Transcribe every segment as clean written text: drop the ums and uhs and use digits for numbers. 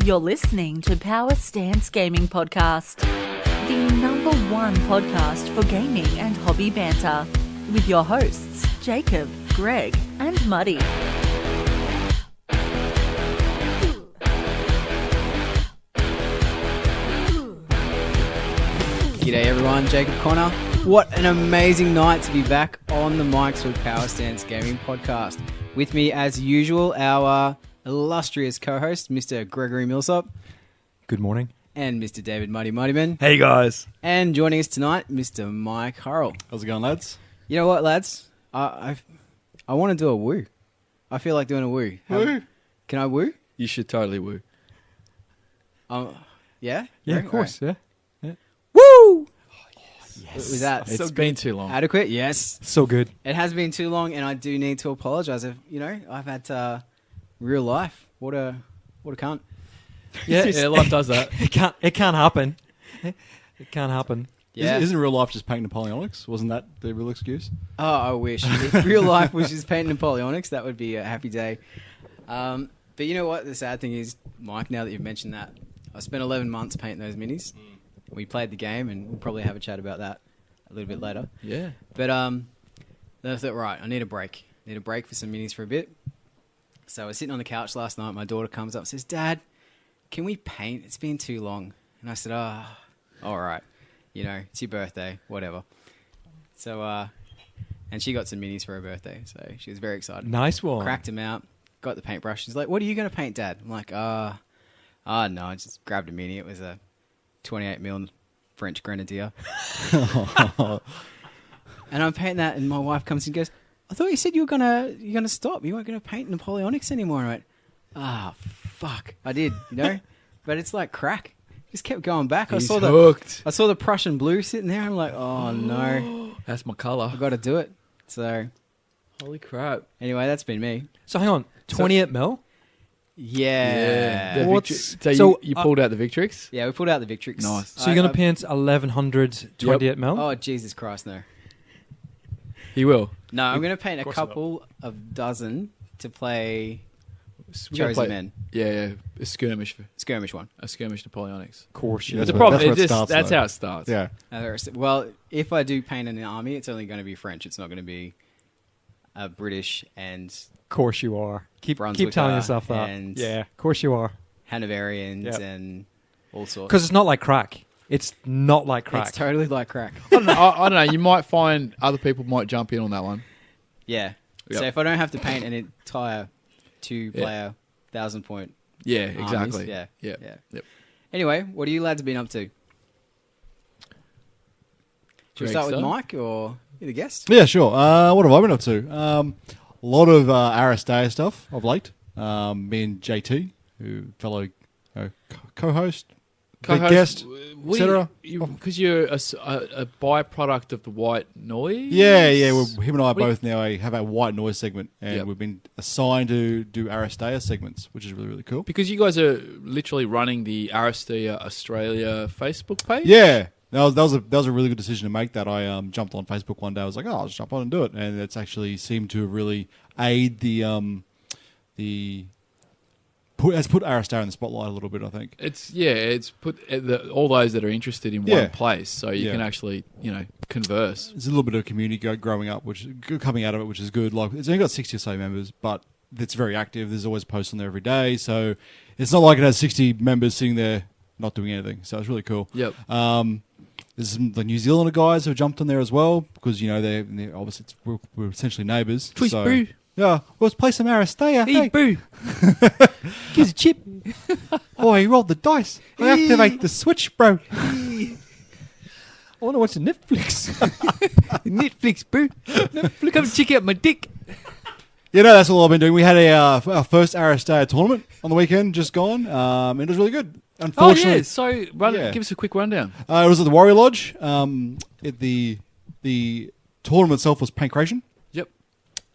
You're listening to Power Stance Gaming Podcast, the number one podcast for gaming and hobby banter, with your hosts, Jacob, Greg, and Muddy. G'day everyone, Jacob Connor. What an amazing night to be back on the mics with Power Stance Gaming Podcast. With me, as usual, our illustrious co-host, Mr. Gregory Millsop. Good morning. And Mr. David Muddy Muddyman. Hey guys. And joining us tonight, Mr. Mike Hurrell. How's it going, lads? You know what, lads? I want to do a woo. I feel like doing a woo. Woo? Can I woo? You should totally woo. Yeah? Yeah, Right, of course. right. Yeah. Woo! Yes. Was that It's been too long. adequate? Yes. So good. It has been too long, and I do need to apologise. I've had real life. What a cunt. Yeah, life does that. It can't happen. It can't happen. Yeah. Isn't real life just paint Napoleonics? Wasn't that the real excuse? Oh, I wish. If real life was just painting Napoleonics, that would be a happy day. But you know what? The sad thing is, Mike, now that you've mentioned that, I spent 11 months painting those minis. We played the game, and we'll probably have a chat about that a little bit later. Yeah. But then I thought, right, I need a break. Need a break for some minis for a bit. So I was sitting on the couch last night. My daughter comes up and says, "Dad, can we paint? It's been too long." And I said, "Oh, all right. You know, it's your birthday, whatever." So, and she got some minis for her birthday, so she was very excited. Nice one. Cracked them out, got the paintbrush. She's like, "What are you going to paint, Dad?" I'm like, no, I just grabbed a mini. It was a 28mm French Grenadier. And I'm painting that, and my wife comes in and goes, "I thought you said you're gonna stop. You weren't gonna paint Napoleonics anymore." And I went, fuck. I did, you know? But it's like crack. Just kept going back. He's I hooked. saw the Prussian blue sitting there. I'm like, oh no. That's my colour. I've got to do it. So Holy crap. anyway, that's been me. So hang on, 28 mil? Yeah. What's- So so, you pulled out the Victrix? Yeah, we pulled out the Victrix. Nice. So you're going to paint 1100 28 mil? Oh, Jesus Christ, no. He will. No, I'm going to paint a course not. couple of dozen to play We gotta Chosen play- Men. Yeah. A skirmish one. Napoleonics. Of course, The yeah. problem that's is where it starts, that's though. how it starts. Yeah. Well, if I do paint an army, it's only going to be French. It's not going to be British and Of course you are. Keep Brunswicker telling yourself that. and- Yeah, of course you are. Hanoverians Yep. and all sorts. Because it's not like crack. It's not like crack. It's totally like crack. I don't know. I don't know. You might find other people might jump in on that one. Yeah. Yep. So if I don't have to paint an entire 2-player 1,000-point Yeah, armies, exactly. Yeah. Yep. Anyway, what are you lads been up to? Should we Greg, start with start? Mike or you the guest? Yeah, sure. What have I been up to? A lot of Aristaya stuff of late. Me and JT, who fellow co-host, guest, etc. Because you're a byproduct of the white noise. Yeah. Him and I What do you- both now have a white noise segment, and Yep. we've been assigned to do Aristaya segments, which is really, really cool. Because you guys are literally running the Aristia Australia Facebook page. Yeah. That was a really good decision to make. That I jumped on Facebook one day. I was like, I'll just jump on and do it, and it's actually seemed to really aid has put Aristaya in the spotlight a little bit. I think. It's put all those that are interested in Yeah. one place, so you Yeah. can actually converse. There's a little bit of community growing up, which is good, coming out of it, which is good. Like it's only got 60 or so members, but it's very active. There's always posts on there every day, so it's not like it has 60 members sitting there not doing anything. So it's really cool. Yep. There's some the New Zealander guys who have jumped on there as well because they're obviously we're essentially neighbours. Twist so, boo. Yeah, let's play some Aristaya. Hey, boo. Gives a chip. Oh, he rolled the dice. I activate the switch, bro. I want to watch the Netflix. Netflix, boo. Netflix. Come check out my dick. That's all I've been doing. We had our first Aristaya tournament on the weekend, just gone. It was really good. Oh Unfortunately, yeah. So give us a quick rundown. it was at the Warrior Lodge. The tournament itself was Pancration. Yep.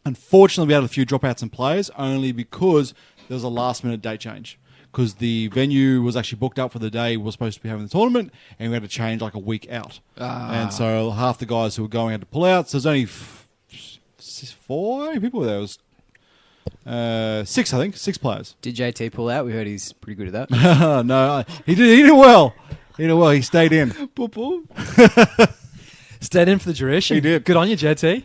Unfortunately, we had a few dropouts in players, only because there was a last-minute date change. Because the venue was actually booked up for the day we were supposed to be having the tournament, and we had to change like a week out. And so half the guys who were going had to pull out. So there's only 4 people there. It was Six, I think. 6 players. Did JT pull out? We heard he's pretty good at that. No, he did well. He did well. He stayed in. Stayed in for the duration. He did. Good on you, JT.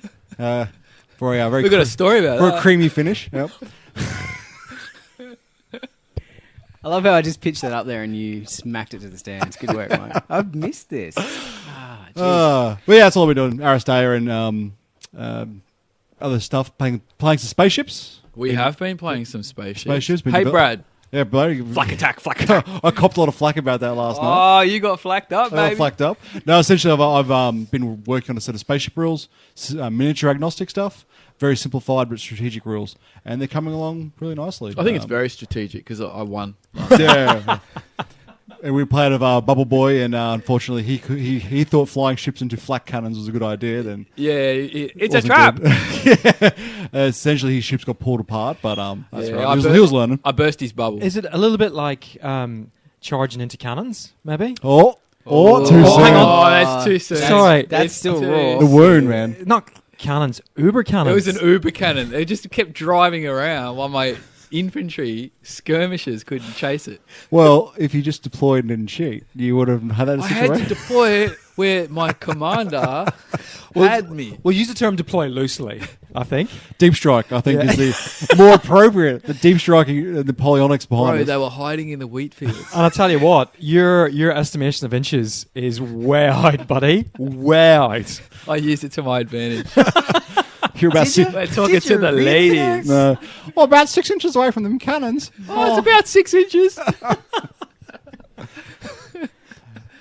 For a very We got a story about for that. a creamy finish. Yep. I love how I just pitched that up there and you smacked it to the stands. Good work, mate. I've missed this. But yeah, that's all we're doing. Aristea and other stuff. Playing some spaceships. We have been playing some spaceships. Spaceships been Hey, developed. Brad. Yeah, bloody Flak attack. I copped a lot of flack about that last night. Oh, you got flacked up, I got baby. flacked up. No, essentially, I've been working on a set of spaceship rules, miniature agnostic stuff, very simplified but strategic rules, and they're coming along really nicely. I think it's very strategic because I won. Yeah. And we played with Bubble Boy, and unfortunately, he thought flying ships into flak cannons was a good idea. Then Yeah, it's a wasn't trap. good. Yeah. Essentially, his ships got pulled apart, but that's Yeah, right. He was learning. I burst his bubble. Is it a little bit like charging into cannons, maybe? Too Oh, soon. hang on. Oh, that's too soon. Sorry. That's It's still too raw. The wound, man. Not cannons, Uber cannons. It was an Uber cannon. It just kept driving around while my infantry skirmishers couldn't chase it. Well, if you just deployed and didn't cheat, you would have had that I had to situation. deploy it where my commander had me. We'll use the term deploy loosely, I think. Deep strike, I think, is the more appropriate. The deep striking, the polyonics behind Bro, it. they were hiding in the wheat fields. And I'll tell you what, your estimation of inches is way out, buddy. Way out. I used it to my advantage. You're about six. We're talking to the ladies. No. Well, about 6 inches away from them cannons. Oh, it's about 6 inches.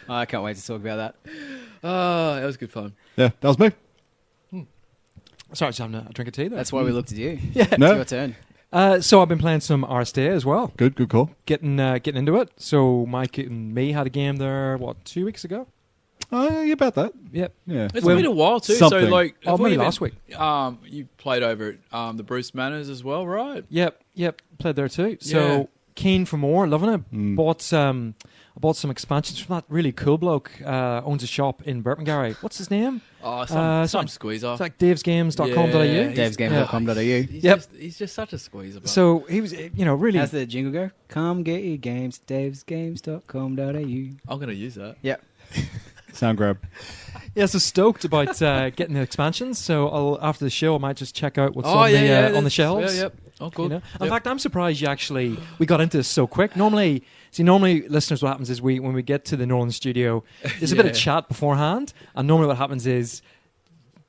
I can't wait to talk about that. Oh, that was good fun. Yeah, that was me. Sorry, just having a drink of tea there. That's why we looked at you. Yeah. It's No, your turn. So I've been playing some Aristea as well. good call. Getting into it. So Mike and me had a game there, 2 weeks ago? Yeah, about that. Yep. Yeah. It's Well, been a while too. something. So like, Oh, have we maybe even- last week. You played over at the Bruce Manors as well, right? Yep. Played there too. So Yeah. keen for more, loving it. I bought some expansions from that really cool bloke. Owns a shop in Burpengary. What's his name? Oh, some some- squeezer. It's like davesgames.com.au. Yeah. davesgame.com.au. He's just such a squeezer. Bro. So he was, really. How's the jingle go? Come get your games, davesgames.com.au. I'm gonna use that. Yep. Sound grab. Yeah, so stoked about getting the expansions. So after the show, I might just check out what's Oh on yeah, the shelves. Yeah, yep. Oh, good. You know? In Yep. fact, I'm surprised we got into this so quick. Normally, listeners, what happens is when we get to the Nolan studio, there's a bit of Yeah. chat beforehand, and normally what happens is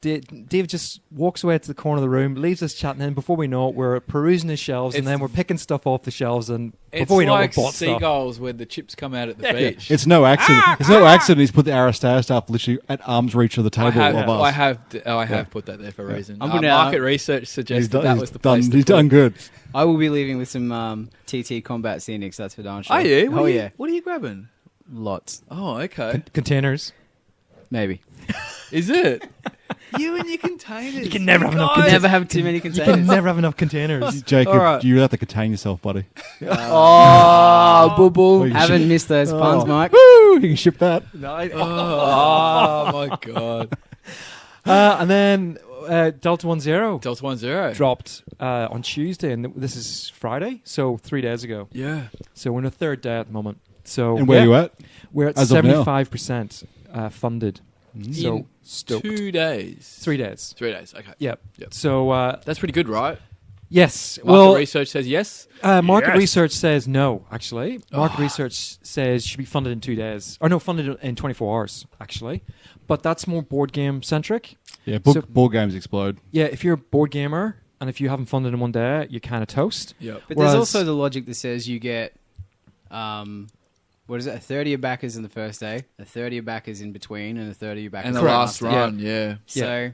Dave just walks away to the corner of the room, leaves us chatting, and before we know it, we're perusing his shelves, and It's- then we're picking stuff off the shelves, and It's before we know it, like we've bought stuff. seagulls when the chips come out at the beach. It's no accident. It's no accident he's put the Aristea stuff literally at arm's reach of the table of us. I have put that there for a reason. I'm gonna- market research suggested that was the place. He's done good. I will be leaving with some TT Combat Scenics, that's for darn sure. Are you? Oh, yeah. What are you grabbing? Lots. Oh, okay. Containers. Maybe. Is it? You and your containers. You can never have enough Can containers. never have too many You can containers. never have enough containers. Jacob, All right. you have to contain yourself, buddy. Oh, boo boo. you Haven't missed those puns, Mike. Woo! You can ship that. Oh my god. And then Delta 10 Delta 10. dropped on Tuesday, and this is Friday, so 3 days ago. Yeah. So we're in the third day at the moment. So And where are you at? We're at as of now? 75% funded. So In stoked. 2 days. 3 days. 3 days. Okay. Yep. Yep. So That's pretty good, right? yes. Market Well, research says yes. market Yes. research says no. Actually, market research says should be funded in 2 days, or no, funded in 24 hours. Actually, but that's more board game centric. Yeah, So- board games explode. Yeah, if you're a board gamer and if you haven't funded in 1 day, you're kind of toast. Yep. But Whereas- there's also the logic that says you get, what is it, a third of your backers in the first day, a third of your backers in between, and a third of your backers And the in last after. run, yeah. So,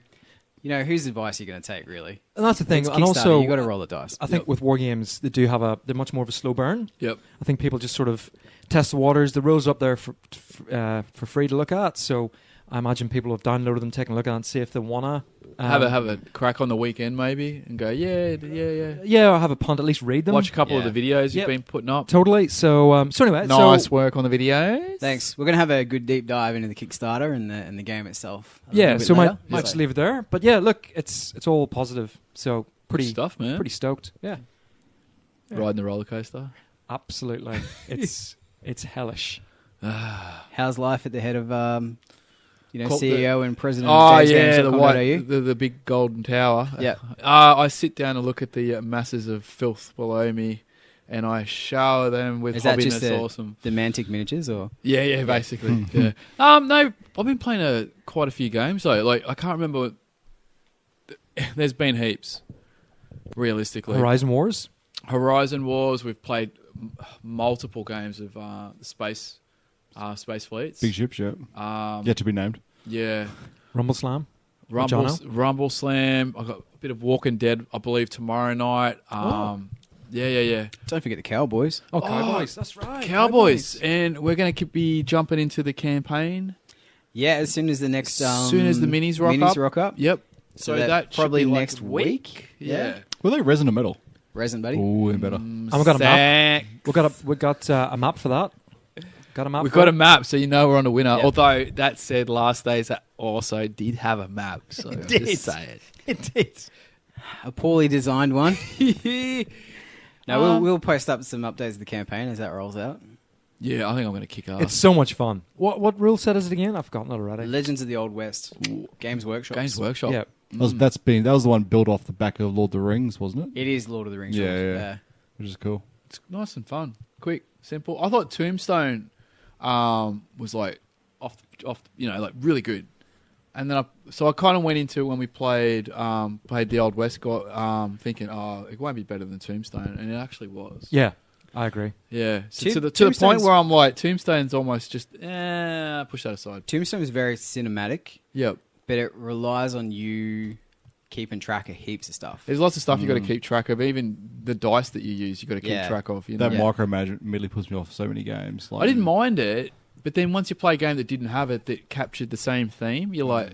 whose advice are you going to take, really? And that's the thing. It's And Kickstarter, also, you got to roll the dice. I think Yep. with war games, they're much more of a slow burn. Yep. I think people just sort of test the waters. The rules are up there for free to look at. So I imagine people have downloaded them, taken a look at, it and see if they wanna Have a crack on the weekend maybe and go, yeah. yeah, or have a punt. At least read them. Watch a couple Yeah. of the videos you've Yep. been putting up. Totally. So anyway, Nice so, work on the videos. Thanks. We're going to have a good deep dive into the Kickstarter and the game itself. a yeah. little bit So later. might just leave it there. But yeah, look, it's all positive. So pretty stuff, man. Pretty stoked. Yeah, Riding the roller coaster. absolutely. It's hellish. How's life at the head of, Called CEO and president Oh of James yeah, Games? the white, the big golden tower. Yeah. I sit down and look at the masses of filth below me, and I shower them with Is that hobbiness. just the, Awesome. the Mantic miniatures, or Yeah, basically. Yeah. No, I've been playing quite a few games though. Like I can't remember. There's been heaps. Realistically, Horizon Wars. Horizon Wars. We've played multiple games of the space fleets. Big ships, yeah. Yet to be named. Yeah. Rumble Slam. Rumble Slam. I got a bit of Walking Dead, I believe, tomorrow night. Yeah. don't forget the Cowboys. Oh, Cowboys. That's right. Cowboys. And we're going to be jumping into the campaign. Yeah, as soon as the next, soon as the minis rock up. Yep. So that that probably should be next week. Yeah. Were they resin or metal? Resin, buddy. Oh, even better. And we got a map. We got a map for that. Got a map. We've got a map, so you know we're on a winner. Yep. Although that said, last days that also did have a map. So It did. just say It did. A poorly designed one. it. No, we'll post up some updates of the campaign as that rolls out. Yeah, I think I'm going to kick ass. It's so much fun. What rule set is it again? I've forgotten it already. Legends of the Old West. Games Workshop. Games Workshop. Yeah. That was the one built off the back of Lord of the Rings, wasn't it? It is Lord of the Rings. Yeah, rules. yeah. Which is cool. It's nice and fun, quick, simple. I thought Tombstone was like off, like really good. And then I kind of went into when we played the Old West, thinking, it won't be better than Tombstone, and it actually was. Yeah, I agree. Yeah, so to the point Tombstone's- where I'm like, Tombstone's almost just push that aside. Tombstone is very cinematic, Yep. but it relies on you keeping track of heaps of stuff. There's lots of stuff you got to keep track of. Even the dice that you use, you got to keep Yeah. track of. You know? That Yeah. micromanagement immediately puts me off so many games. Like, I didn't mind it, but then once you play a game that didn't have it, that captured the same theme, you're like,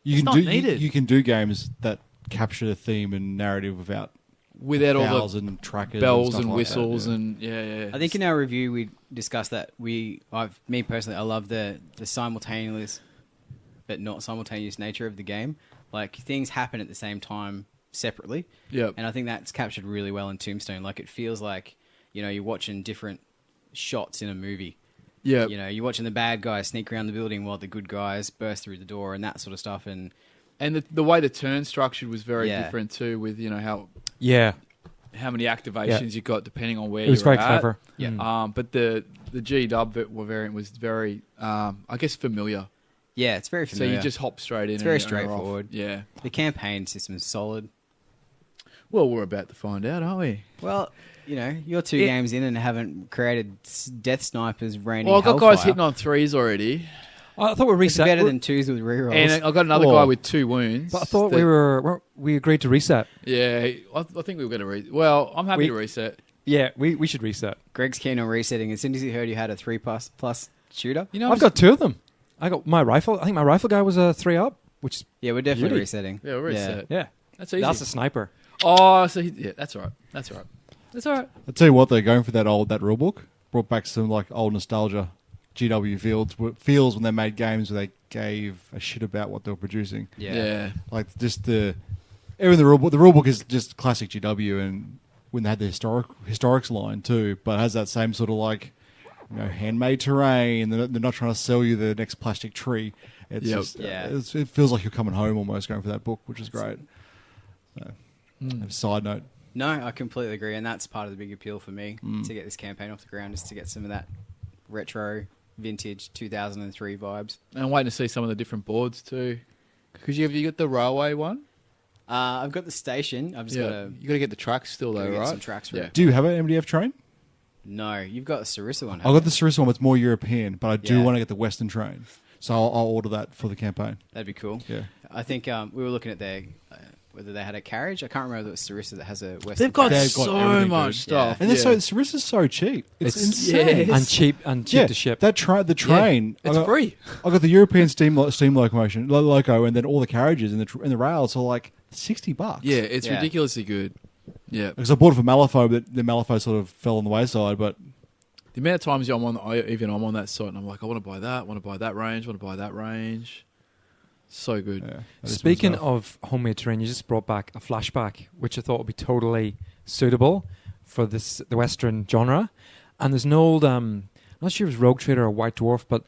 You it's can not needed. You can do games that capture the theme and narrative without without all bells the and trackers, bells and, stuff and like whistles that, yeah. and yeah. I think in our review we discussed that me personally, I love the simultaneous but not simultaneous nature of the game. Like things happen at the same time separately. Yep. And I think that's captured really well in Tombstone. Like it feels like, you're watching different shots in a movie. Yeah. You're watching the bad guys sneak around the building while the good guys burst through the door and that sort of stuff. And the way the turn structured was very Yeah. different too, with how Yeah, many activations you got depending on where it was you're very at. clever. Yeah. Mm. But the G-Dub variant was very, I guess, familiar. yeah, it's very familiar. So you just hop straight in. It's and very you're off. straightforward. Yeah. The campaign system is solid. Well, we're about to find out, aren't we? Well, you're two games in and haven't created death snipers raining Well, I've got hellfire. guys hitting on threes already, I thought we It's reset. better than twos with rerolls. and I've got another Whoa. guy with 2 wounds. But I thought that- we agreed to reset. Yeah, I think we were going to Well, I'm happy We- to reset. Yeah, we should reset. Greg's keen on resetting. As soon as he heard you had a 3+ shooter, You know, I've got 2 of them. I got my rifle. I think my rifle guy was a 3-up, which is yeah, we're definitely Beauty. resetting. Yeah, we're reset. yeah. That's easy. That's a sniper. Oh, so yeah, that's all right. That's all right. That's all right. I'll tell you what, they're going for that rule book. Brought back some like old nostalgia. GW feels when they made games where they gave a shit about what they were producing. Yeah. Like just the rule book. The rule book is just classic GW, and when they had the historics line too, but it has that same sort of like handmade terrain. They're not trying to sell you the next plastic tree. It's Yep. just Yeah. it feels like you're coming home almost going for that book, which is great. So, side note. No, I completely agree, and that's part of the big appeal for me to get this campaign off the ground, is to get some of that retro, vintage 2003 vibes. And I'm waiting to see some of the different boards too. Because you got the railway one. I've got the station. I've just got to You got to get the tracks still though, get right? some tracks for Yeah. it. Do you have an MDF train? No, you've got the Sarissa one. I've got the Sarissa one, but it's more European, but I do Yeah. want to get the Western train. So I'll order that for the campaign. That'd be cool. Yeah. I think we were looking at whether they had a carriage. I can't remember if it was Sarissa that has a Western. They've got They've got so everything much good. stuff. And yeah. Sarissa's so cheap. It's insane. and cheap to ship. The train. It's free. I got the European steam locomotion loco, and then all the carriages and the rails are like $60. Yeah, it's Yeah. ridiculously good. Yeah. Because I bought it for Malifaux, but the Malifaux sort of fell on the wayside. But The amount of times I'm on that site and I'm like, I want to buy that, want to buy that range, want to buy that range. So good. Yeah, that is Speaking myself. of homemade terrain, you just brought back a flashback, which I thought would be totally suitable for the Western genre. And there's an old, I'm not sure if it was Rogue Trader or White Dwarf, but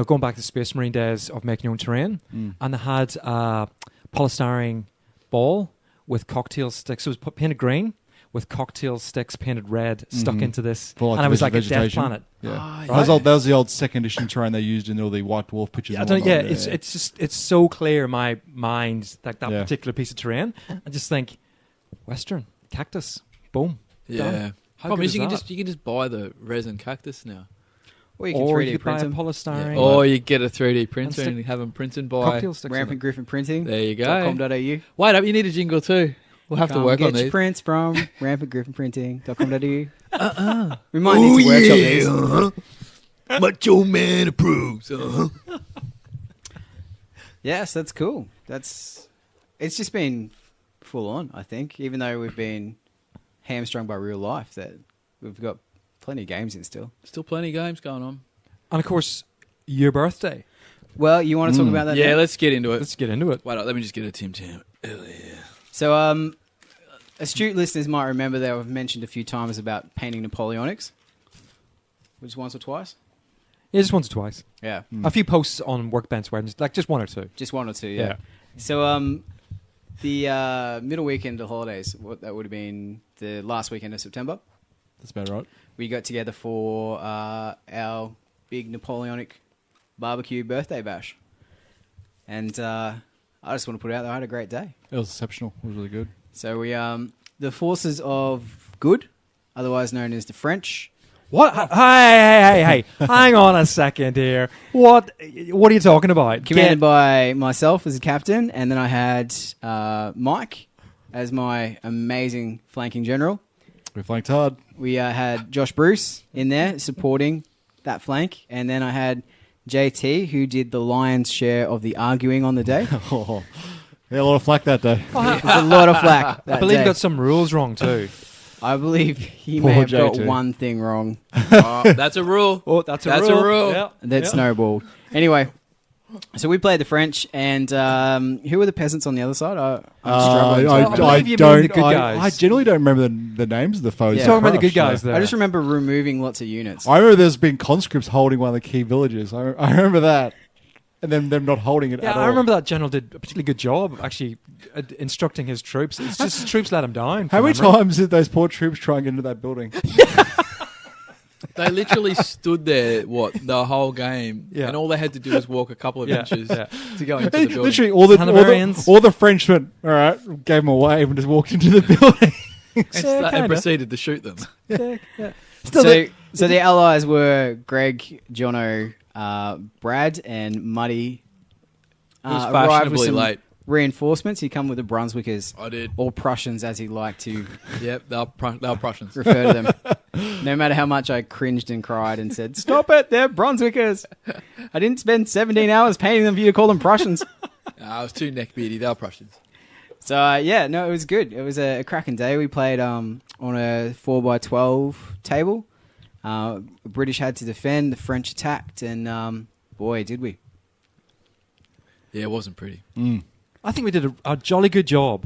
going back to Space Marine days of making your own terrain, and they had a polystyrene ball with cocktail sticks. It was painted green with cocktail sticks painted red stuck into this, For, and it was like a death vegetation. planet. Yeah. Ah, That was the old second edition terrain they used in all the White Dwarf pictures. Yeah, and whatnot. it's so clear in my mind that Yeah. particular piece of terrain. I just think Western cactus, boom. Yeah. Done. How Problem good is is you can that? just buy the resin cactus now. Or you can Or 3D you could buy print a them. polystyrene. Or you get a 3D printer stick and have them printed by. cocktail sticks. in Rampant it. Griffin Printing. There you go. .com.au. Wait up, you need a jingle too. We'll have to work get on your these. prints from rampantgriffinprinting.com.au. We might need to workshop these. Macho Man approves. Yes, that's cool. It's just been full on, I think, even though we've been hamstrung by real life, that we've got plenty of games in still. Still plenty of games going on. And of course, your birthday. Well, you want to talk about that Yeah, now? let's get into it. Let's get into it. Wait up, let me just get a Tim Tam. So, astute listeners might remember that I've mentioned a few times about painting Napoleonics. Which once or twice? Yeah, just once or twice. Yeah. A few posts on Workbench where like just one or two. Just one or two, yeah. So, the middle weekend of holidays, that would have been the last weekend of September. That's about right. We got together for our big Napoleonic barbecue birthday bash. And I just want to put it out there, I had a great day. It was exceptional. It was really good. So we, the forces of good, otherwise known as the French. What? Hey! Hang on a second here. What are you talking about? Commanded by myself as a captain, and then I had Mike as my amazing flanking general. We flanked hard. We had Josh Bruce in there supporting that flank, and then I had JT, who did the lion's share of the arguing on the day. Oh, yeah, a lot of flack that day. There's a lot of flack I that believe day. you got some rules wrong too. I believe he Poor may have got JT. one thing wrong That's a rule. Oh, that's a That's rule. a rule. Yeah. that snowballed. Anyway, so we played the French, and who were the peasants on the other side? I'm struggling. I believe you mean the good guys. I generally don't remember the names of the foes. Yeah. that Talking about the good crushed, guys so. there. I just remember removing lots of units. I remember there's been conscripts holding one of the key villages. I remember that. And then them not holding it Yeah, at all. I remember that general did a particularly good job of actually instructing his troops. It's just his troops let him down. How many from memory. times did those poor troops try and get into that building? They literally stood there, the whole game, Yeah. and all they had to do was walk a couple of Yeah, inches yeah. to go into the building. Literally, Hanoverians. all the Frenchmen, all right, gave them away and just walked into the building. Yeah, and kinda. proceeded to shoot them. So the allies were Greg, Jono, Brad, and Muddy. It was arrived with fashionably some late. reinforcements. He come with the Brunswickers, I did. or Prussians, as he liked to Yep, they were Prussians. refer to them. No matter how much I cringed and cried and said, "Stop it! They're Brunswickers." I didn't spend 17 hours painting them for you to call them Prussians. I was too neckbeardy. They were Prussians. So it was good. It was a cracking day. We played on a 4x12 table. The British had to defend. The French attacked, and boy, did we! Yeah, it wasn't pretty. I think we did a jolly good job.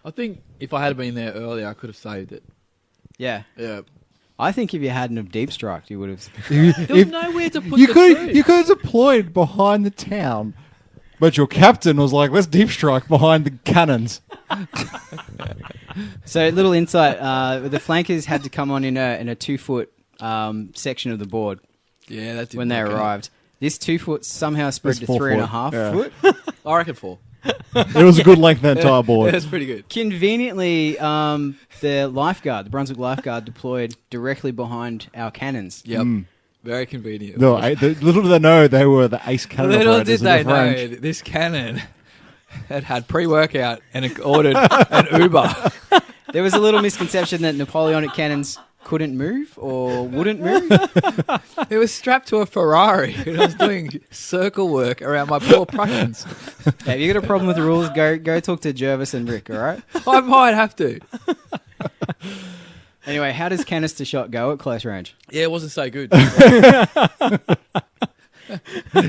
I think if I had been there earlier, I could have saved it. Yeah, Yeah. I think if you hadn't have deep struck, you would have. There was nowhere to put you the could food. you could have deployed behind the town, but your captain was like, "Let's deep strike behind the cannons." So, little insight: the flankers had to come on in a 2-foot section of the board Yeah, that did when they arrived. This 2 foot somehow spread It's to 4 3.5 foot. foot. I reckon 4. It was a good length that entire board. That's pretty good. Conveniently, the lifeguard, the Brunswick lifeguard, deployed directly behind our cannons. Yep. Very convenient. No, little did they know they were the ace cannon Little operators did of they the know French. that this cannon had pre-workout and it ordered an Uber. There was a little misconception that Napoleonic cannons couldn't move or wouldn't move. It was strapped to a Ferrari and I was doing circle work around my poor Prussians. Yeah, if you got a problem with the rules, go talk to Jervis and Rick, all right? I might have to. Anyway, how does canister shot go at close range? Yeah, it wasn't so good.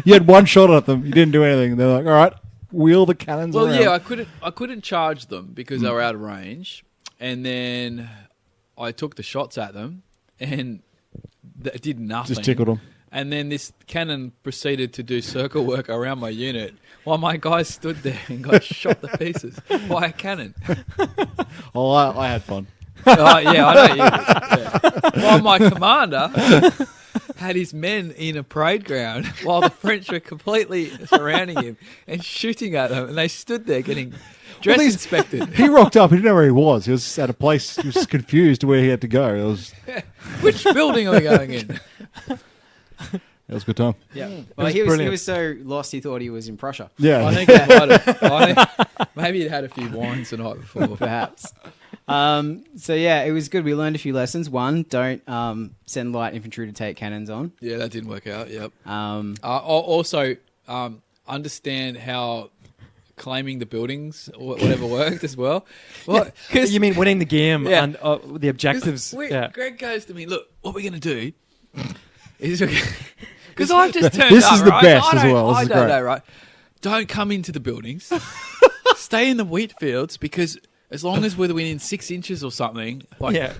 You had one shot at them. You didn't do anything. They're like, "All right, wheel the cannons Well, around. yeah, I couldn't charge them because they were out of range, and then I took the shots at them, and it did nothing. Just tickled them. And then this cannon proceeded to do circle work around my unit while my guys stood there and got shot to pieces by a cannon. Oh, I had fun. Oh, yeah, I know you did. Yeah. While my commander had his men in a parade ground while the French were completely surrounding him and shooting at them, and they stood there getting dress inspected. He rocked up. He didn't know where he was. He was at a place. He was confused where he had to go. It was Which building are we going in? a good time. Yeah. was Well, he brilliant. was so lost he thought he was in Prussia. Yeah. I think he might have, maybe he'd had a few wines the night before. Perhaps. So yeah, it was good. We learned a few lessons. One, don't send light infantry to take cannons on. Yeah, that didn't work out. Yep. Um, Understand how claiming the buildings or whatever worked as well. Well, because You mean winning the game Yeah. and the objectives? Yeah. Greg goes to me, look, what we're going to do is because I've just turned This up, is the right? best I as don't- well. This I is don't great. know, right? Don't come into the buildings. Stay in the wheat fields because as long as we're within 6 inches or something, like Yeah.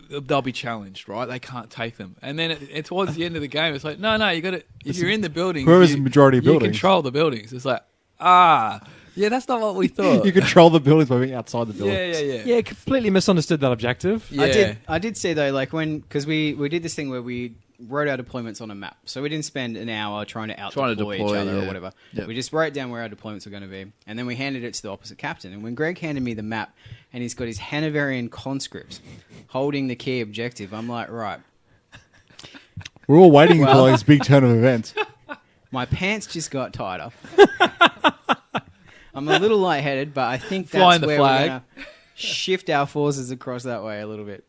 they'll be challenged, right? They can't take them. And then towards the end of the game, it's like, no, you got to. If you're in the building, Whoever's the majority of you buildings. control the buildings. It's like, yeah, that's not what we thought. You control the buildings by being outside the building. yeah. Yeah, completely misunderstood that objective. Yeah. I did see though, like because we did this thing where we wrote our deployments on a map, so we didn't spend an hour trying to deploy each other or whatever. Yep. We just wrote down where our deployments were going to be, and then we handed it to the opposite captain. And when Greg handed me the map, and he's got his Hanoverian conscripts holding the key objective, I'm like, right, We're all waiting for this big turn of events. my pants just got tighter. I'm a little lightheaded, but I think Flying that's the where flag. we're going to shift our forces across that way a little bit.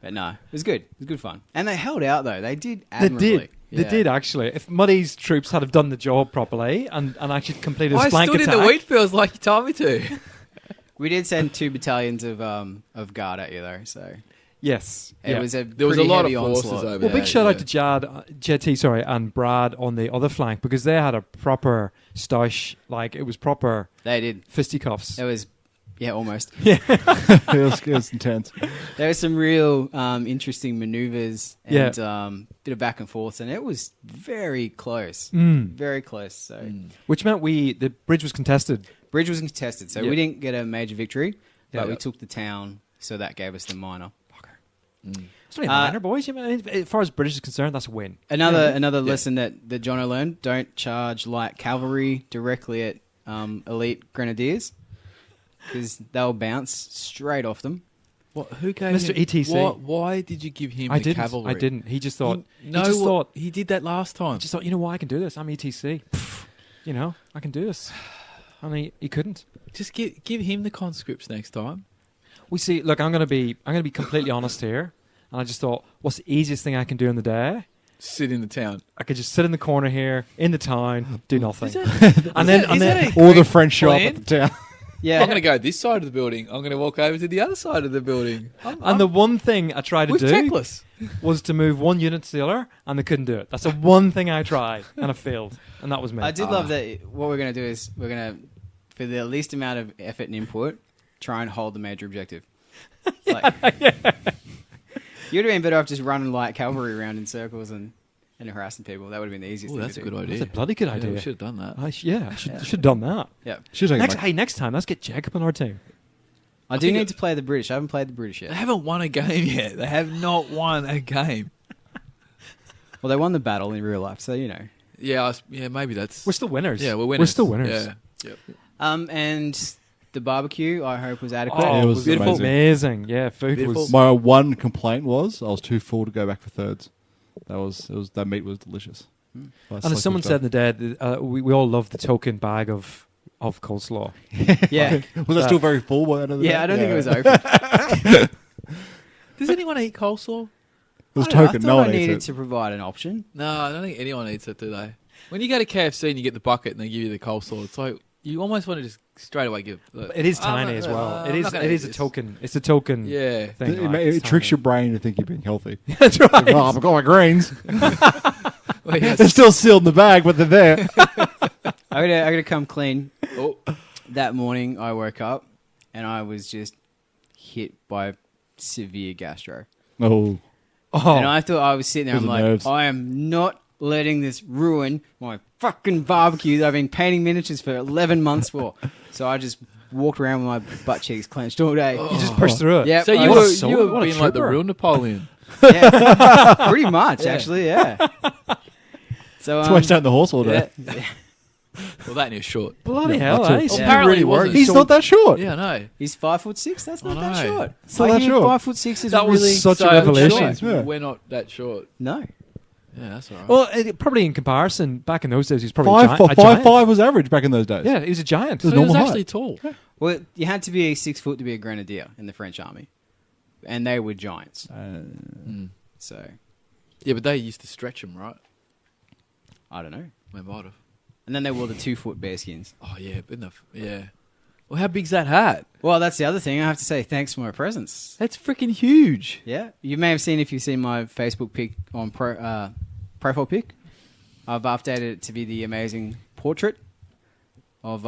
But no, it was good. It was good fun. And they held out, though. They did They admirably. did. They did, actually. If Muddy's troops had have done the job properly and actually completed I his flank stood attack... in the wheat fields like you told me to. We did send 2 battalions of guard at you, though. So Yes. it yeah. was a There was a pretty lot of heavy forces onslaught. over Well, there. big shout out yeah. to JT, and Brad on the other flank because they had a proper stoush, like it was proper They did. fisticuffs. It was, yeah, almost. it was intense. There was some real interesting maneuvers and bit of back and forth, and it was very close. Very close. So Which meant the bridge was contested. bridge was contested, so Yeah. we didn't get a major victory, but Yeah. we took the town, so that gave us the minor. It's not even a minor, boys. You mean, as far as British is concerned, that's a win. Another lesson that Jono learned: don't charge light cavalry directly at elite grenadiers, because they'll bounce straight off them. Who gave Mr. him, ETC. Why did you give him I the didn't. cavalry? I didn't. He just thought. He did that last time. Just thought, you know what? I can do this. I'm ETC. You know, I can do this. And he couldn't. Just give him the conscripts next time. We see. Look, I'm gonna be completely honest here. And I just thought, what's the easiest thing I can do in the day? Sit in the town. I could just sit in the corner here in the town, do nothing, Is and then Or the French show up plan? at the town. Yeah, I'm going to go this side of the building. I'm going to walk over to the other side of the building. and the one thing I tried to with do checklists. was to move one unit to the other, and they couldn't do it. That's the one thing I tried, and I failed, and that was me. I did love that. What we're going to do is we're going to, for the least amount of effort and input, try and hold the major objective. You'd have been better off just running light cavalry around in circles and harassing people. That would have been the easiest Oh, thing that's to a do. good idea. That's a bloody good Yeah, idea. we should have done that. I should have done that. Yeah. Should take Next time, let's get Jacob on our team. I do need to play the British. I haven't played the British They yet. haven't won a game yet. They have not won a game. Well, they won the battle in real life, so you know. Yeah, maybe that's... We're still winners. Yeah, we're winners. We're still winners. Yeah. Yep. And the barbecue, I hope, was adequate. Oh, it was beautiful, amazing. Yeah, food Beautiful. was. My one complaint was I was too full to go back for thirds. That meat was delicious. And as someone said in the day, we all love the token bag of coleslaw. Yeah. was that still very full by the end of the day? Yeah, I don't think it was open. Does anyone eat coleslaw? It was I don't know, token. I No thought one I eats needed it. to provide an option. No, I don't think anyone eats it, do they? When you go to KFC and you get the bucket and they give you the coleslaw, it's like you almost want to just straight away give. Like, It is tiny as well. It is a token. It's a token. Yeah. Thing, It, like, it it's tricks tiny. your brain to think you're being healthy. That's right. Oh, I've got my greens. Well, yeah, They're still sealed in the bag, but they're there. I'm gonna come clean. Oh, That morning, I woke up and I was just hit by severe gastro. Oh. And I thought I was sitting there, I'm Those are like, nerves. I am not letting this ruin my fucking barbecue that I've been painting miniatures for 11 months for. So I just walked around with my butt cheeks clenched all day. You just pushed through it. Yep. so I you was- were what a being like the trooper. real Napoleon. Yeah, pretty much, actually, yeah. So, That's why I stand the horse all day. yeah. Well, that news short. Bloody Yeah, hell, I eh? took- So you Apparently really it wasn't. worked. He's not that short. Yeah, I know. He's 5'6". That's not I that know. short. It's not I that hear short. 5'6" is That was really such a So, revelation. short. Yeah. We're not that short. no. Yeah, that's all right. Well, probably in comparison, back in those days, he was probably Five, a giant. 5'5" was average back in those days. Yeah, he was a giant. So so he was normal height. actually tall. Well, you had to be 6 foot to be a grenadier in the French army, and they were giants. So Yeah, but they used to stretch him, right? I don't know. They might have. And then they wore the 2 foot bearskins. Oh, yeah, but enough. Yeah. Well, how big's that hat? Well, that's the other thing. I have to say thanks for my presents. That's freaking huge. Yeah, you may have seen if you've seen my Facebook pic on profile pic. I've updated it to be the amazing portrait of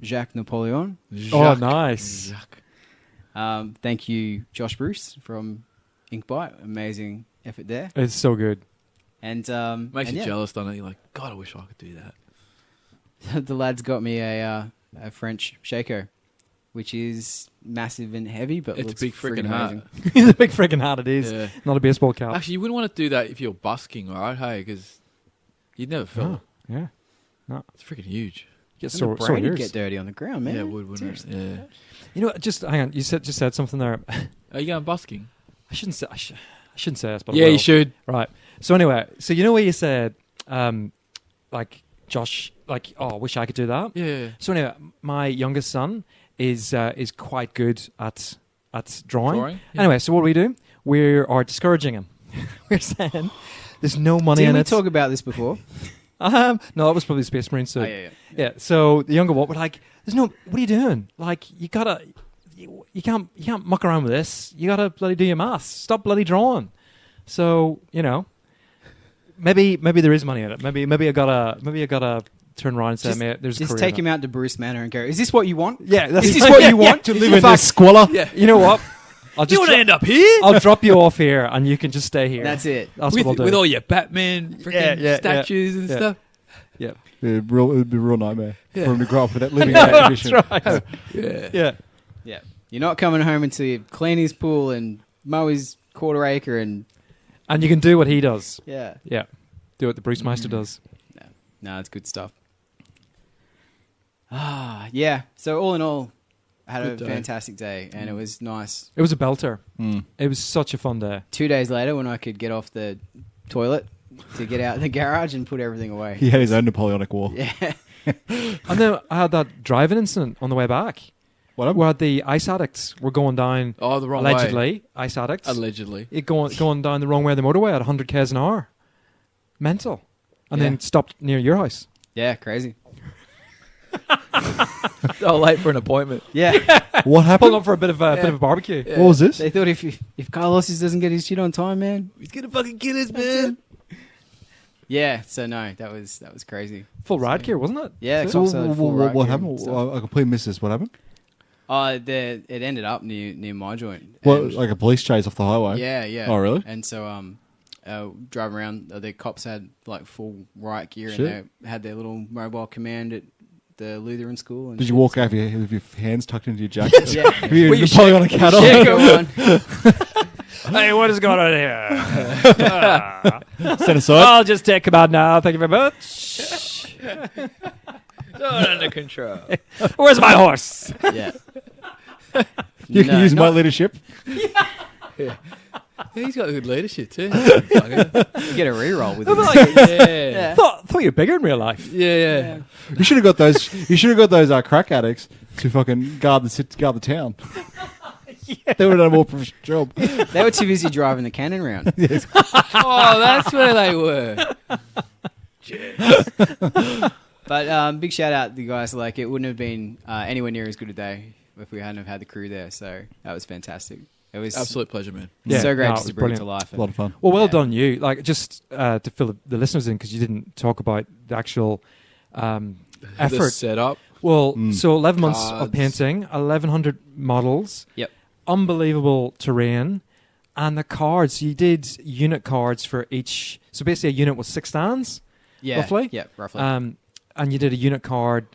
Jacques Napoleon. Oh, nice. Yuck. Thank you, Josh Bruce from Inkbite. Amazing effort there. It's so good. And Makes and you yeah, jealous, doesn't it? You're like, God, I wish I could do that. the lads got me a French shaker, which is massive and heavy, but It's a looks big freaking friggin' hat. amazing. It's a big freaking hat, it is. Yeah. Not a baseball cap. Actually, you wouldn't want to do that if you're busking, right? Hey, because you'd never feel Oh, it. yeah. It's freaking huge. Get And sore, the sore brain would ears. get dirty on the ground, man. Yeah, it would, wouldn't Seriously. it? Yeah. You know what? Just hang on. You just said something there. Are you going busking? I shouldn't say. I shouldn't say this, but I Yeah, will. you should. Right. So anyway, so you know where you said, like Josh, like, oh, I wish I could do that. Yeah. So anyway, my youngest son is quite good at drawing. Drawing? Yeah. Anyway, so what do? We are discouraging him. We're saying there's no money Didn't in we it. talk about this before? No, that was probably Space Marine. So Oh, yeah. yeah. So the younger one, we're like, there's no. What are you doing? Like, you gotta. You can't muck around with this. You gotta bloody do your maths. Stop bloody drawing. So maybe there is money in it. Maybe I gotta turn around and say, mate, there's a Just career take in him it. out to Bruce Manor and go, is this what you want? Yeah, that's Is this what you want? To live in this squalor. Yeah. You know what? I'll just end up here? I'll drop you off here, and you can just stay here. That's it. That's with, what I'll do. with all your Batman freaking Yeah, statues and yeah. stuff. yeah, It'd be a real nightmare Yeah. for him to grow up with that living in that condition. that's right. Yeah. Yeah. Yeah. You're not coming home until you clean his pool and mow his quarter acre and... And you can do what he does. Yeah. Yeah, do what the Bruce Meister does. No, it's good stuff. Yeah. So all in all, I had Good a day. fantastic day, and it was nice. It was a belter. Mm. It was such a fun day. 2 days later, when I could get off the toilet to get out of the garage and put everything away. He had his own Napoleonic War. Yeah. And then I had that driving incident on the way back. What? Where the ice addicts were going down, Oh, the wrong allegedly, way. ice addicts. Allegedly. Going down the wrong way of the motorway at 100 k's an hour. Mental. And Yeah. then stopped near your house. Yeah, crazy. Oh, late for an appointment. Yeah. What Pulling happened? up for a bit of a barbecue. Yeah. What was this? They thought if Carlos doesn't get his shit on time, man. He's going to fucking kill us, man. Yeah, so no, that was crazy. Full ride gear, wasn't it? Yeah, So cops had full right what gear happened? and stuff. I completely missed this. What happened? It ended up near my joint. What, And- like a police chase off the highway? Yeah. Oh, really? And so driving around, the cops had like full riot gear, Shit. and they had their little mobile command at the Lutheran school. And Did you shit, walk so- out with your hands tucked into your jacket? Yeah. With your Well, you Napoleonic hat on? Yeah, go on. Hey, what is going on here? Stand aside. I'll just take command now. Thank you very much. Not under control. Where's my horse? Yeah. You can No, use my not- leadership. Yeah, he's got good leadership too. You get a reroll with it. yeah. Thought you're bigger in real life. Yeah. You should have got those. You should have got those crack addicts to fucking guard the town. They would have done a more professional job. They were too busy driving the cannon round. Oh, that's where they were. But big shout out to the guys. Like, it wouldn't have been anywhere near as good a day if we hadn't have had the crew there. So that was fantastic. It was Absolute pleasure, man. Yeah, so great no, just it to was bring it to brilliant. life. A lot of fun. Well Yeah. done, you. Like, just to fill the listeners in, because you didn't talk about the actual The effort. setup. Well, so 11 months of Cards. painting, 1,100 models, Yep. unbelievable terrain, and the cards. You did unit cards for each. So basically, a unit was 6 stands, Yeah. roughly. Yeah, roughly. And you did a unit card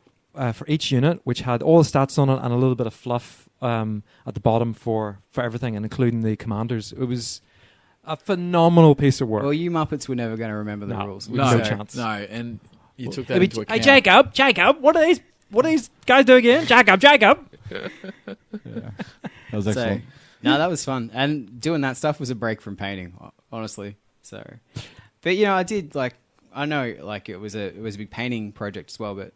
for each unit, which had all the stats on it and a little bit of fluff at the bottom for everything, and including the commanders. It was a phenomenal piece of work. well, you Muppets were never going to remember the rules. No chance. No, and you took that It'd into be, account. Jacob, what are these guys doing again? Jacob. That was So, excellent. no, that was fun. And doing that stuff was a break from painting, honestly. So, but I did I know it was a big painting project as well, but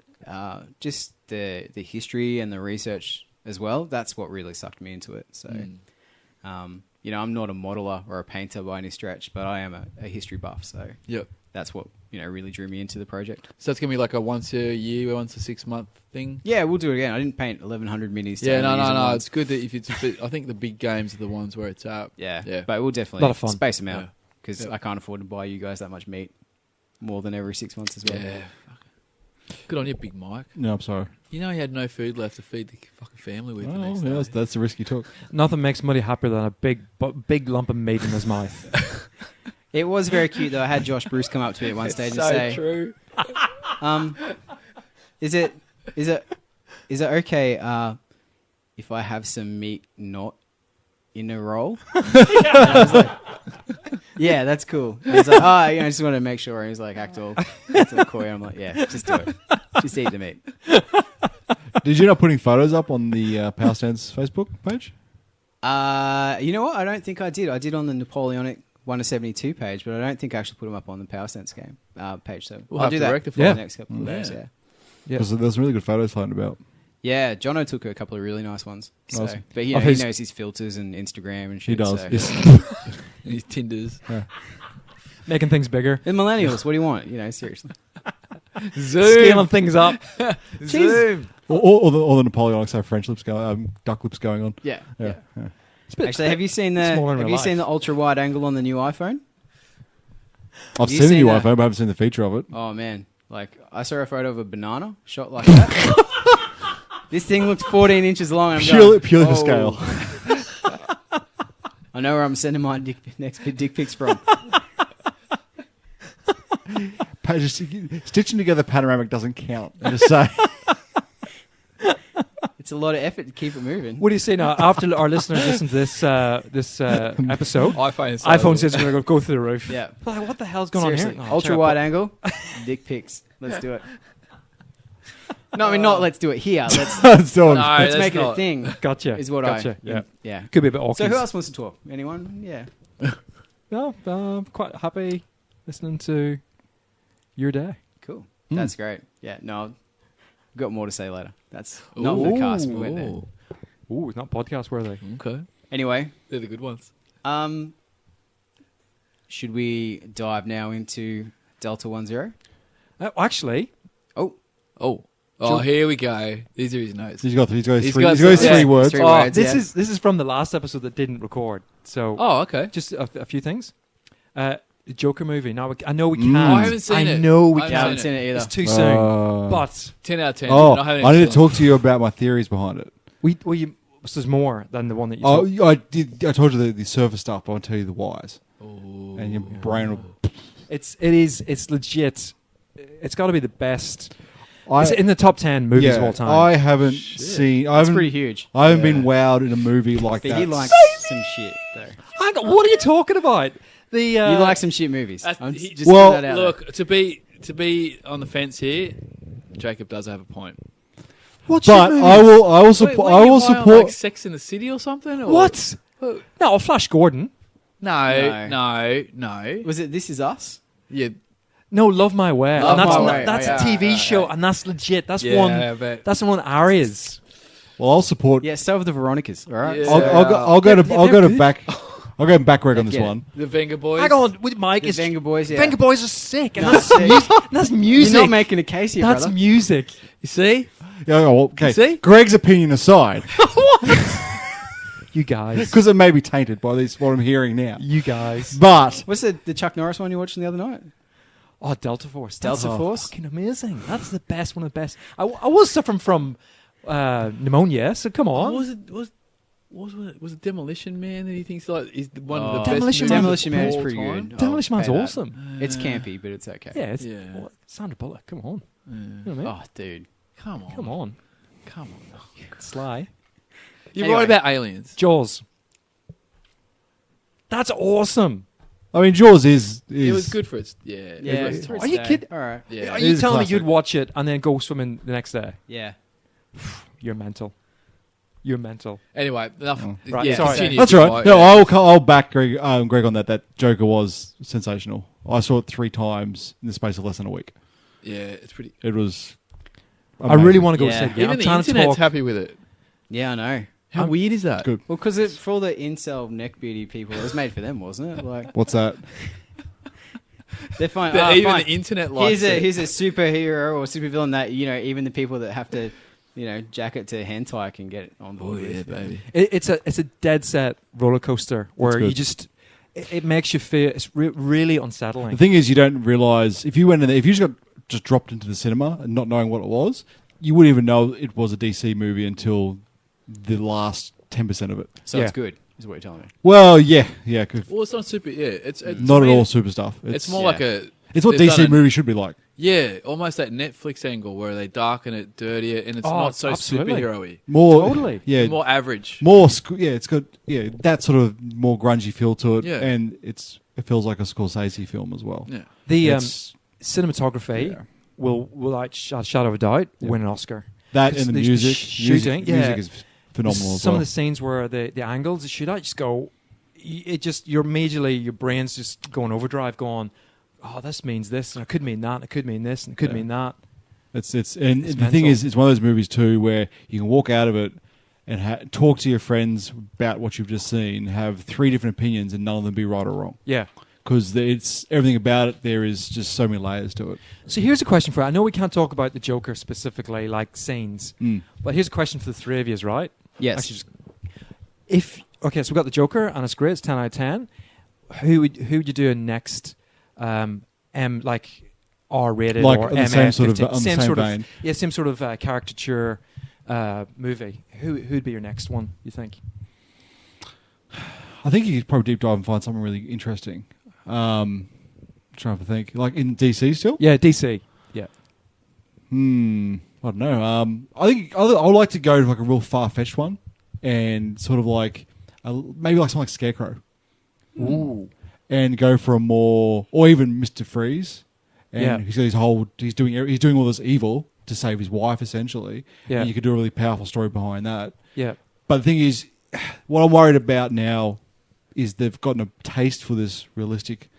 just the history and the research as well. That's what really sucked me into it. So, I'm not a modeler or a painter by any stretch, but I am a history buff. So, Yep. that's what really drew me into the project. So it's going to be like a once a year, once a 6 month thing? Yeah, we'll do it again. I didn't paint 1,100 minis. Yeah, no. no. It's good that if it's a bit, I think the big games are the ones where it's up. Yeah, Yeah. but we'll Lot definitely of fun. space them out Yeah. because Yep. I can't afford to buy you guys that much meat more than every 6 months as well. Yeah. Good on you, Big Mike. No, I'm sorry. You know he had no food left to feed the fucking family with the Well, next yeah, day. that's the risk he took. Nothing makes Muddy happier than a big lump of meat in his mouth. It was very cute though. I had Josh Bruce come up to me at one stage and say, true. "Is it okay if I have some meat not in a roll?" And I was like, yeah, that's cool. And he's like, I just want to make sure. And he's like, act all coy. I'm like, yeah, just do it. Just eat the meat. Did you end up putting photos up on the Power Stance Facebook page? You know what? I don't think I did. I did on the Napoleonic 1-72 page, but I don't think I actually put them up on the Power Sense game page. So We'll I'll have do to that rectify for Yeah. the next couple of days. Yeah. Yeah. Because there's some really good photos floating about. Yeah, Jono took a couple of really nice ones. So, Awesome. but he Of his- knows his filters and Instagram and He shit. does. So. Yes. These Tinders. Making things bigger. And millennials, what do you want? Seriously. Scaling things up. Zoom. All the Napoleonics have French lips going, duck lips going on. Yeah. Yeah. Actually, have you seen the smaller in real life. ultra wide angle on the new iPhone? I've You seen the seen new that? iPhone, but I haven't seen the feature of it. Oh man, I saw a photo of a banana shot like that. This thing looked 14 inches long. And I'm Purely going, for "Oh." scale. I know where I'm sending my next dick pics from. Just stitching together panoramic doesn't count. I'm just saying. It's a lot of effort to keep it moving. What do you say now? After our listeners listen to this episode, iPhone says it's going to go through the roof. Yeah. Like, what the hell's going Seriously, on here? ultra wide angle, dick pics. Let's do it. No, I mean not. Let's do it here. Let's So, let's make it a thing. Gotcha. Is what gotcha. I Yeah. Could be a bit awkward. So who else wants to talk? Anyone? Yeah. No, I'm quite happy listening to your day. Cool. That's great. Yeah. No, I've got more to say later. That's not for the cast. We went there. Ooh, it's not podcast worthy. Okay. Anyway, They're the good ones. should we dive now into Delta 10? Actually, Oh, here we go. These are his notes. he's got his He's three, got he's got his some- three yeah, words. three words. this yeah. is from the last episode that didn't record. So, Oh, okay. just a few things. The Joker movie. Now I know we can't. I haven't seen it. I know we I Yeah, I haven't can't. seen it either. It's too soon. But 10 out of 10. Oh, Not having I need to fun. talk to you about my theories behind it. there's more than the one that you. Oh, told. I did. I told you the surface stuff, but I'll tell you the whys. Oh. And your brain will. It's legit. It's got to be the best. I, It's in the top 10 movies of all time. I haven't seen. I That's haven't, pretty huge. I haven't been wowed in a movie like But that. he likes some shit, though. Hang on, what are you talking about? The You like some shit movies. That's- I'm he- just Well, putting that out there. Look, to be on the fence here, Jacob does have a point. what? but shit I movies? will. I will Wait, support. weren't I you will high on, support. like Sex in the City or something? Or? What? Oh. No, Flash Gordon. No. Was it This Is Us? Yeah. No, Love My Way. Love and that's My not- Way. that's Oh, a yeah, TV yeah, show, yeah. and that's legit. That's Yeah, one. I bet. That's one of Arias. Well, I'll support. Yeah, so with the Veronicas, all right? Yeah. I'll go They're to good. back. I'll go back reg on this Get it. one. The Venga Boys. Hang on, with Mike. The It's Venga Boys, yeah. Venga Boys are sick, and No, that's, sick. that's music. You're not making a case here, that's brother. music. You see? Yeah, well, okay. See? Greg's opinion aside, You guys. because it may be tainted by this what I'm hearing now. You guys. But What's the Chuck Norris one you watched the other night? Oh, Delta Force. Delta That's Force? fucking amazing. That's the best, one of the best. I was suffering from pneumonia, so come on. Was it Demolition Man that he thinks like is one of the Demolition best Man- movies Demolition of Man is all pretty time? good. Demolition I'll Man's pay that. awesome. It's campy, but it's okay. Yeah, it's Yeah. Sandra Bullock. Come on. You know what I mean? Oh, dude. Come on, Come on. come on. Sly. You're Anyway. right about aliens. Jaws. That's awesome. I mean, Jaws is It was good for its yeah. Yeah. it was it's time. for Are you its kidding? day. All right. Yeah. Are It you is a telling me classic. you'd watch it and then go swimming the next day? Yeah. You're mental. You're mental. Anyway, enough. Right, Yeah, sorry. continue. That's right. No, Yeah. I'll back Greg on that. That Joker was sensational. I saw it 3 times in the space of less than a week. Yeah, it's pretty. It was. I really amazing. want to go Yeah. see it again. Even I'm the trying to internet's talk. happy with it. Yeah, I know. How weird is that? It's good. Well, because for all the incel neck beauty people, it was made for them, wasn't it? Like, What's that? they're fine. But Oh, even fine. the internet likes Here's a it. superhero or supervillain that, even the people that have to, jack it to hentai can get on Oh board yeah, with. baby. It's a dead set roller coaster where good. you just it makes you feel it's really unsettling. The thing is, you don't realize if you went in there, if you just dropped into the cinema and not knowing what it was, you wouldn't even know it was a DC movie until the last 10% of it. So Yeah. it's good, is what you're telling me. Well, yeah. Good. Well, it's not super. Yeah, it's Not to at me, all super stuff. It's more yeah. like a. It's what they've DC done a- movies should be like. Yeah, almost that Netflix angle where they darken it, dirtier, and it's Oh, not so absolutely. superhero-y. More Totally. Yeah. More average. It's got that sort of more grungy feel to it, Yeah. and it feels like a Scorsese film as well. Yeah. The It's- cinematography yeah. will like shadow of a doubt win an Oscar. that It's and the the music, shooting, music yeah. is phenomenal as Some well. of the scenes where the angles, the shootout, just go. You're immediately your brain's just going overdrive, going, oh, this means this, and it could mean that, and it could mean this, and it could Yeah. mean that. It's the mental. thing is, it's one of those movies too where you can walk out of it and talk to your friends about what you've just seen, have 3 different opinions, and none of them be right or wrong. Yeah. Because it's everything about it. There is just so many layers to it. So here's a question for you. I know we can't talk about the Joker specifically, like scenes, but here's a question for the 3 of you, right? Yes. Actually, so we've got the Joker, and it's great. It's 10 out of 10. Who would you do a next like R-rated Like or on the MA same sort of 15? on the same sort vein. of same sort of caricature movie. Who'd be your next one? You think? I think you could probably deep dive and find something really interesting. Trying to think, like in DC still. Yeah, DC. Yeah. I don't know. I think I would like to go to like a real far-fetched one, and sort of like maybe like something like Scarecrow. Ooh. And go for a more, or even Mr. Freeze, and Yeah. he's got he's doing all this evil to save his wife essentially. Yeah. And you could do a really powerful story behind that. Yeah. But the thing is, what I'm worried about now is they've gotten a taste for this realistic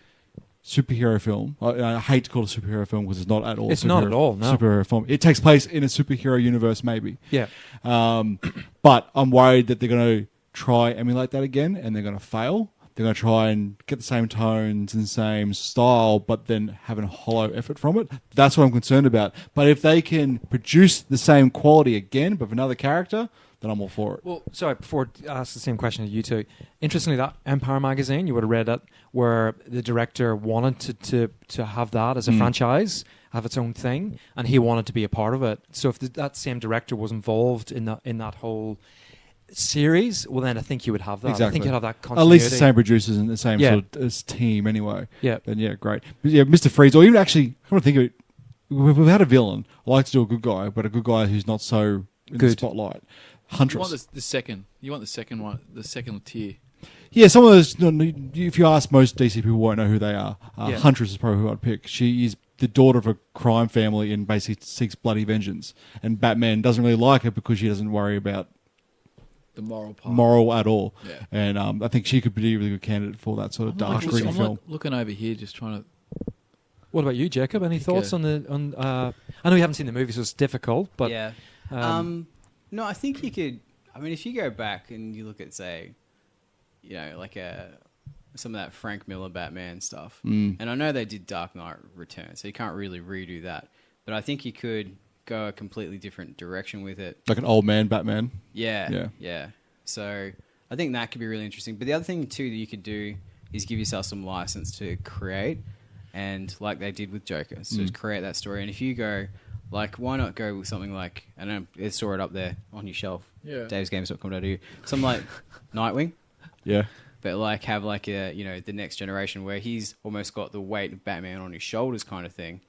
superhero film. I hate to call it a superhero film because it's not at all. It's not at all, no. Superhero film. It takes place in a superhero universe, maybe. Yeah. But I'm worried that they're going to try emulate that again, and they're going to fail. They're going to try and get the same tones and same style, but then have a hollow effort from it. That's what I'm concerned about. But if they can produce the same quality again, but with another character, then I'm all for it. Well, sorry, before I ask the same question to you two, interestingly, that Empire magazine, you would have read that, where the director wanted to have that as a franchise, have its own thing, and he wanted to be a part of it. So if that same director was involved in that whole series, well, then I think you would have that. Exactly. I think you'd have that At continuity. least the same producers and the same Yeah. sort of team anyway. Yeah. Then yeah, great. But yeah, Mr. Freeze, or even actually, I want to think of it, we've had a villain. I like to do a good guy, but a good guy who's not so in the Good. spotlight. You Huntress. want the second. You want the second one, the second tier. Yeah, some of those, if you ask most DC people won't know who they are. Yeah. Huntress is probably who I'd pick. She is the daughter of a crime family and basically seeks bloody vengeance. And Batman doesn't really like her because she doesn't worry about The moral part. moral at all. Yeah. And I think she could be a really good candidate for that sort of dark, gritty I'm film. looking over here, just trying to. What about you, Jacob? Any Pick thoughts a- on I know you haven't seen the movie, so it's difficult, but yeah. No, I think you could. I mean, if you go back and you look at, say, like some of that Frank Miller Batman stuff, and I know they did Dark Knight Returns, so you can't really redo that. But I think you could go a completely different direction with it. Like an old man Batman. Yeah. So I think that could be really interesting. But the other thing too that you could do is give yourself some license to create. and like they did with Joker, so to create that story. And if you go, like, why not go with something like, I don't know, saw it up there on your shelf, davesgames.com.au, something like Nightwing, Yeah. but like have like a, you know, the next generation where he's almost got the weight of Batman on his shoulders kind of thing,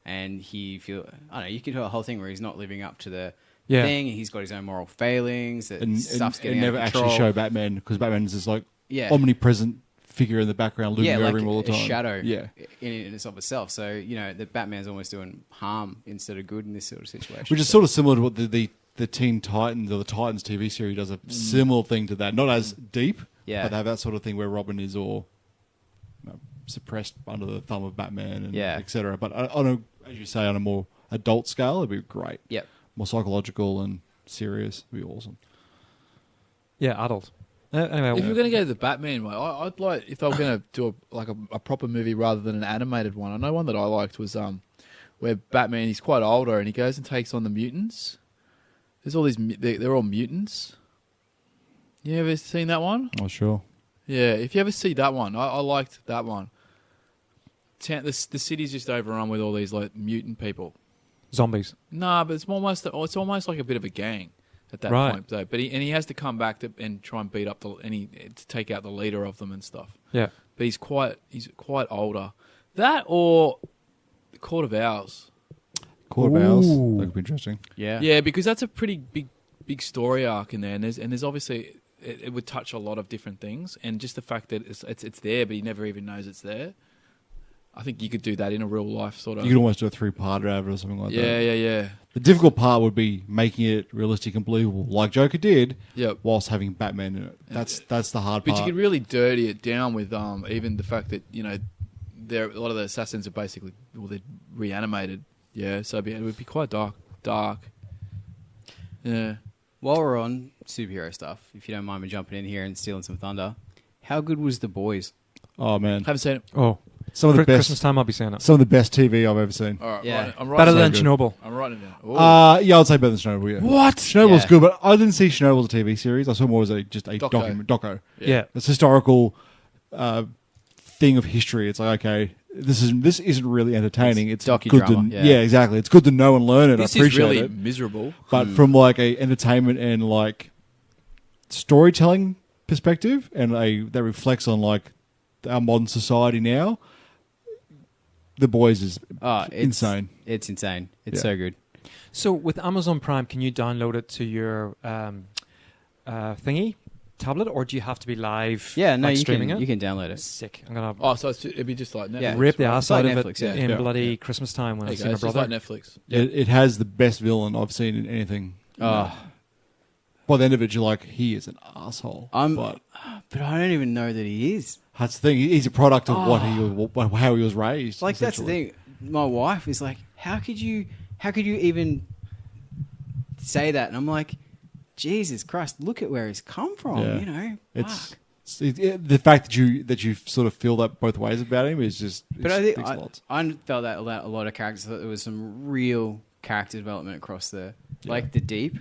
and he feel, I don't know, you could do a whole thing where he's not living up to the thing, and he's got his own moral failings, that stuff's getting and out never of control. actually show Batman, because Batman's this like Yeah. omnipresent figure in the background, looming over him all the a time. shadow Yeah. in and of itself. So, you know, the Batman's almost doing harm instead of good in this sort of situation. Which is sort of similar to what the Teen Titans or the Titans TV series does, a similar thing to that. Not as deep, but they have that sort of thing where Robin is all suppressed under the thumb of Batman and etc. But on a, as you say, on a more adult scale, it'd be great. Yep. More psychological and serious. It'd be awesome. Yeah, adult. Anyway, If you're going to go the Batman way, I'd like, if they were going to do a proper movie rather than an animated one. I know one that I liked was where Batman, he's quite older and he goes and takes on the mutants. There's all these, they're all mutants. You ever seen that one? Oh, sure. Yeah, if you ever see that one, I liked that one. The city's just overrun with all these like mutant people. zombies. Nah, but it's almost like a bit of a gang at that point. Though. But he has to come back and try and beat up to take out the leader of them and stuff. Yeah, but he's quite older. That or the Court of Owls. Court of Owls. That could be interesting. Yeah. Yeah, because that's a pretty big story arc in there, and there's obviously it would touch a lot of different things, and just the fact that it's there, but he never even knows it's there. I think you could do that in a real life sort of. You could almost do a 3-parter out of it or something like that. Yeah. The difficult part would be making it realistic and believable, like Joker did, Yep. whilst having Batman in it. That's the hard But part. you could really dirty it down with even the fact that, you know, a lot of the assassins are basically, well, they're reanimated. Yeah, so it would be quite dark. Yeah. While we're on superhero stuff, if you don't mind me jumping in here and stealing some thunder, how good was The Boys? Oh man, Haven't seen it. Oh, some of the best Christmas time I'll be saying it. Some of the best TV I've ever seen. All right, Yeah. I'm Better writing than good. Chernobyl. I'm writing it down. Ooh. Yeah, I'd say better than Chernobyl. Yeah. What? Chernobyl's Yeah. good, but I didn't see Chernobyl as a TV series. I saw more as just a Doco. doco. Yeah. It's a historical thing of history. It's like, okay, this isn't really entertaining. It's good docudrama, to yeah. exactly. It's good to know and learn it. This I appreciate is really it. miserable. But from like a entertainment and like storytelling perspective, and that reflects on like our modern society now, The Boys is insane. It's insane. It's Yeah. so good. So with Amazon Prime, can you download it to your thingy tablet, or do you have to be live? Yeah, no, like, you streaming can it? you can download it. Sick. I'm gonna Oh, so it'd be just like Netflix. Yeah. rip the right? ass like out of Netflix, it yeah. in Yeah. bloody Christmas time when There I you see go. my It's just brother. like Netflix. It has the best villain I've seen in anything. Oh, By the end of it, you're like, he is an asshole. But but I don't even know that he is. that's the thing. He's a product of how he was raised. Like, that's the essentially. thing. My wife is like, how could you even say that? And I'm like, Jesus Christ, look at where he's come from. Yeah. You know, It's the fact that you sort of feel that both ways about him is just. But I think speaks lots. I felt that a lot of characters. I thought there was some real character development across like the Deep.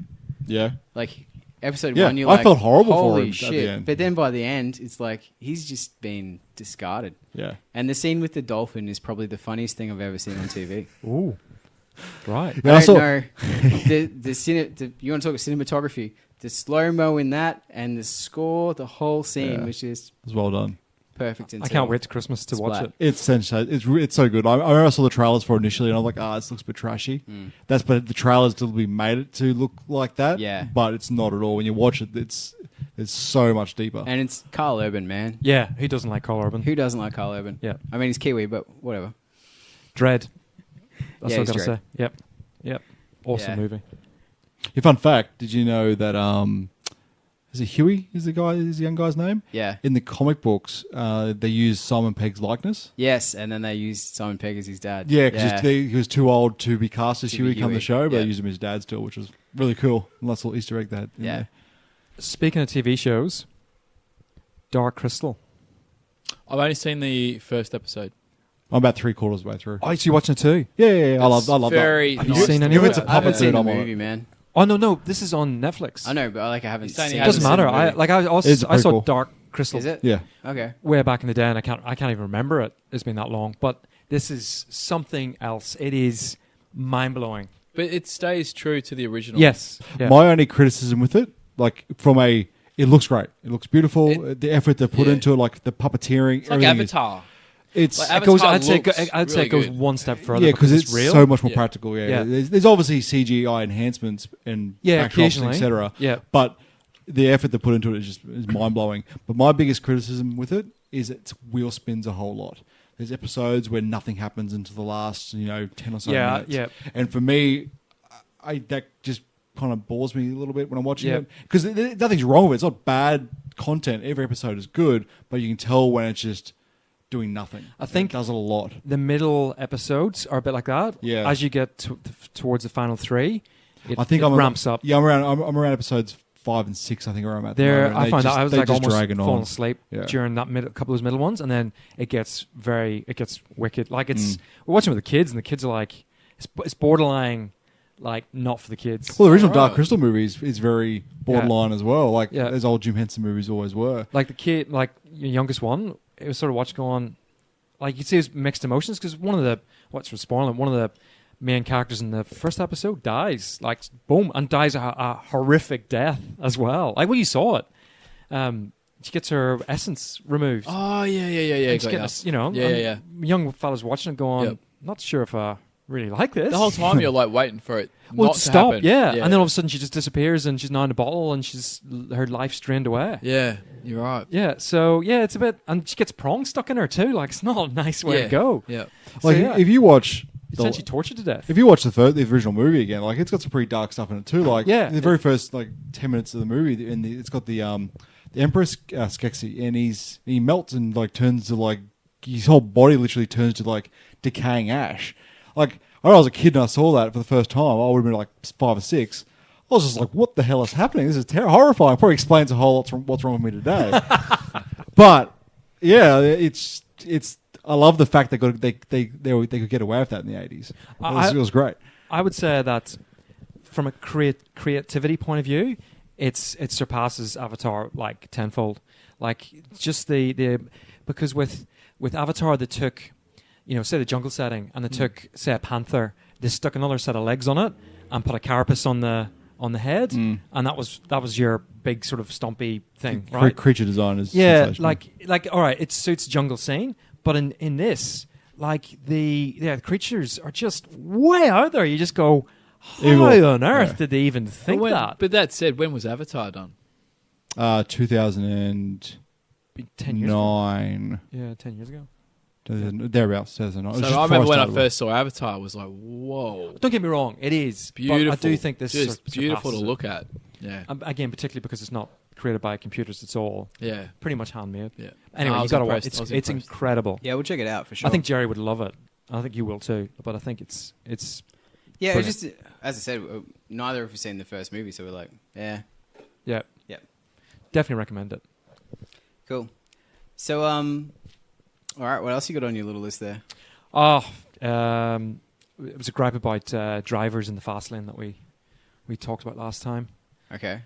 Yeah. Like episode Yeah, 1, you're I like, felt horrible for holy him at shit. the end. But then by the end, it's like he's just been discarded. Yeah. And the scene with the dolphin is probably the funniest thing I've ever seen on TV. Ooh, right. Yeah, I I saw- don't know. You want to talk cinematography? The slow mo in that and the score, the whole scene, Yeah. which is It was well done. perfect. I can't wait to Christmas to watch Splat. it. It's sensational. It's so good. I remember I saw the trailers for it initially, and I was like, this looks a bit trashy. But the trailers deliberately made it to look like that. Yeah. But it's not at all. When you watch it, it's so much deeper. And it's Carl Urban, man. Yeah, who doesn't like Carl Urban? Who doesn't like Carl Urban? Yeah. I mean, he's Kiwi, but whatever. Dread. That's Yeah, what I he's gotta Dredd. say. Yep. Awesome Yeah. movie. Your fun fact: did you know that is it Huey? Is the young guy's name? Yeah. In the comic books, they use Simon Pegg's likeness. Yes, and then they used Simon Pegg as his dad. Yeah, because he was too old to be cast as To be Huey come Huey. the show, but Yeah. they used him as dad still, which was really cool. And that's a little Easter egg that. Yeah. Speaking of TV shows, Dark Crystal. I've only seen the first episode. I'm about 3/4 of the way through. Oh, so you're watching it too? Yeah. I love very that. Have you seen any If of it's it? a I haven't puppet seen suit, the I'm on movie, it. man. Oh no, this is on Netflix. I know, but I haven't He's saying he seen It doesn't hasn't matter. seen the movie. I saw prequel. Dark Crystal Is it? Yeah. Okay. way back in the day, and I can't even remember it. It's been that long, but This is something else. It is mind-blowing. But it stays true to the original. Yes. Yeah. My only criticism with it, like it looks great. It looks beautiful. The effort they put into it, like the puppeteering, It's like everything Avatar. It's Like It goes, Avatar I'd say looks it goes really good. one step further. yeah, because it's real. so much more Yeah. practical. Yeah, Yeah. There's obviously CGI enhancements and backdrops, occasionally. etc. Yeah. But the effort they put into it is mind blowing. But my biggest criticism with it is its wheel spins a whole lot. There's episodes where nothing happens until the last 10 or so minutes. Yeah. And for me, that just kind of bores me a little bit when I'm watching Yeah. it because nothing's wrong with it. It's not bad content. Every episode is good, but you can tell when it's just doing nothing. I think it does it a lot. The middle episodes are a bit like that. Yeah. As you get towards the final three, I think it I'm ramps up. Yeah, I'm around episodes 5 and 6. I think where I'm at. There, the I found out I was they like just almost dragging falling on. asleep Yeah. during that couple of those middle ones, and then it gets wicked. Like we're watching with the kids, and the kids are like, it's borderline, like not for the kids. Well, the original Right. Dark Crystal movie is very borderline as well. Like Yeah. those old Jim Henson movies always were. Like the kid, like your youngest one, it was sort of watching going, like you'd see his mixed emotions because one of the main characters in the first episode dies, like boom, and dies a horrific death as well. Like when you saw it, she gets her essence removed. Oh, yeah. And she got gets, ya. and Yeah. young fellas watching it going, Yep. not sure if I really like this. The whole time you're like waiting for it well, not to stop, happen. yeah. And then all of a sudden she just disappears and she's now in a bottle and her life's drained away. Yeah, you're right. Yeah, so yeah, it's a bit, and she gets prongs stuck in her too. Like it's not a nice way to go. Yeah. So, Like yeah, if you watch essentially tortured to death. if you watch the original movie again, like it's got some pretty dark stuff in it too. Like Yeah. the very first 10 minutes of the movie, it's got the Emperor Skeksis, and he melts and like turns to like his whole body literally turns to like decaying ash. Like when I was a kid and I saw that for the first time, I would have been like 5 or 6. I was just like, "What the hell is happening? This is horrifying." Probably explains a whole lot what's wrong with me today. But yeah, it's. I love the fact they could get away with that in the 80s. It was great. I would say that from a creativity point of view, it surpasses Avatar like tenfold. Like just the because with Avatar they took, say the jungle setting, and they took say a panther, they stuck another set of legs on it and put a carapace on the head, and that was your big sort of stompy thing, right? Creature design is Yeah, like all right, it suits jungle scene, but in this, like the creatures are just way out there. You just go, how Evil. on earth Yeah. did they even think that? But that said, when was Avatar done? 2009. Been 10 years ago. Yeah, 10 years ago. Thereabouts. 2009. It was So just I before remember when I started first saw Avatar, I was like, whoa. Don't get me wrong, it is Beautiful. But I do think this Just beautiful to surpasses it. look at. Yeah. Again, particularly because it's not created by computers; it's all Yeah. pretty much handmade. Yeah. Anyway, I you was gotta watch. impressed. I was It's impressed. incredible. Yeah, we'll check it out for sure. I think Jerry would love it. I think you will too. But I think it's Yeah, brilliant. it's just as I said, neither of us have seen the first movie, so we're like, yeah, yeah, definitely recommend it. cool. So, all right, what else you got on your little list there? Oh, it was a gripe about drivers in the fast lane that we talked about last time. Okay.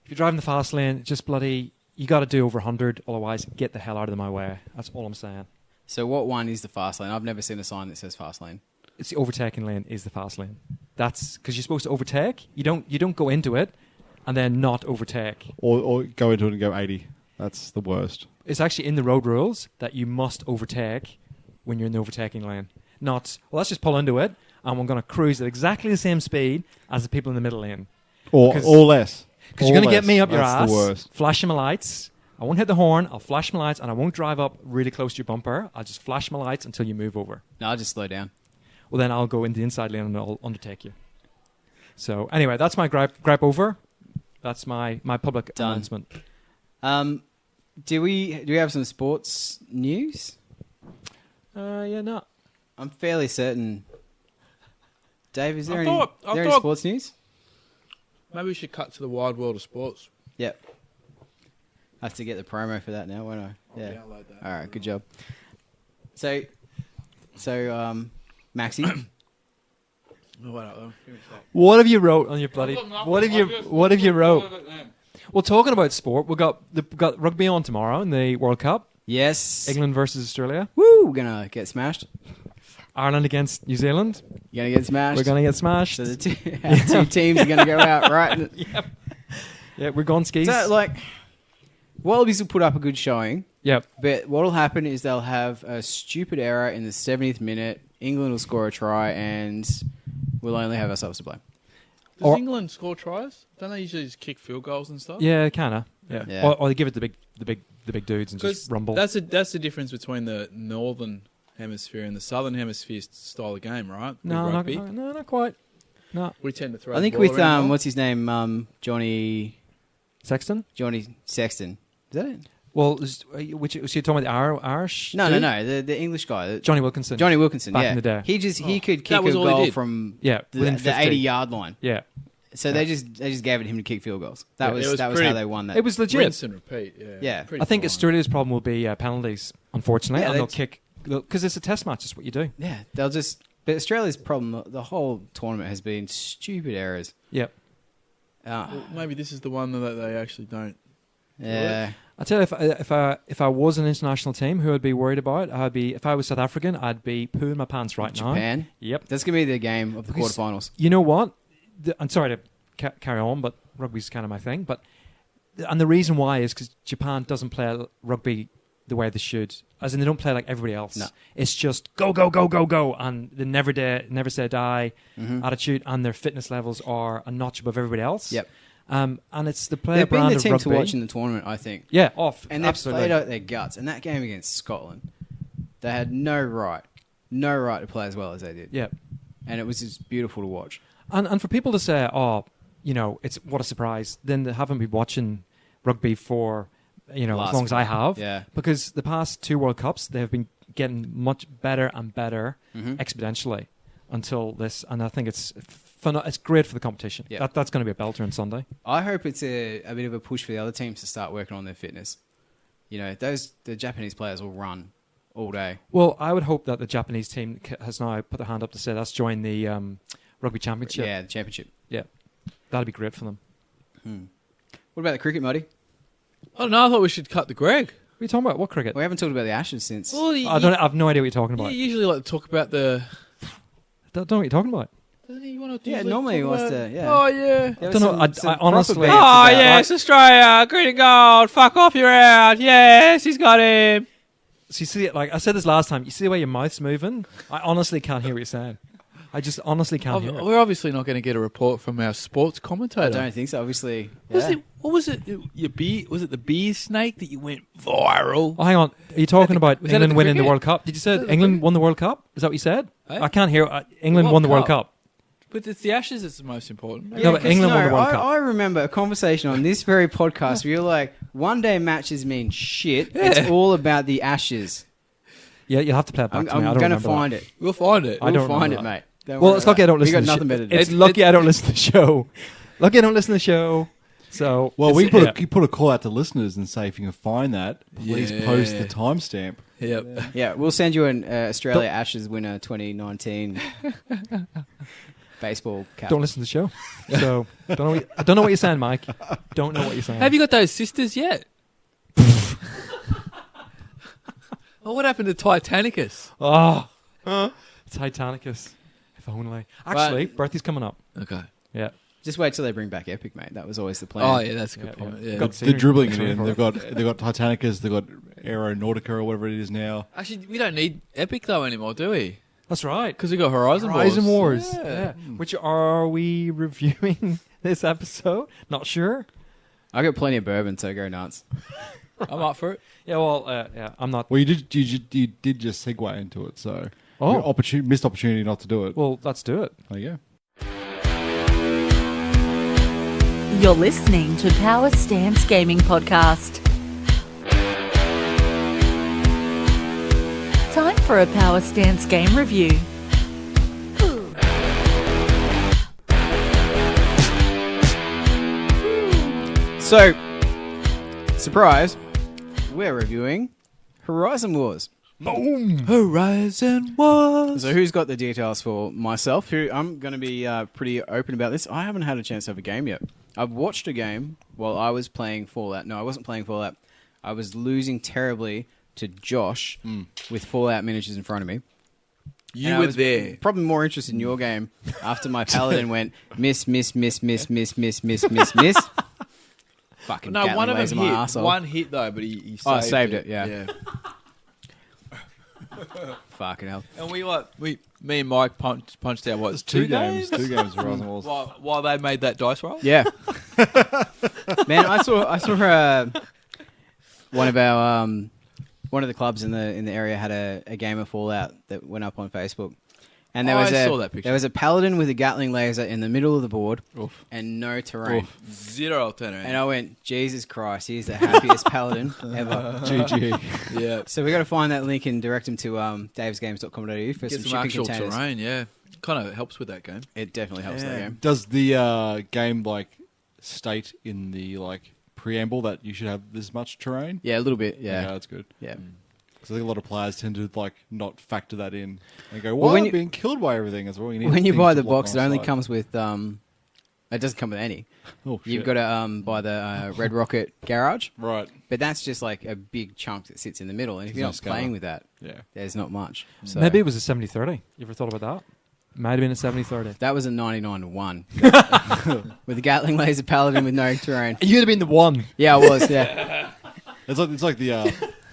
If you're driving the fast lane, just bloody, you got to do over 100, otherwise get the hell out of my way. That's all I'm saying. So, what one is the fast lane? I've never seen a sign that says fast lane. It's the overtaking lane is the fast lane. That's because you're supposed to overtake. You don't go into it and then not overtake. or go into it and go 80. That's the worst. It's actually in the road rules that you must overtake when you're in the overtaking lane. Not, well, let's just pull into it and we're going to cruise at exactly the same speed as the people in the middle lane. Or less. Because you're going to get me up your That's ass, the worst. flashing my lights. I won't hit the horn, I'll flash my lights, and I won't drive up really close to your bumper. I'll just flash my lights until you move over. No, I'll just slow down. Well, then I'll go in the inside lane and I'll undertake you. So, anyway, that's my gripe over. That's my public Done. announcement. Do we have some sports news? Yeah, no. I'm fairly certain. Dave, is there I any thought- sports news? Maybe we should cut to the wide world of sports. Yep. I have to get the promo for that now, won't I? Yeah. Download that. All right, good job. So, Maxi, Oh, wait, give me a sec. What have you wrote on your bloody? What have you wrote? Well, talking about sport, we got rugby on tomorrow in the World Cup. yes. England versus Australia. Woo, we're gonna get smashed. Ireland against New Zealand. You're going to get smashed. We're going to get smashed. So our two teams are going to go out, right? Yep. Yeah, we're going skis. So, like, Wallabies will put up a good showing. Yep. But what will happen is they'll have a stupid error in the 70th minute. England will score a try, and we'll only have ourselves to blame. Does England score tries? Don't they usually just kick field goals and stuff? Yeah, kind of. Yeah. Yeah. Or they give it the big dudes and just rumble. That's the difference between the northern hemisphere and the southern hemisphere style of game, right? no, Rugby. not quite. No. We tend to throw. I think the ball with around more. what's his name, Johnny Sexton? Sexton. Is that it? Well, so you're talking about the Irish? No, dude? the English guy, Johnny Wilkinson. Johnny Wilkinson. Back yeah, in the day. he could kick That was a all he goal did. from Yeah, within the 50. 80-yard line. Yeah. So they just gave it him to kick field goals. That Yeah, was it was how pretty- they won that. It was legit. Rinse and repeat. Yeah. Yeah. Pretty I think fine. Australia's problem will be penalties, unfortunately. Yeah, and they- they'll kick... Because it's a test match, is what you do. Yeah, they'll just. But Australia's problem, the whole tournament has been stupid errors. Yep. Well, maybe this is the one that they actually don't. Yeah. I tell you, if I was an international team, who I'd be worried about? If I was South African, I'd be pooing my pants right now. Japan. Yep. That's gonna be the game of the Because- quarterfinals. You know what? I'm sorry to carry on, but rugby's kind of my thing. And the reason why is because Japan doesn't play rugby the way they should. As in, they don't play like everybody else. No. It's just go, go, go, go, go, and the never say die Mm-hmm. attitude, and their fitness levels are a notch above everybody else. Yep. And it's the player They've been brand the of team rugby. to watch in the tournament, I think. Yeah, And they've absolutely. played out their guts. And that game against Scotland, they had no right to play as well as they did. Yeah. And it was just beautiful to watch. And for people to say, oh, it's what a surprise, then they haven't been watching rugby for, as long as I have. Yeah. Because the past 2 World Cups, they have been getting much better and better Mhm. exponentially until this. And I think it's great for the competition. Yeah. That's going to be a belter on Sunday. I hope it's a bit of a push for the other teams to start working on their fitness. The Japanese players will run all day. Well, I would hope that the Japanese team has now put their hand up to say, let's join the rugby championship. Yeah, the championship. Yeah. That'd be great for them. What about the cricket, Muddy? Oh no, I thought we should cut the Greg. What are you talking about? What cricket? We haven't talked about the Ashes since. Well, I have no idea what you're talking You about. usually like to talk about the. Don't know what you're talking about. Doesn't he want to? Yeah, normally he wants to. Yeah. Oh yeah. There I was don't know. some I proper honestly- bets Oh about- yes, Australia, green and gold. Fuck off, you're out. Yes, he's got him. So you see, like I said this last time, you see the way your mouth's moving? I honestly can't hear what you're saying. I just honestly can't hear it. We're obviously not going to get a report from our sports I commentator. don't think so. Obviously, What was it? Your beer? Was it the beer snake that you went viral? Oh, hang on. Are you talking about was that at England the winning the cricket? World Cup? Did you say Was that the England cricket? won the World Cup? Is that what you said? Eh? I can't hear. England World won the World Cup. Cup. But it's the Ashes that's the most important. No, but England won the World Cup. I remember a conversation on this very podcast where you're like, one-day matches mean shit. It's all about the Ashes. Yeah, you'll have to play it back I'm to me. I don't going to remember find that. it. We'll find it. I don't We'll find it, remember mate. Don't Well, worry it's about lucky I don't it. We listen got to nothing the better show. to do. It's lucky I don't listen to the show. Lucky I don't listen to the show. So Well, it's- you put a call out to listeners and say if you can find that, please Yeah. post the timestamp. Yep. Yeah, we'll send you an Australia Ashes winner 2019 baseball cap. Don't listen to the show. So I don't know what you're saying, Mike. Don't know what you're saying. Have you got those sisters yet? Well, what happened to Titanicus? Oh, Titanicus. If only. Actually, birthday's coming up. Okay. Yeah. Just wait till they bring back Epic, mate. That was always the plan. Oh yeah, that's a good Yeah, point. yeah. Yeah. Got- They're dribbling it Sorry in. for They've got Titanicus, they've got Aeronautica or whatever it is now. Actually, we don't need Epic though anymore, do we? That's right. Because we got Horizon Wars. Yeah. Yeah. Which are we reviewing this episode? Not sure. I got plenty of bourbon, so go nuts. I'm up for it. Yeah, well, yeah, I'm not. Well, you did just segue into it, so Oh. missed opportunity not to do it. Well, let's do it. There you go. You're listening to Power Stance Gaming Podcast. Time for a Power Stance game review. So, surprise, we're reviewing Horizon Wars. Horizon Wars. So who's got the details for myself? Who I'm going to be pretty open about this. I haven't had a chance to have a game yet. I've watched a game while I was playing Fallout. No, I wasn't playing Fallout. I was losing terribly to Josh with Fallout miniatures in front of me. And You I were was there. Probably more interested in your game after my paladin went miss, miss, miss, miss, miss, miss, miss, miss, miss. Fucking No, Gatling one of them laser my hit. arsehole. One hit though, but he saved, Oh, I saved it, yeah. yeah. Fucking hell. And me and Mike punched out what? There's two games of Horizon Wars. While they made that dice roll. Yeah. Man, I saw one of our one of the clubs in the area had a game of Fallout that went up on Facebook. And I saw that picture. There was a paladin with a Gatling laser in the middle of the board Oof. and no terrain. Oof. Zero alternative. And I went, Jesus Christ, he's the happiest paladin ever. GG. yeah. So we got to find that link and direct him to davesgames.com.au for Get some some shipping actual containers. terrain, yeah. Kind of helps with that game. It definitely helps that game. Does the game state in the preamble that you should have this much terrain? Yeah, a little bit. Yeah. that's good. Yeah. Because I think a lot of players tend to not factor that in and go, Well, "Well, when I'm you- being killed by everything." As well, you need When you things buy to the block box, it my only sight. comes with it doesn't come with any. Oh, shit. You've got to buy the Red Rocket Garage, right. but that's just like a big chunk that sits in the middle. And if There's you're no not scatter. playing with that, Yeah. there's not much. So Maybe it was a 70-30. You ever thought about that? Might have been a 70-30. that was a 99-1 with a Gatling laser paladin with no terrain. You'd have been the one. Yeah, I was. Yeah, It's like the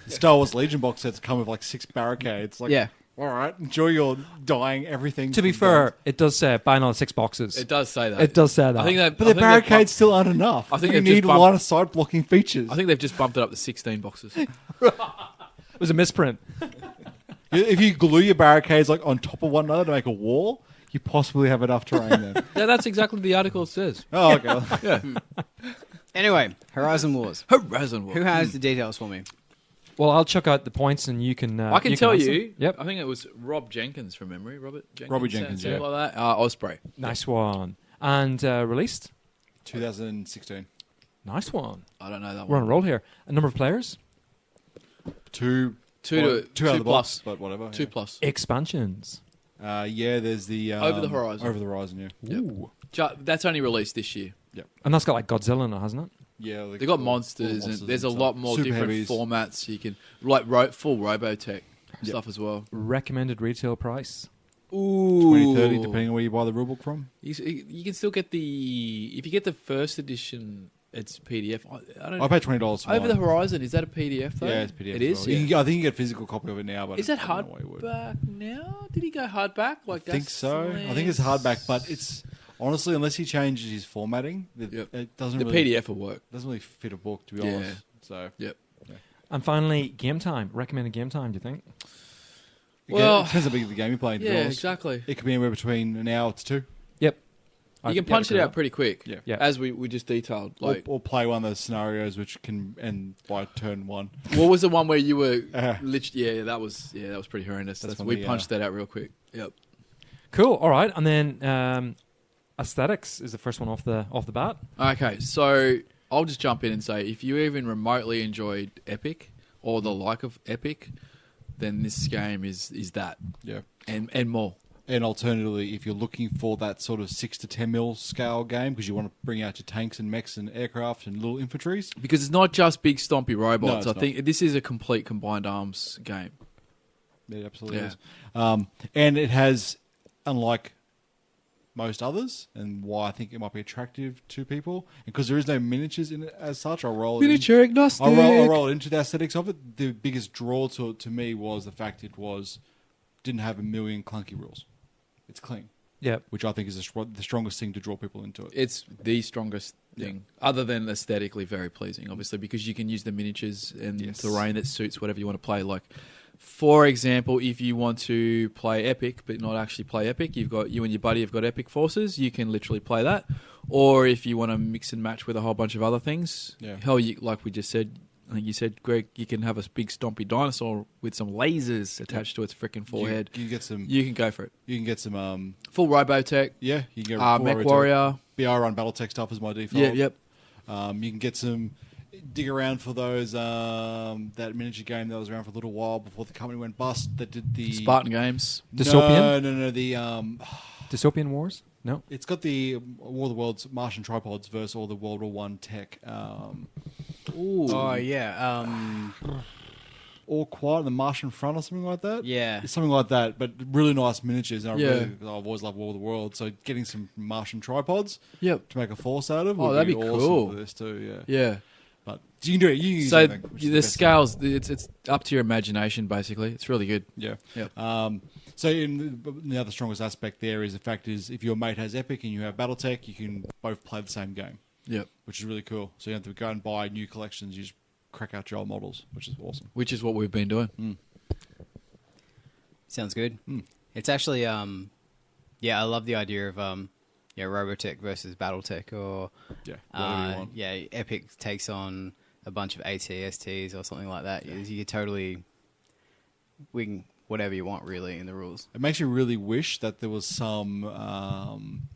Star Wars Legion box sets come with 6 barricades. yeah. All right, enjoy your dying everything. To be from fair, guns. it does say buy another 6 boxes. It does say that. It does say that. I think that. But I the think they've barricades still aren't enough. I think you they've just need bumped- line of sight blocking features. I think they've just bumped it up to 16 boxes. It was a misprint. If you glue your barricades on top of one another to make a wall, you possibly have enough terrain then. Yeah, that's exactly the article it says. Oh, okay. Anyway, Horizon Wars. Horizon War. Who has the details for me? Well, I'll chuck out the points and you can. I can tell answer. you. Yep. I think it was Rob Jenkins from memory. Robert Jenkins. Robbie Jenkins, something yeah. like that. Osprey. Nice one. And released. 2016. Nice one. I don't know that We're on one. a roll here. A number of players. Two Two out of the plus. box, but whatever. Two plus. Expansions. Yeah, there's the Over the Horizon. Over the Horizon, yeah. Yep. Ooh. That's only released this year. And that's got Godzilla in it, hasn't it? Yeah, They got monsters, and there's a lot more Super different heavies. formats. You can full Robotech stuff as well. Recommended retail price. Ooh, 20-30, depending on where you buy the rulebook from. You can still get if you get the first edition, it's PDF. I don't. I paid $20 for Over the mine. Horizon, is that a PDF though? Yeah, it's PDF. It as is. well. Yeah. I think you get a physical copy of it now, but Is that I don't know why you would. hardback now? Did he go hardback? I think so. I think it's hardback, but it's honestly, unless he changes his formatting, Yep. it doesn't the really PDF will work. doesn't really fit a book, to be Yeah. honest. So Yep. And finally, game time. Recommended game time, do you think? Well, it depends how big the game you're playing. To be Yeah, honest. exactly. It could be anywhere between an hour to 2. Yep. You can punch it out pretty quick. Yeah. Yeah. As we just detailed. Like, Or play one of those scenarios which can end by turn 1. what was the one where you were Uh, literally? Yeah, that was pretty horrendous. That's We when punched that out real quick. Yep. Cool. All right. And then aesthetics is the first one off the bat. Okay, so I'll just jump in and say, if you even remotely enjoyed Epic or the like of Epic, then this game is that Yeah. and more. And alternatively, if you're looking for that sort of 6 to 10 mil scale game because you want to bring out your tanks and mechs and aircraft and little infantries, Because it's not just big stompy robots. No, I it's think this is a complete combined arms game. it absolutely Yeah. is. And it has, unlike most others, and why I think it might be attractive to people, and because there is no miniatures in it as such, I'll roll it in. agnostic. I'll roll it into the aesthetics of it. The biggest draw to me was the fact it didn't have a million clunky rules. It's clean, Yep. which I think is the strongest thing to draw people into it. It's the strongest thing, other than aesthetically very pleasing, obviously, because you can use the miniatures and Yes. terrain that suits whatever you want to play. Like, for example, if you want to play Epic but not actually play Epic, you and your buddy have got Epic forces, you can literally play that. Or if you want to mix and match with a whole bunch of other things, Yeah. hell, like we just said, I think you said, Greg, you can have a big stompy dinosaur with some lasers attached to its freaking forehead. You can get some. You can go for it. You can get some. Full Robotech, Yeah, you can get Mech Warrior. BR on BattleTech stuff as my default. Yeah, yep. You can get some. Dig around for those that miniature game that was around for a little while before the company went bust. That did the Spartan Games. Dystopian? No. The Dystopian Wars? No. it's got the War of the Worlds Martian tripods versus all the World War One tech. Ooh. Oh yeah. All Quiet on the Martian Front or something like that. Yeah. It's something like that, but really nice miniatures. And Yeah. I've always loved War of the World, so getting some Martian tripods Yep. to make a force out of Oh, would that'd be awesome cool. for this too. Yeah. Yeah. But you can do it. You can use So anything, which is the best thing. scales, it's up to your imagination, basically. It's really good. Yeah. Yep. So the other strongest aspect there is the fact is if your mate has Epic and you have BattleTech, you can both play the same game, Yep. which is really cool. So you don't have to go and buy new collections. You just crack out your old models, which is awesome. Which is what we've been doing. Sounds good. It's actually, I love the idea of, Robotech versus BattleTech, or Yeah. Whatever you want. Epic takes on a bunch of ATSTs or something like that. You could totally wing whatever you want, really, in the rules. It makes you really wish that there was some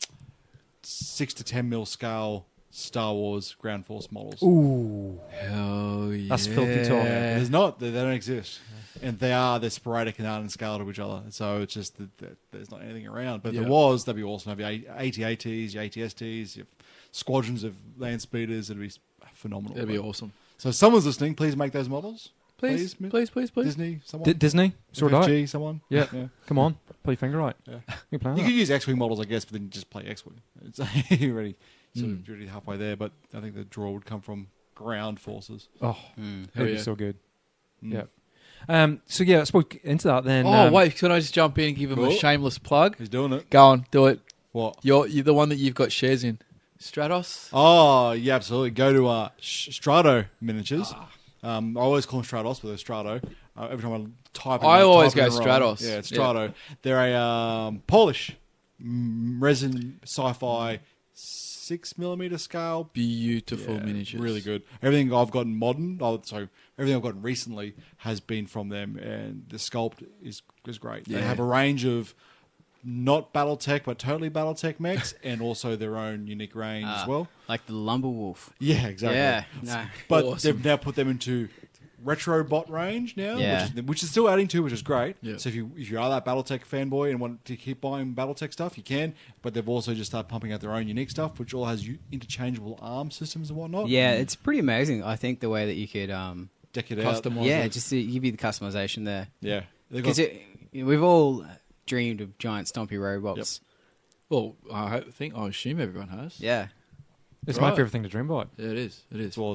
6 to 10 mil scale Star Wars Ground Force models. Ooh, Hell yeah. that's filthy talk. There's not. They don't exist. And they're sporadic and aren't in scale to each other. So it's just that there's not anything around. But if Yeah. there was, that'd be awesome. Have your AT-ATs, your ATSTs, your squadrons of land speeders. It'd be phenomenal. That'd be awesome. So if someone's listening, please make those models. Please. Disney, someone. Disney, sort out. FFG, someone. Yeah. Come on, put your finger right. Yeah. You playing You that? could use X-Wing models, I guess, but then just play X-Wing. It's you're already halfway there. But I think the draw would come from ground forces. Oh, Hell that'd be yeah. so good. Mm. Yeah. So yeah, I spoke into that then. Wait, can I just jump in and give him a Cool. shameless plug? Who's doing it? Go on, do it. What? You're the one that you've got shares in. Stratos? Oh, yeah, absolutely. Go to Strato Miniatures. I always call them Stratos, but they're Strato. Every time I type I always type go it wrong. Stratos. Yeah, it's Strato. They're a Polish resin sci-fi 6mm scale. Beautiful Yeah, miniatures. Really good. Everything I've gotten modern, everything I've gotten recently has been from them, and the sculpt is great. They Yeah. have a range of not BattleTech, but totally BattleTech mechs, and also their own unique range as well. Like the Lumberwolf. Yeah, exactly. Yeah. No. But Awesome. they've now put them into retro bot range now, Yeah. which is still adding to, which is great. Yeah. So if you are that BattleTech fanboy and want to keep buying BattleTech stuff, you can. But they've also just started pumping out their own unique stuff, which all has interchangeable arm systems and whatnot. Yeah, it's pretty amazing. I think the way that you could, Deck it out. Customize yeah, it. just to give you the customization there. Yeah. They've got, Because we've all dreamed of giant stompy robots. Well, I assume everyone has. Yeah. It's my Right. favorite thing to dream about. Yeah, it is. It is. all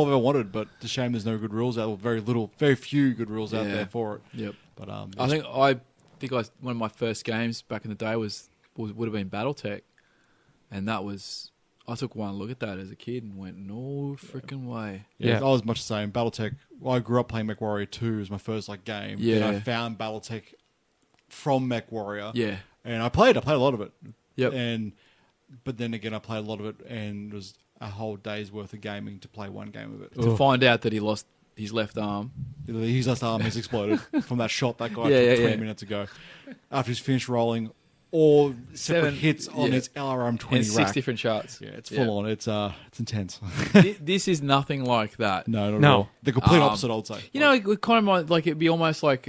I've ever wanted, but it's a shame there's no good rules out, or very few good rules out Yeah. there for it. Yep. But I think one of my first games back in the day would have been BattleTech, and that was I took one look at that as a kid and went, no freaking way. Yeah, Yeah. I was much the same. BattleTech. Well, I grew up playing MechWarrior 2 as my first game. Yeah. Then I found BattleTech from MechWarrior. Yeah. And I played a lot of it. Yep. But then again, I played a lot of it, and it was a whole day's worth of gaming to play one game of it. To find out that he lost his left arm. His left arm has exploded from that shot that guy Yeah, took yeah, 20 yeah. minutes ago. After he's finished rolling all separate 7 hits on yeah. his LRM 20 And 6 rack. different charts. Yeah, it's full on. It's intense. This is nothing like that. No, not at No. all. The complete opposite, I would say. You know, it would kind of like it'd be almost like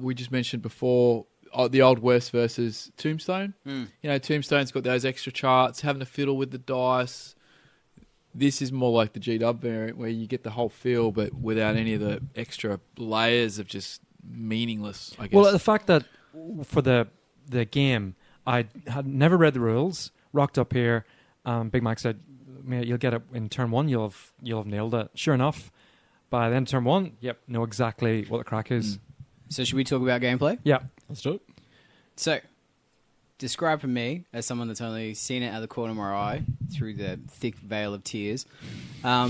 we just mentioned before the old West versus Tombstone. You know, Tombstone's got those extra charts, having to fiddle with the dice. This is more like the GW variant where you get the whole feel, but without any of the extra layers of just meaningless. I guess. Well, the fact that for the game, I had never read the rules, rocked up here. Big Mac said, "Mate, you'll get it in turn one. You'll have nailed it." Sure enough, by the end of turn one, yep, know exactly what the crack is. So should we talk about gameplay? Yeah, Let's do it. So, describe for me, as someone that's only seen it out of the corner of my eye through the thick veil of tears, how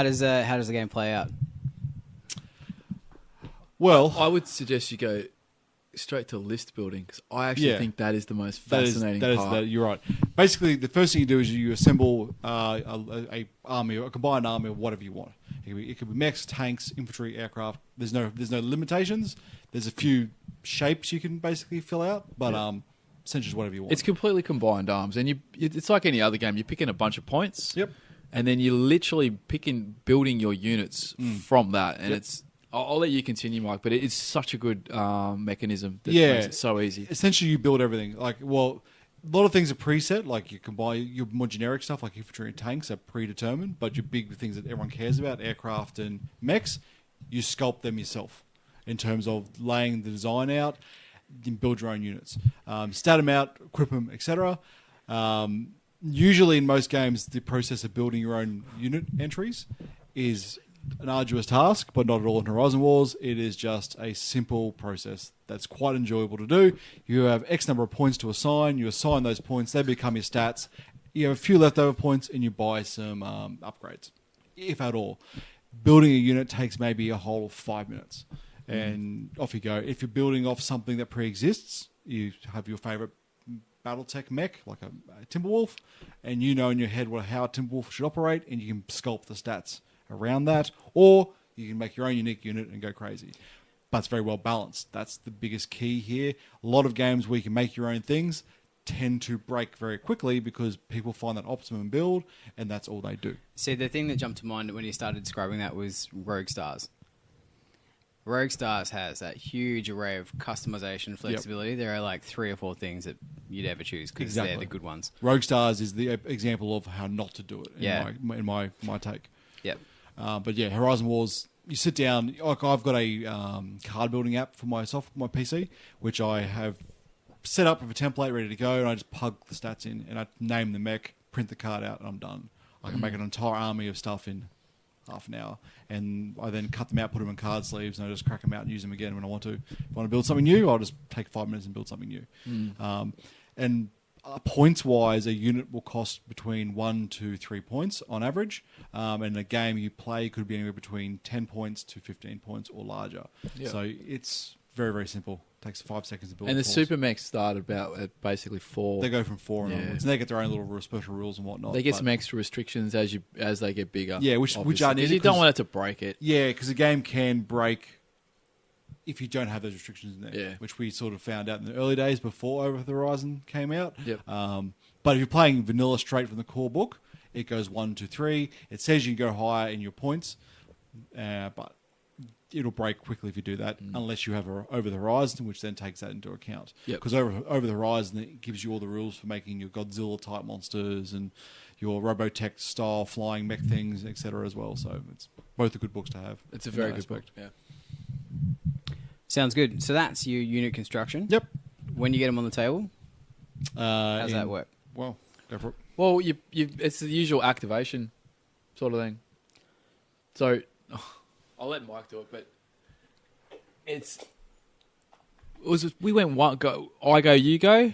does the game play out? Well, I would suggest you go straight to list building because I actually think that is the most fascinating part. you're right. Basically, the first thing you do is you assemble a combined army of whatever you want. It could be mechs, tanks, infantry, aircraft. There's no limitations. There's a few shapes you can basically fill out, but essentially just whatever you want. It's completely combined arms, and it's like any other game. You're picking a bunch of points, Yep. and then you're literally building your units from that. And it's I'll let you continue, Mike, but it's such a good mechanism that makes it so easy. Essentially, you build everything. A lot of things are preset. Like you can buy your more generic stuff, like infantry and tanks, are predetermined. But your big things that everyone cares about, aircraft and mechs, you sculpt them yourself in terms of laying the design out. You can build your own units, stat them out, equip them, etc. Usually in most games, the process of building your own unit entries is an arduous task, but not at all in Horizon Wars. It is just a simple process that's quite enjoyable to do. You have X number of points to assign. You assign those points. They become your stats. You have a few leftover points, and you buy some upgrades, if at all. Building a unit takes maybe a whole 5 minutes, and off you go. If you're building off something that pre-exists, you have your favorite Battletech mech, like a Timberwolf, and you know in your head how a Timberwolf should operate, and you can sculpt the stats around that, or you can make your own unique unit and go crazy. But it's very well balanced. That's the biggest key here. A lot of games where you can make your own things tend to break very quickly because people find that optimum build, and that's all they do. See, the thing that jumped to mind when you started describing that was Rogue Stars. Rogue Stars has that huge array of customization flexibility. Yep. There are like 3 or 4 things that you'd ever choose because they're the good ones. Rogue Stars is the example of how not to do it in my take. Yep. But yeah, Horizon Wars, you sit down. Like I've got a card building app for myself, my PC, which I have set up with a template ready to go, and I just plug the stats in, and I name the mech, print the card out, and I'm done. I can make an entire army of stuff in half an hour, and I then cut them out, put them in card sleeves, and I just crack them out and use them again when I want to. If I want to build something new, I'll just take 5 minutes and build something new. And points-wise, a unit will cost between 1 to 3 points on average, and a game you play could be anywhere between 10 points to 15 points or larger. Yep. So it's very, very simple. Takes 5 seconds to build. And the super mechs start about at basically 4. They go from 4 and onwards. And they get their own little special rules and whatnot. They get some extra restrictions as they get bigger. Yeah, which are needed. You don't want it to break it. Yeah, because a game can break if you don't have those restrictions in there. Yeah. Which we sort of found out in the early days before Over the Horizon came out. Yep. But if you're playing vanilla straight from the core book, it goes 1 to 3. It says you can go higher in your points, but it'll break quickly if you do that, unless you have a Over the Horizon, which then takes that into account. Because over the Horizon, it gives you all the rules for making your Godzilla-type monsters and your Robotech-style flying mech things, etc. as well. So it's both a good books to have. It's a very good book. Yeah. Sounds good. So that's your unit construction. Yep. When you get them on the table, how does that work? Well, go for it. Well, it's the usual activation sort of thing. So I'll let Mike do it, but we went one go. I go, you go.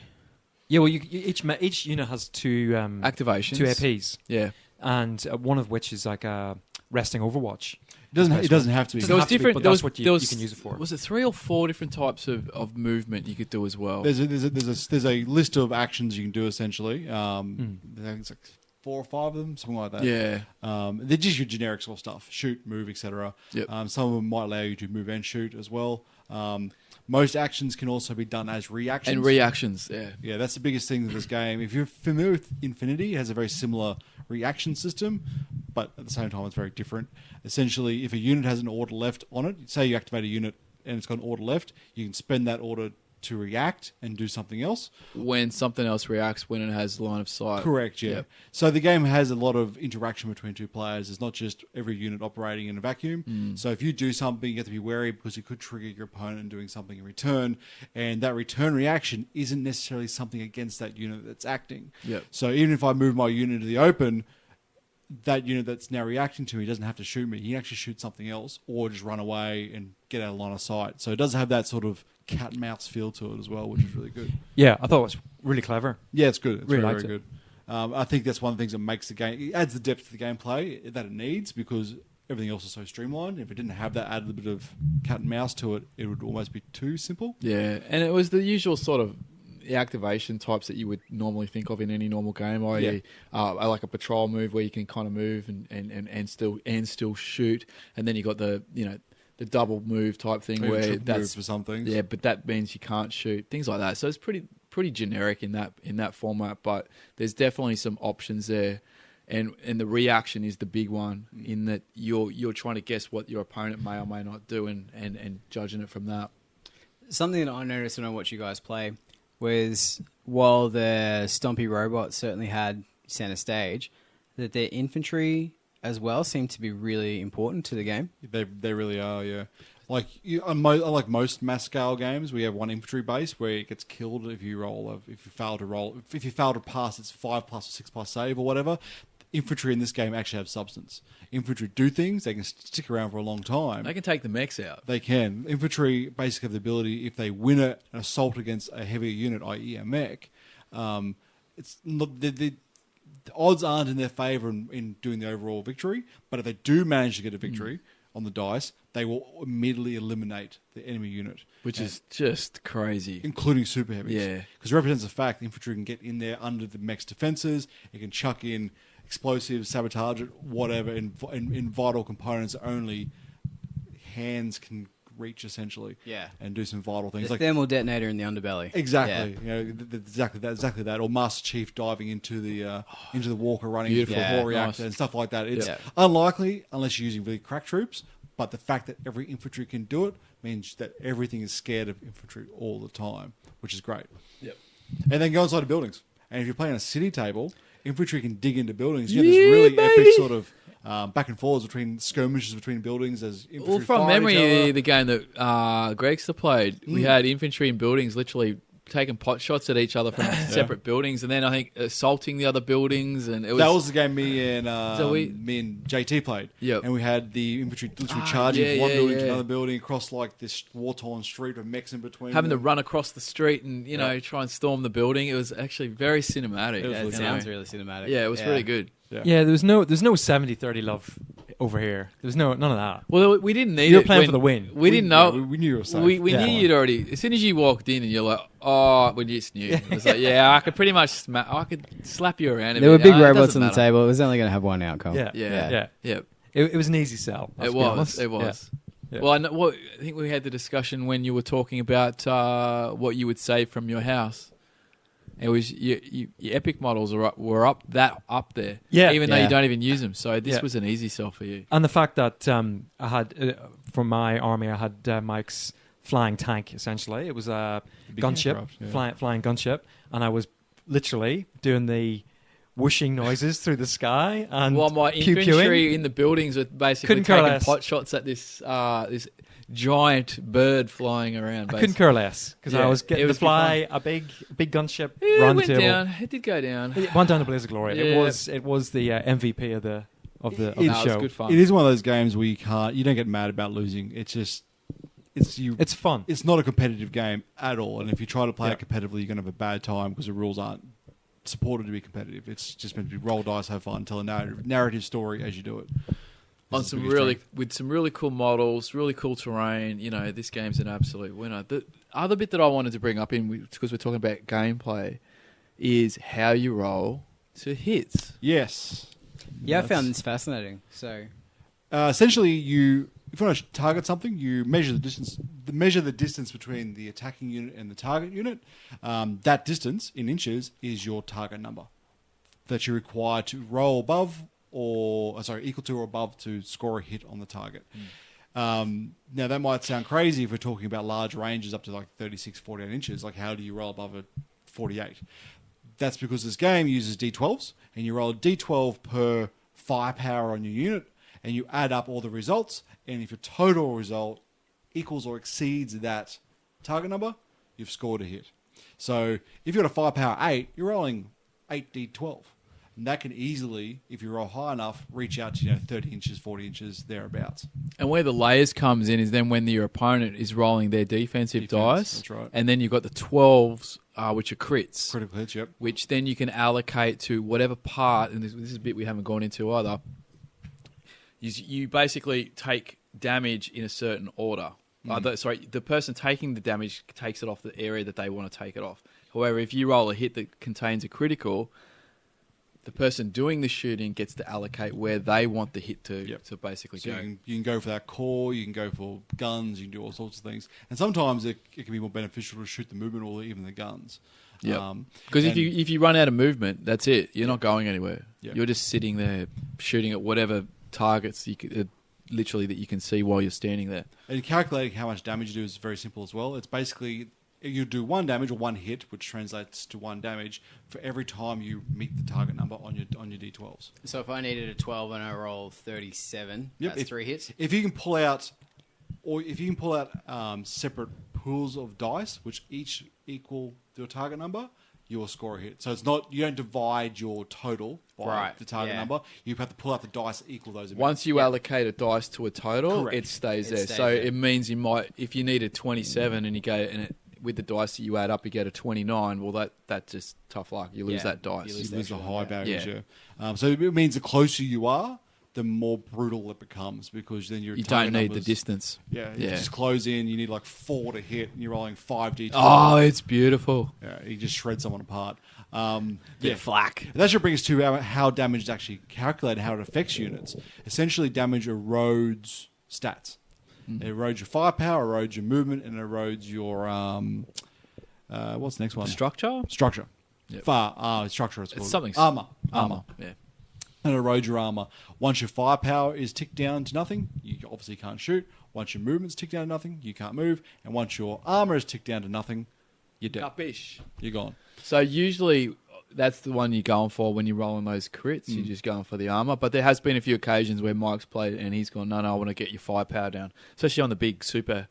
Yeah, well, each unit has 2 activations, 2 APs. Yeah, and one of which is like a resting Overwatch. It doesn't have to be. There was different. But that's what you can use it for. Was it 3 or 4 different types of movement you could do as well? There's a list of actions you can do essentially. I think it's like 4 or 5 of them, something like that. Yeah. They're just your generic sort of stuff: shoot, move, etc. Yep. Some of them might allow you to move and shoot as well. Most actions can also be done as reactions. And reactions, yeah. Yeah, that's the biggest thing with this game. If you're familiar with Infinity, it has a very similar reaction system, but at the same time, it's very different. Essentially, if a unit has an order left on it, say you activate a unit and it's got an order left, you can spend that order to react and do something else. When something else reacts, when it has line of sight. Correct, yeah. Yep. So the game has a lot of interaction between 2 players. It's not just every unit operating in a vacuum. So if you do something, you have to be wary because you could trigger your opponent doing something in return, and that return reaction isn't necessarily something against that unit that's acting. Yep. So even if I move my unit into the open, that unit that's now reacting to me doesn't have to shoot me. He can actually shoot something else or just run away and get out of line of sight. So it does have that sort of cat and mouse feel to it as well, which is really good. Yeah, I thought it was really clever. Yeah, it's good. It's really very, liked very good. I think that's one of the things that makes the game... It adds the depth to the gameplay that it needs because everything else is so streamlined. If it didn't have that added bit of cat and mouse to it, it would almost be too simple. Yeah, and it was the usual sort of activation types that you would normally think of in any normal game, i.e. like a patrol move where you can kind of move and still shoot, and then you got the double move type thing where that's for some things. Yeah, but that means you can't shoot, things like that. So it's pretty generic in that format, but there's definitely some options there. And the reaction is the big one in that you're trying to guess what your opponent may or may not do and judging it from that. Something that I noticed when I watch you guys play was while the stompy robots certainly had center stage, that their infantry as well seem to be really important to the game. They really are, yeah. Like unlike most mass scale games, we have one infantry base where it gets killed if you fail to pass its 5+ or 6+ save or whatever. Infantry in this game actually have substance. Infantry do things; they can stick around for a long time. They can take the mechs out. They can. Infantry basically have the ability, if they win an assault against a heavier unit, i.e. a mech, it's not the odds aren't in their favour in doing the overall victory. But if they do manage to get a victory on the dice, they will immediately eliminate the enemy unit, Which is just crazy. including super heavies. Yeah. Because it represents the fact infantry can get in there under the mech's defences. It can chuck in explosives, sabotage it, whatever, in vital components only hands can reach, essentially. Yeah. And do some vital things. The thermal detonator in the underbelly. Exactly. Yeah. You know, exactly that. Or Master Chief diving into the walker running into Beautiful. the core Yeah, reactor and stuff like that. It's Yeah. unlikely unless you're using really crack troops. But the fact that every infantry can do it means that everything is scared of infantry all the time, which is great. Yep. And then go inside the buildings. And if you're playing a city table, infantry can dig into buildings. You have this really epic sort of back and forwards between skirmishes between buildings as infantry Well, from fire each memory, other. the game that Gregster played, we had infantry in buildings literally taking pot shots at each other from separate buildings, and then I think assaulting the other buildings, and it was That was the game me and we- JT played. Yep. And we had the infantry literally charging yeah, from one yeah, building to yeah. another building across like this war-torn street with mechs in between. having to them. run across the street and try and storm the building. It was actually very cinematic. It was Yeah, it really sounds know. really cinematic. Yeah, it was really good. Yeah, there's no 70-30 love over here. There's none of that. Well, we didn't need You're it. playing when- for the win. We didn't know. We knew you were safe. We Yeah. knew you'd already. As soon as you walked in, and you're like, oh, we just knew. It was like, yeah, I could pretty much I could slap you around. A There were bit. big It robots doesn't on the matter. table. It was only going to have one outcome. Yeah, Yeah. yeah. Yeah, It was an easy sell. let's it be was. honest. It was. Yeah. Well, I think we had the discussion when you were talking about what you would save from your house. It was your epic models were up there. Yeah. Even though Yeah. you don't even use them. So this Yeah. was an easy sell for you. And the fact that I had, from my army, I had Mike's flying tank, essentially. It was a Big gunship, aircraft, yeah. flying gunship. And I was literally doing the whooshing noises through the sky and While my pew-pewing. infantry in the buildings were basically Couldn't care taking less. pot shots at this giant bird flying around. I couldn't care less because Yeah, I was it getting to was good fly a big gunship It round the went table. down. It did go down. It went down to blaze of glory. Yeah. It was the MVP of the No, show. it was good fun. It is one of those games where you don't get mad about losing. It's just It's fun. It's not a competitive game at all. And if you try to play Yeah. it competitively, you're going to have a bad time because the rules aren't supported to be competitive. It's just meant to be roll dice, have fun, tell a narrative story as you do it. On This is the some biggest really strength. with some really cool models, really cool terrain. This game's an absolute winner. The other bit that I wanted to bring up because we're talking about gameplay is how you roll to hits. Yes. Yeah, I That's- found this fascinating. So, Essentially, if you want to target something, you measure the distance between the attacking unit and the target unit. That distance in inches is your target number that you require to roll above equal to or above to score a hit on the target. Now that might sound crazy if we're talking about large ranges up to like 36, 48 inches. Like how do you roll above a 48? That's because this game uses D12s and you roll a D12 per firepower on your unit and you add up all the results. And if your total result equals or exceeds that target number, you've scored a hit. So if you've got a firepower 8, you're rolling 8d12. And that can easily, if you roll high enough, reach out to 30 inches, 40 inches, thereabouts. And where the layers comes in is then when your opponent is rolling their defensive dice. That's right. And then you've got the 12s, which are crits. Critical hits, yep. Which then you can allocate to whatever part, and this is a bit we haven't gone into either, you basically take damage in a certain order. The person taking the damage takes it off the area that they want to take it off. However, if you roll a hit that contains a critical, the person doing the shooting gets to allocate where they want the hit to basically So go. you can go for that core, you can go for guns, you can do all sorts of things. And sometimes it can be more beneficial to shoot the movement or even the guns. Yeah, because if you run out of movement, that's it. You're not going anywhere. Yep. You're just sitting there shooting at whatever targets you could, literally that you can see while you're standing there. And calculating how much damage you do is very simple as well. It's basically you do 1 damage or 1 hit, which translates to 1 damage for every time you meet the target number on your D12s. So if I needed a 12 and I roll 37, Yep, that's 3 hits. If you can pull out, separate pools of dice, which each equal your target number, you will score a hit. So it's not, you don't divide your total by the target number. You have to pull out the dice that equal those amounts. Once you allocate a dice to a total, Correct. it stays there. stays So there. it means you might, if you need a 27 and you go and with the dice that you add up, you get a 29. Well, that's just tough luck. You lose Yeah, that dice. you You lose a extra high one, barrier. So it means the closer you are, the more brutal it becomes, because then your You target don't need the numbers- distance. Yeah, you just close in. You need like 4 to hit, and you're rolling 5 d12. Oh, it's beautiful. Yeah, you just shred someone apart. Yeah, flack. That should bring us to how damage is actually calculated, how it affects units. Essentially, damage erodes stats. It erodes your firepower, erodes your movement, and erodes your what's the next one? Structure? Structure. Yep. Structure. It's It's called. something. Armor. Yeah. And erode your armor. Once your firepower is ticked down to nothing, you obviously can't shoot. Once your movement's ticked down to nothing, you can't move. And once your armor is ticked down to nothing, you're dead. Capiche. You're gone. So usually that's the one you're going for when you're rolling those crits. You're just going for the armor. But there has been a few occasions where Mike's played and he's gone, no, I want to get your firepower down. Especially on the big super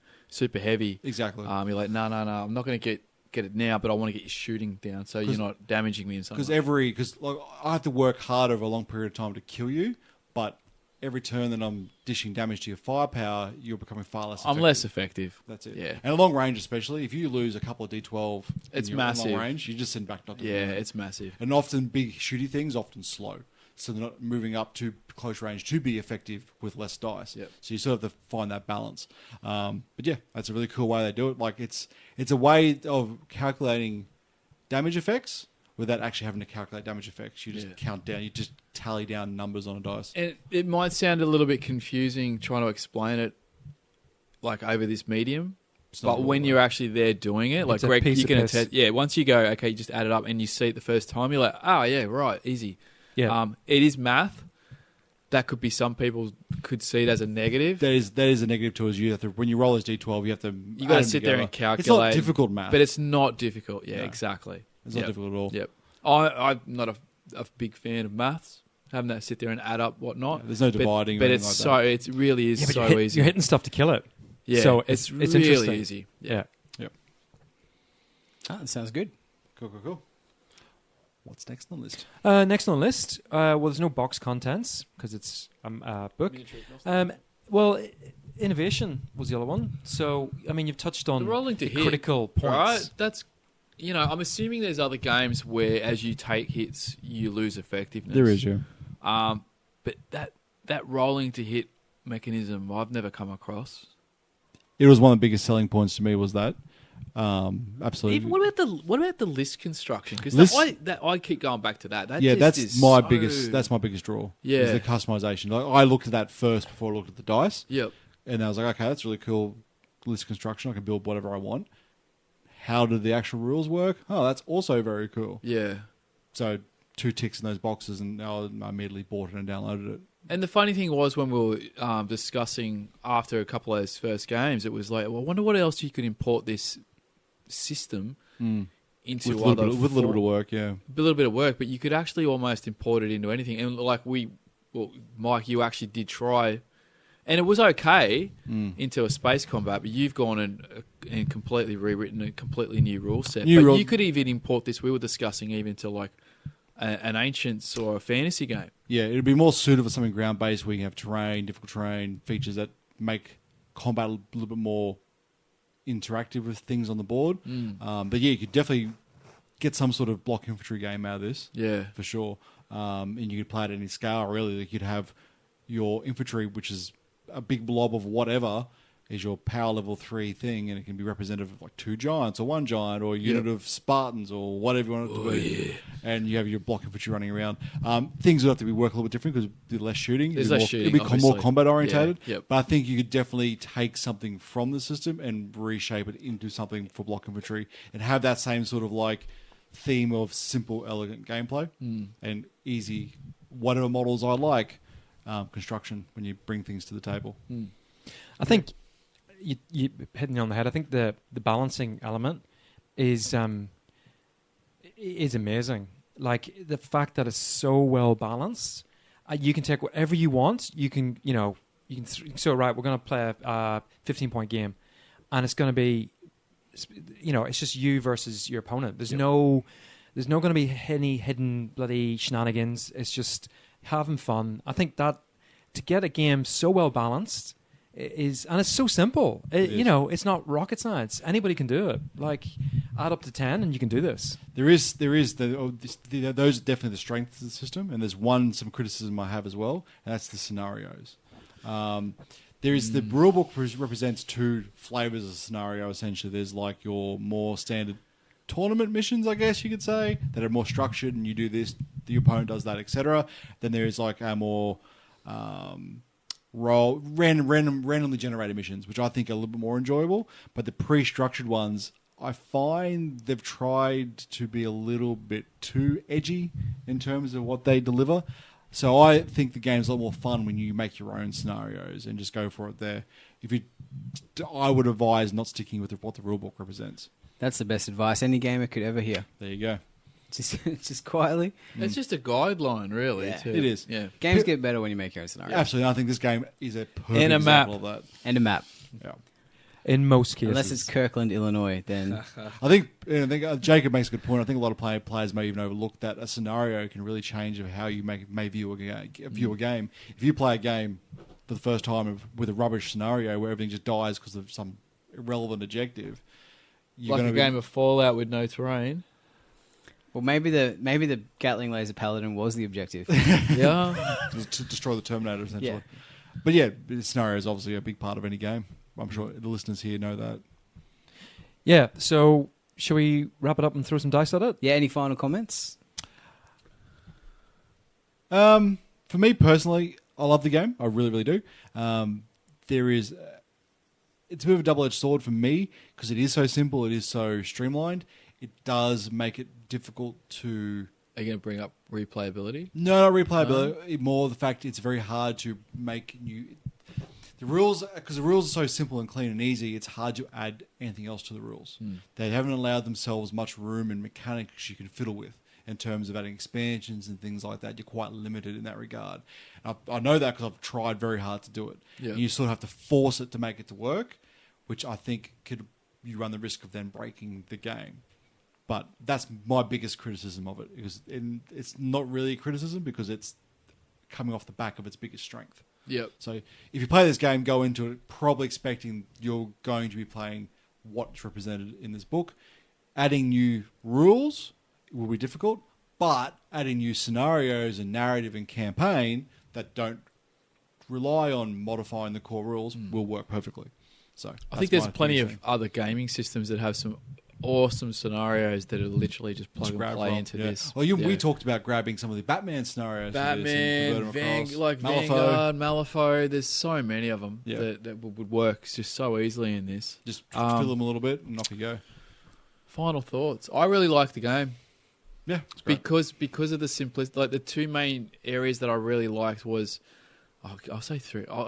heavy. Exactly. You're like, no, I'm not going to get it now, but I want to get your shooting down so you're not damaging me in some way. Because I have to work hard over a long period of time to kill you, but every turn that I'm dishing damage to your firepower, you're becoming far less effective. I'm less effective. That's it. Yeah. And at long range especially, if you lose a couple of D12 It's in massive. long range, you just send back not to Yeah, the it's massive. And often big shooty things often slow. So they're not moving up to close range to be effective with less dice. Yep. So you sort of have to find that balance. But yeah, that's a really cool way they do it. Like it's a way of calculating damage effects without actually having to calculate damage effects. You just count down. You just tally down numbers on a dice. And it might sound a little bit confusing trying to explain it like over this medium. It's not But when really. you're actually there doing it, like It's a Greg, piece you of can piss. attest. Yeah, once you go, okay, you just add it up and you see it the first time, you're like, oh yeah, right, easy. Yeah. It is math. That could be some people could see it as a negative, That is a negative to us. You have to, when you roll as D12, you have to. You got to sit there and calculate. It's not difficult math, but it's not difficult. Yeah, No. exactly. It's not Yep. difficult at all. Yep. I'm not a big fan of maths. Having that sit there and add up whatnot. There's no dividing or but anything it's like it really is Yeah, but so easy. you're hitting stuff to kill it. Yeah, So it's it's really interesting. easy. Yeah. Ah, that sounds good. Cool. What's next on the list? Next on the list, well, there's no box contents because it's a book. Innovation was the other one. So, I mean, you've touched on The rolling to the hit, critical points. Right? That's, I'm assuming there's other games where as you take hits, you lose effectiveness. yeah. But that rolling to hit mechanism, I've never come across. It was one of the biggest selling points to me. Was that absolutely? Even, what about the list construction? Because List- I keep going back to that. That Yeah, just that's is my so- biggest. That's my biggest draw. Yeah. is the customization. Like, I looked at that first before I looked at the dice, Yep. and I was like, okay, that's really cool. List construction. I can build whatever I want. How do the actual rules work? Oh, that's also very cool. Yeah. So 2 ticks in those boxes, and I immediately bought it and downloaded it. And the funny thing was when we were discussing after a couple of those first games, it was like, well, I wonder what else you could import this system into With a little bit of work, yeah. a little bit of work, but you could actually almost import it into anything. And like Mike, you actually did try, and it was okay into a space combat, but you've gone and completely rewritten a completely new rule set. You could even import this. We were discussing even to like an Ancients or a fantasy game. Yeah, it'd be more suited for something ground-based where you have terrain, difficult terrain, features that make combat a little bit more interactive with things on the board. But yeah, you could definitely get some sort of block infantry game out of this. Yeah. For sure. And you could play it at any scale, really. Like you'd have your infantry, which is a big blob of whatever, is your power level 3 thing, and it can be representative of like 2 giants or 1 giant or a unit of Spartans or whatever you want it to be. Yeah. And you have your block infantry running around. Things would have to be work a little bit different because there's less shooting. There's less shooting, It'd be more obviously. combat orientated. Yeah, yep. But I think you could definitely take something from the system and reshape it into something for block infantry and have that same sort of like theme of simple, elegant gameplay and easy, whatever models I like, construction when you bring things to the table. I think you hitting on the head. I think the balancing element is amazing. Like the fact that it's so well balanced. You can take whatever you want. You can, so right, we're going to play a 15-point game, and it's going to be, it's just you versus your opponent. There's no going to be any hidden bloody shenanigans. It's just having fun. I think that to get a game so well balanced and it's so simple. It's not rocket science. Anybody can do it. Like add up to 10 and you can do this. Those are definitely the strengths of the system, and there's some criticism I have as well, and that's the scenarios. There is the rulebook represents two flavors of scenario. Essentially, there's like your more standard tournament missions, I guess you could say, that are more structured, and you do this, the opponent does that, etc. Then there is like a more randomly generated missions, which I think are a little bit more enjoyable. But the pre-structured ones, I find they've tried to be a little bit too edgy in terms of what they deliver. So I think the game's a lot more fun when you make your own scenarios and just go for it there. I would advise not sticking with what the rulebook represents. That's the best advice any gamer could ever hear. There you go. Just quietly. It's just a guideline, really. Yeah. It is. Yeah. Games get better when you make your own scenario. Absolutely. I think this game is a perfect And a map. example of that. And a map. Yeah. In most cases. Unless it's Kirkland, Illinois, then... I think Jacob makes a good point. I think a lot of players may even overlook that a scenario can really change how you may view a game. If you play a game for the first time with a rubbish scenario where everything just dies because of some irrelevant objective... Like a game of Fallout with no terrain. Well, maybe the Gatling laser paladin was the objective. Yeah. to destroy the Terminator, essentially. Yeah. But yeah, the scenario is obviously a big part of any game. I'm sure the listeners here know that. Yeah, so shall we wrap it up and throw some dice at it? Yeah, any final comments? For me personally, I love the game. I really, really do. It's a bit of a double-edged sword for me because it is so simple, it is so streamlined. It does make it difficult to... Are you going to bring up replayability? No, not replayability. More the fact it's very hard to make new... The rules, because the rules are so simple and clean and easy, it's hard to add anything else to the rules. They haven't allowed themselves much room and mechanics you can fiddle with in terms of adding expansions and things like that. You're quite limited in that regard. I know that because I've tried very hard to do it. Yeah. And you sort of have to force it to make it to work, which I think you run the risk of then breaking the game. But that's my biggest criticism of it. Because it's not really a criticism because it's coming off the back of its biggest strength. Yep. So if you play this game, go into it probably expecting you're going to be playing what's represented in this book. Adding new rules will be difficult, but adding new scenarios and narrative and campaign that don't rely on modifying the core rules will work perfectly. So I think there's plenty of other gaming systems that have some awesome scenarios that are literally just plug and play into this. Well, we talked about grabbing some of the Batman scenarios. Batman, Vanguard, Malifaux. There's so many of them that would work just so easily in this. Just fill them a little bit and off you go. Final thoughts. I really like the game. Yeah, because of the simplicity. Like the two main areas that I really liked was, I'll say three. I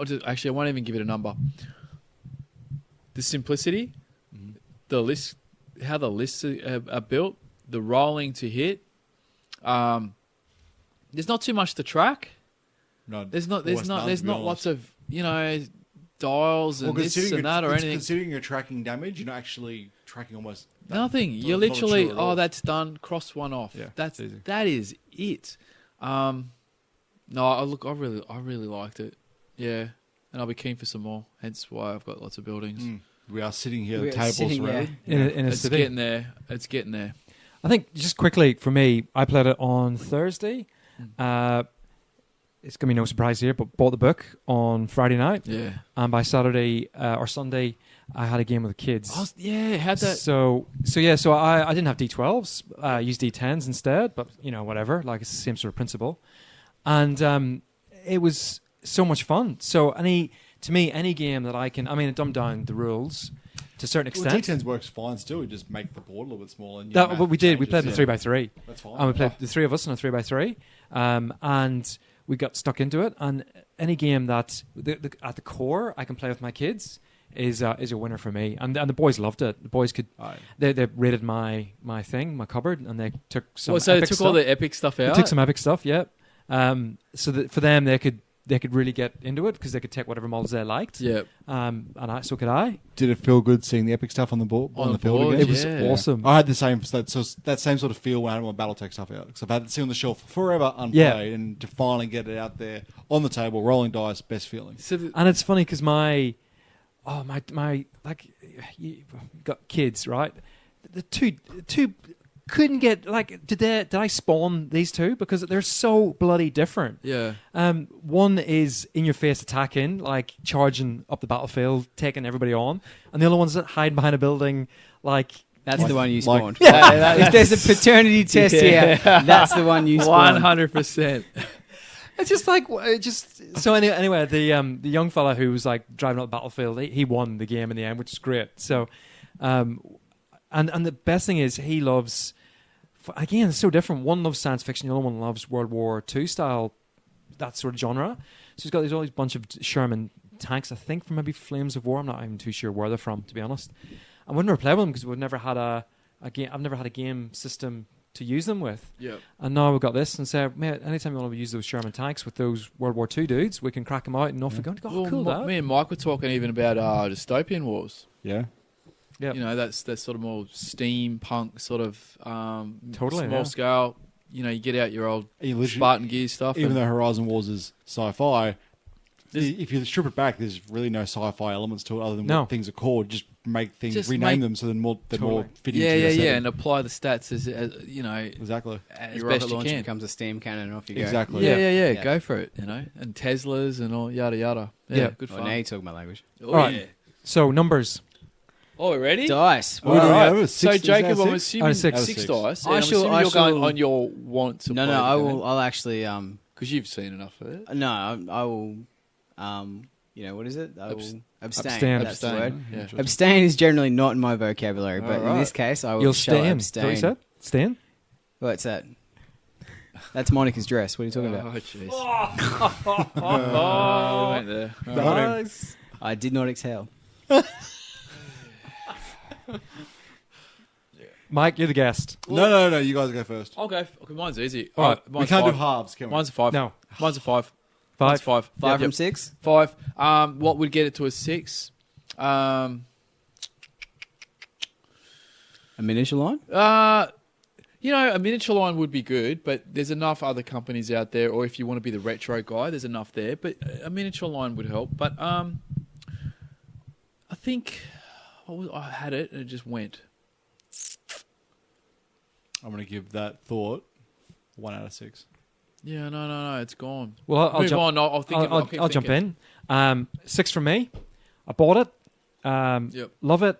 won't even give it a number. The simplicity, the list, how the lists are built, the rolling to hit. There's not too much to track. No, there's not lots of dials and this and that or anything. Considering you're tracking damage, you're not actually tracking almost nothing. You're literally that's done. Cross one off. Yeah, that is it. No, I really liked it. Yeah. And I'll be keen for some more. Hence why I've got lots of buildings. We are sitting here, the tables ready. In a it's city. getting there. It's getting there. I think just quickly for me, I played it on Thursday. It's going to be no surprise here, but bought the book on Friday night. Yeah. And by Saturday or Sunday, I had a game with the kids. Had that. So I didn't have D12s. I used D10s instead, but whatever. Like it's the same sort of principle. And it was so much fun. So any game that I can, dumb down the rules to a certain extent. Well, D10s works fine still. You just make the board a little bit smaller. And But we did. We played in a 3x3. That's fine. And we played the three of us in a 3x3. And we got stuck into it. And any game that at the core I can play with my kids is a winner for me. And the boys loved it. The boys could they rated my cupboard, and they took some. So they epic took stuff. all the epic stuff out. They took some epic stuff, yeah. So that for them, they could really get into it because they could take whatever models they liked. Yeah. So could I. Did it feel good seeing the epic stuff on the board on the field board, again? It was awesome. I had the same that same sort of feel when I had my BattleTech stuff out because I've had it sit on the shelf forever unplayed, and to finally get it out there on the table, rolling dice, best feeling. And it's funny because my like you got kids, right? The two couldn't get like did I spawn these two because they're so bloody different. Yeah. One is in your face attacking, like charging up the battlefield, taking everybody on, and the other one's hiding behind a building, like. That's the one you like- spawned. If there's a paternity test here, that's the one you spawned. 100%. It's just like so. Anyway, the young fella who was like driving up the battlefield, he won the game in the end, which is great. So, and the best thing is he loves. Again, it's so different. One loves science fiction, the other one loves World War II style, that sort of genre. So he's got all these bunch of Sherman tanks. I think from maybe Flames of War. I'm not even too sure where they're from, to be honest. I would never play with them because we've never had a game. I've never had a game system to use them with. Yeah. And now we've got this and say, mate, anytime you want to use those Sherman tanks with those World War II dudes, we can crack them out and off we go. Oh, cool, that. Me and Mike were talking even about dystopian wars. Yeah. Yep. You know, that's sort of more steampunk sort of Totally, small yeah. scale. You know, you get out your old You literally- Spartan gear stuff. Even and though Horizon Wars is sci-fi, if you strip it back, there's really no sci-fi elements to it other than No. what things are called. Just make things, Just rename make- them so they're more Totally. fitting yeah, to your setting. and apply the stats as you know, Exactly. as Your best rocket you launcher can. becomes a steam cannon and off you go. Exactly. Yeah, Yeah. go for it. You know, and Teslas and all yada yada. Yeah, Yeah. good Well, fun. now you're talking my language. Oh, All right. yeah. So numbers. Oh, we're ready? Dice. What do we All right. have? So Six- Jacob, is I'm that assuming Out of six. six Out of dice. six. And I'm assuming you're going shall- on your want to No, play I the will. game. I'll actually. Because you've seen enough of it. No, I will. You know what is it? I will abstain. Abstain. That's the word. Yeah. Abstain is generally not in my vocabulary, but in Alright. this case, I will. You'll shall stay in. abstain. Is that what you said? Stay in? What's that? That's Monica's dress. What are you talking about? Oh, jeez. Oh, we went there. All right. Nice. I did not exhale. Mike, you're the guest. No. You guys go first. Okay, mine's easy. All right, We mine's can't five. do halves, can we? Mine's a 5. No. Mine's a 5. Five. Mine's 5. Five Yep, from yep. 6. 5. What would get it to a 6? A miniature line. You know, a miniature line would be good, but there's enough other companies out there, or if you want to be the retro guy, there's enough there. But a miniature line would help. But I think I had it and it just went. I'm going to give that thought 1 out of 6. Yeah, no, it's gone. Well, I'll Move jump, on. I'll think. I'll jump in. 6 from me. I bought it. Yep. Love it.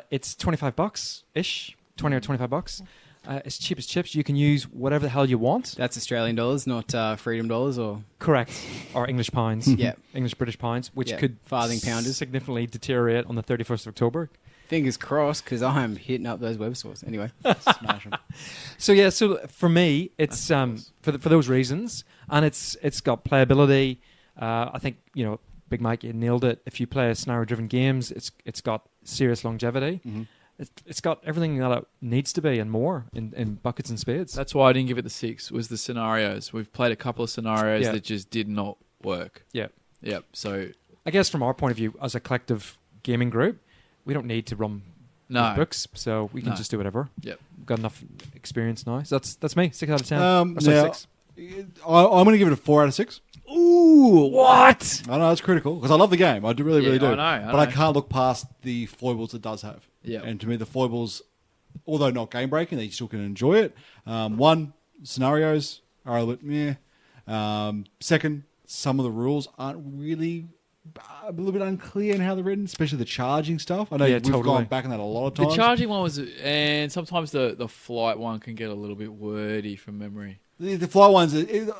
It's $25-ish. 20 or $25. It's cheap as chips. You can use whatever the hell you want. That's Australian dollars, not freedom dollars, or Correct. Or English pounds. Yeah. English British pounds, which Yeah, could farthing pounders. significantly deteriorate on the 31st of October. fingers crossed, because I'm hitting up those web stores anyway. Smash them. So for me, it's for those reasons, and it's got playability. I think Big Mike, you nailed it. If you play scenario-driven games, it's got serious longevity. Mm-hmm. It's got everything that it needs to be and more in buckets and spades. That's why I didn't give it the 6. Was the scenarios? We've played a couple of scenarios Yeah. that just did not work. Yeah. Yep. So I guess from our point of view, as a collective gaming group, we don't need to run no. those books, so we can No. just do whatever. Yep. We've got enough experience now. So that's me. 6 out of 10. Or Now, 6. I'm going to give it a 4 out of 6. Ooh, what? I know it's critical because I love the game. I do really Yeah, do. I know. But I can't look past the foibles it does have. Yeah. And to me, the foibles, although not game breaking, they still can enjoy it. One, scenarios are a little bit meh. Second, some of the rules aren't really a little bit unclear in how they're written, especially the charging stuff. I know Yeah, we've totally. gone back on that a lot of The times. charging one was, and sometimes the flight one can get a little bit wordy from memory. The flight ones,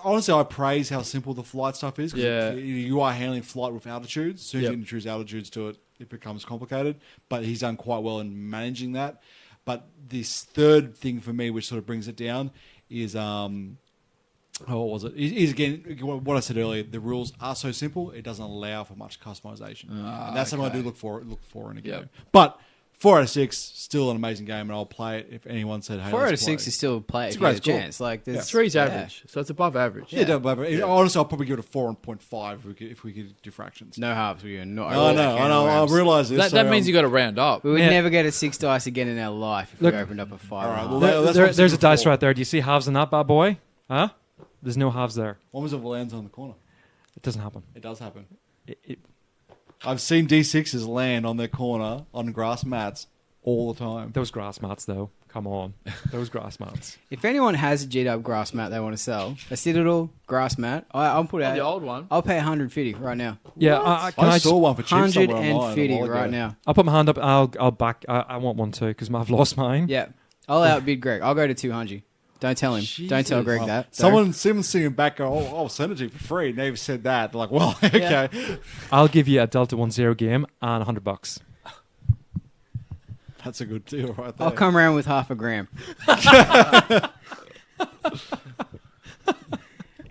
honestly, I praise how simple the flight stuff is. 'Cause Yeah. you are handling flight with altitudes. As soon as Yep. you introduce altitudes to it, it becomes complicated. But he's done quite well in managing that. But this third thing for me, which sort of brings it down, is Oh, what was it? Is again what I said earlier. The rules are so simple; it doesn't allow for much customization, and that's something I do look for in a game. Yep. But 4 out of 6, still an amazing game, and I'll play it if anyone said, "Hey, 4 out let's of play 6 it." is still play It's if a you great get a score. chance. Like, there's, 3's yeah. average, so it's above average. Yeah, honestly, I'll probably give it a 4.5 if we could do fractions. No halves. We're not. I know. I realise this. That means you got to round up. We would Yeah. never get a 6 dice again in our life if Look- we opened up a 5. All right, and a well, half. that's what I'm There's a saying dice before. right there. Do you see halves in that bad boy? Huh? There's no halves there. One was of lands on the corner. It doesn't happen. It does happen. It, I've seen D6s land on their corner on grass mats all the time. those grass mats, though. Come on. Those grass mats. If anyone has a G-Dub grass mat they want to sell, a Citadel grass mat, I'll put out. The old one. I'll pay 150 right now. Yeah, I saw one for cheap somewhere online. 150 right now. I'll put my hand up. I'll back. I want one too because I've lost mine. Yeah, I'll outbid Greg. I'll go to 200. Don't tell him. Don't tell Greg that. Someone's sitting back going, I'll send it to you for free. And they've said that. They're like, well, okay. I'll give you a Delta 1-0 game and $100. That's a good deal right there. I'll come around with half a gram.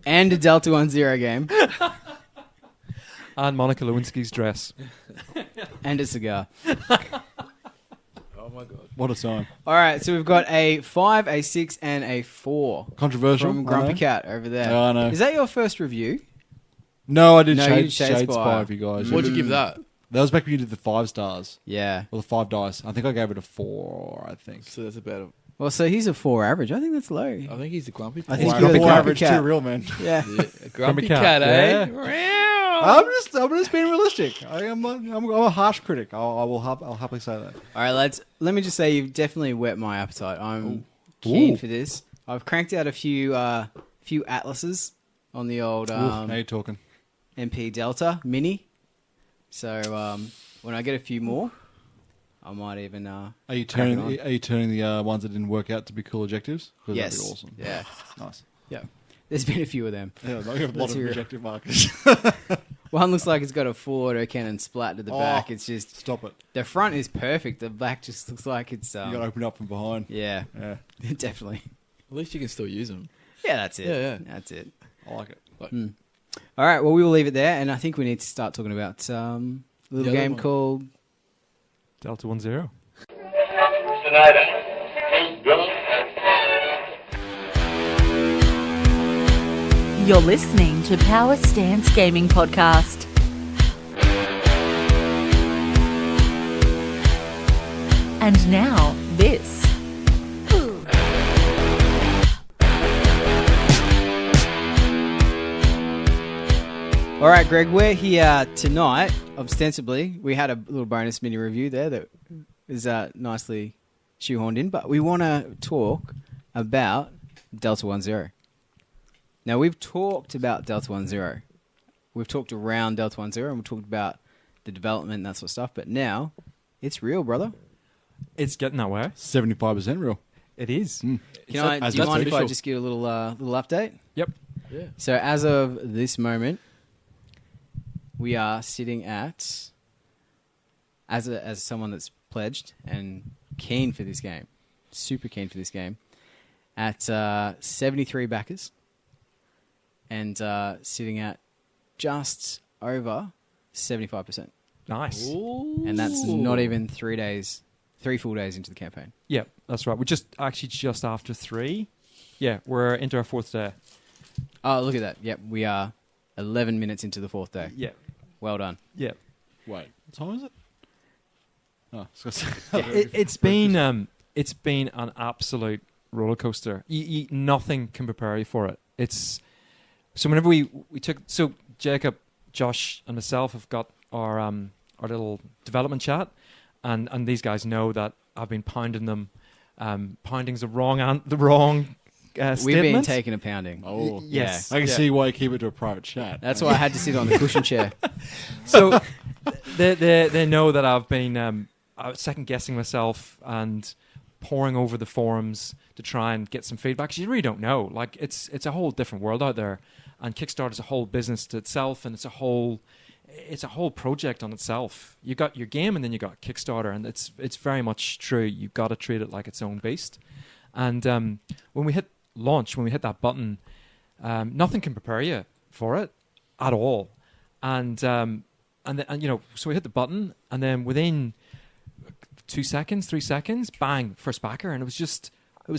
And a Delta 1-0 game. And Monica Lewinsky's dress. And a cigar. Oh my god. What a time. All right, so we've got a 5, a 6, and a 4 Controversial. from I Grumpy know. Cat over there. I know. Is that your first review? No, I did No, you did Shade Shade Spy Spy. for you guys. What'd you give that? That was back when you did the 5 stars. Yeah. Or the 5 dice. I think I gave it a 4, I think. So that's about. Well, so he's a 4 average. I think that's low. I think he's the grumpy. I think Four you're the four Grumpy average, Cat. too real, man. Yeah. Grumpy Cat, cat, eh? I'm just being realistic. I'm a harsh critic. I'll happily say that. All right, lads. Let me just say you've definitely whet my appetite. I'm keen Ooh. for this. I've cranked out a few atlases on the old Now you're talking. MP Delta Mini. So when I get a few more, I might even. Are you crack it turning the ones that didn't work out to be cool objectives? 'Cause Yes. That'd be awesome. Yeah. Nice. Yeah. There's been a few of them. Yeah, you have a lot Let's of hear it. objective markers. One looks like it's got a full auto cannon splat to the Oh. back. It's just Stop it. the front is perfect. The back just looks like it's. You got to open it up from behind. Yeah, Yeah, definitely. At least you can still use them. Yeah, that's it. Yeah. That's it. I like it. All right, well, we will leave it there, and I think we need to start talking about a little other game one. called. Delta 1-0. You're listening to Power Stance Gaming Podcast. And now, this. All right, Greg, we're here tonight. Ostensibly, we had a little bonus mini review there that is nicely shoehorned in, but we want to talk about Delta 1-0. Now, we've talked about Delta 1-0. We've talked around Delta 1-0, and we've talked about the development and that sort of stuff, but now it's real, brother. It's getting that way. 75% real. It is. Do you As mind that's if I official. just give a little update? Yep. Yeah. So as of this moment, we are sitting at, as someone that's pledged and keen for this game, super keen for this game, at 73 backers and sitting at just over 75%. Nice. And that's not even 3 full days into the campaign. Yep, that's right. We're just after 3. Yeah, we're into our 4th day. Oh, look at that. Yep, we are 11 minutes into the 4th day. Yep. Well done. Yep. Wait, what time is it? Oh, I was gonna say- It's been an absolute roller coaster. Nothing can prepare you for it. It's so whenever we took Jacob, Josh, and myself have got our little development chat, and these guys know that I've been pounding them. Pounding's the wrong statement. We've been taking a pounding. Oh, Yes. I can Yeah. see why you keep it to a private chat. That's why I had to sit on the cushion chair. So they know that I've been second guessing myself and poring over the forums to try and get some feedback. 'Cause you really don't know. Like it's a whole different world out there, and Kickstarter's a whole business to itself, and it's a whole project on itself. You got your game, and then you got Kickstarter, and it's very much true. You've got to treat it like its own beast. And when we hit launch, when we hit that button, nothing can prepare you for it at all. And so we hit the button, and then within 2 seconds, 3 seconds, bang, first backer, and it was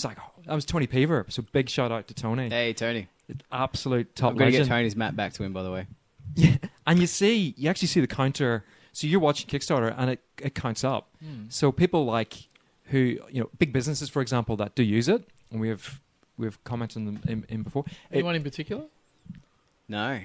like, that was Tony Peaver. So big shout out to Tony. Hey, Tony. Absolute top I'm going to legend. get Tony's map back to him, by the way. Yeah, and you actually see the counter. So you're watching Kickstarter, and it counts up. So people like who, big businesses, for example, that do use it, and we've commented on them in before. Anyone in particular? No.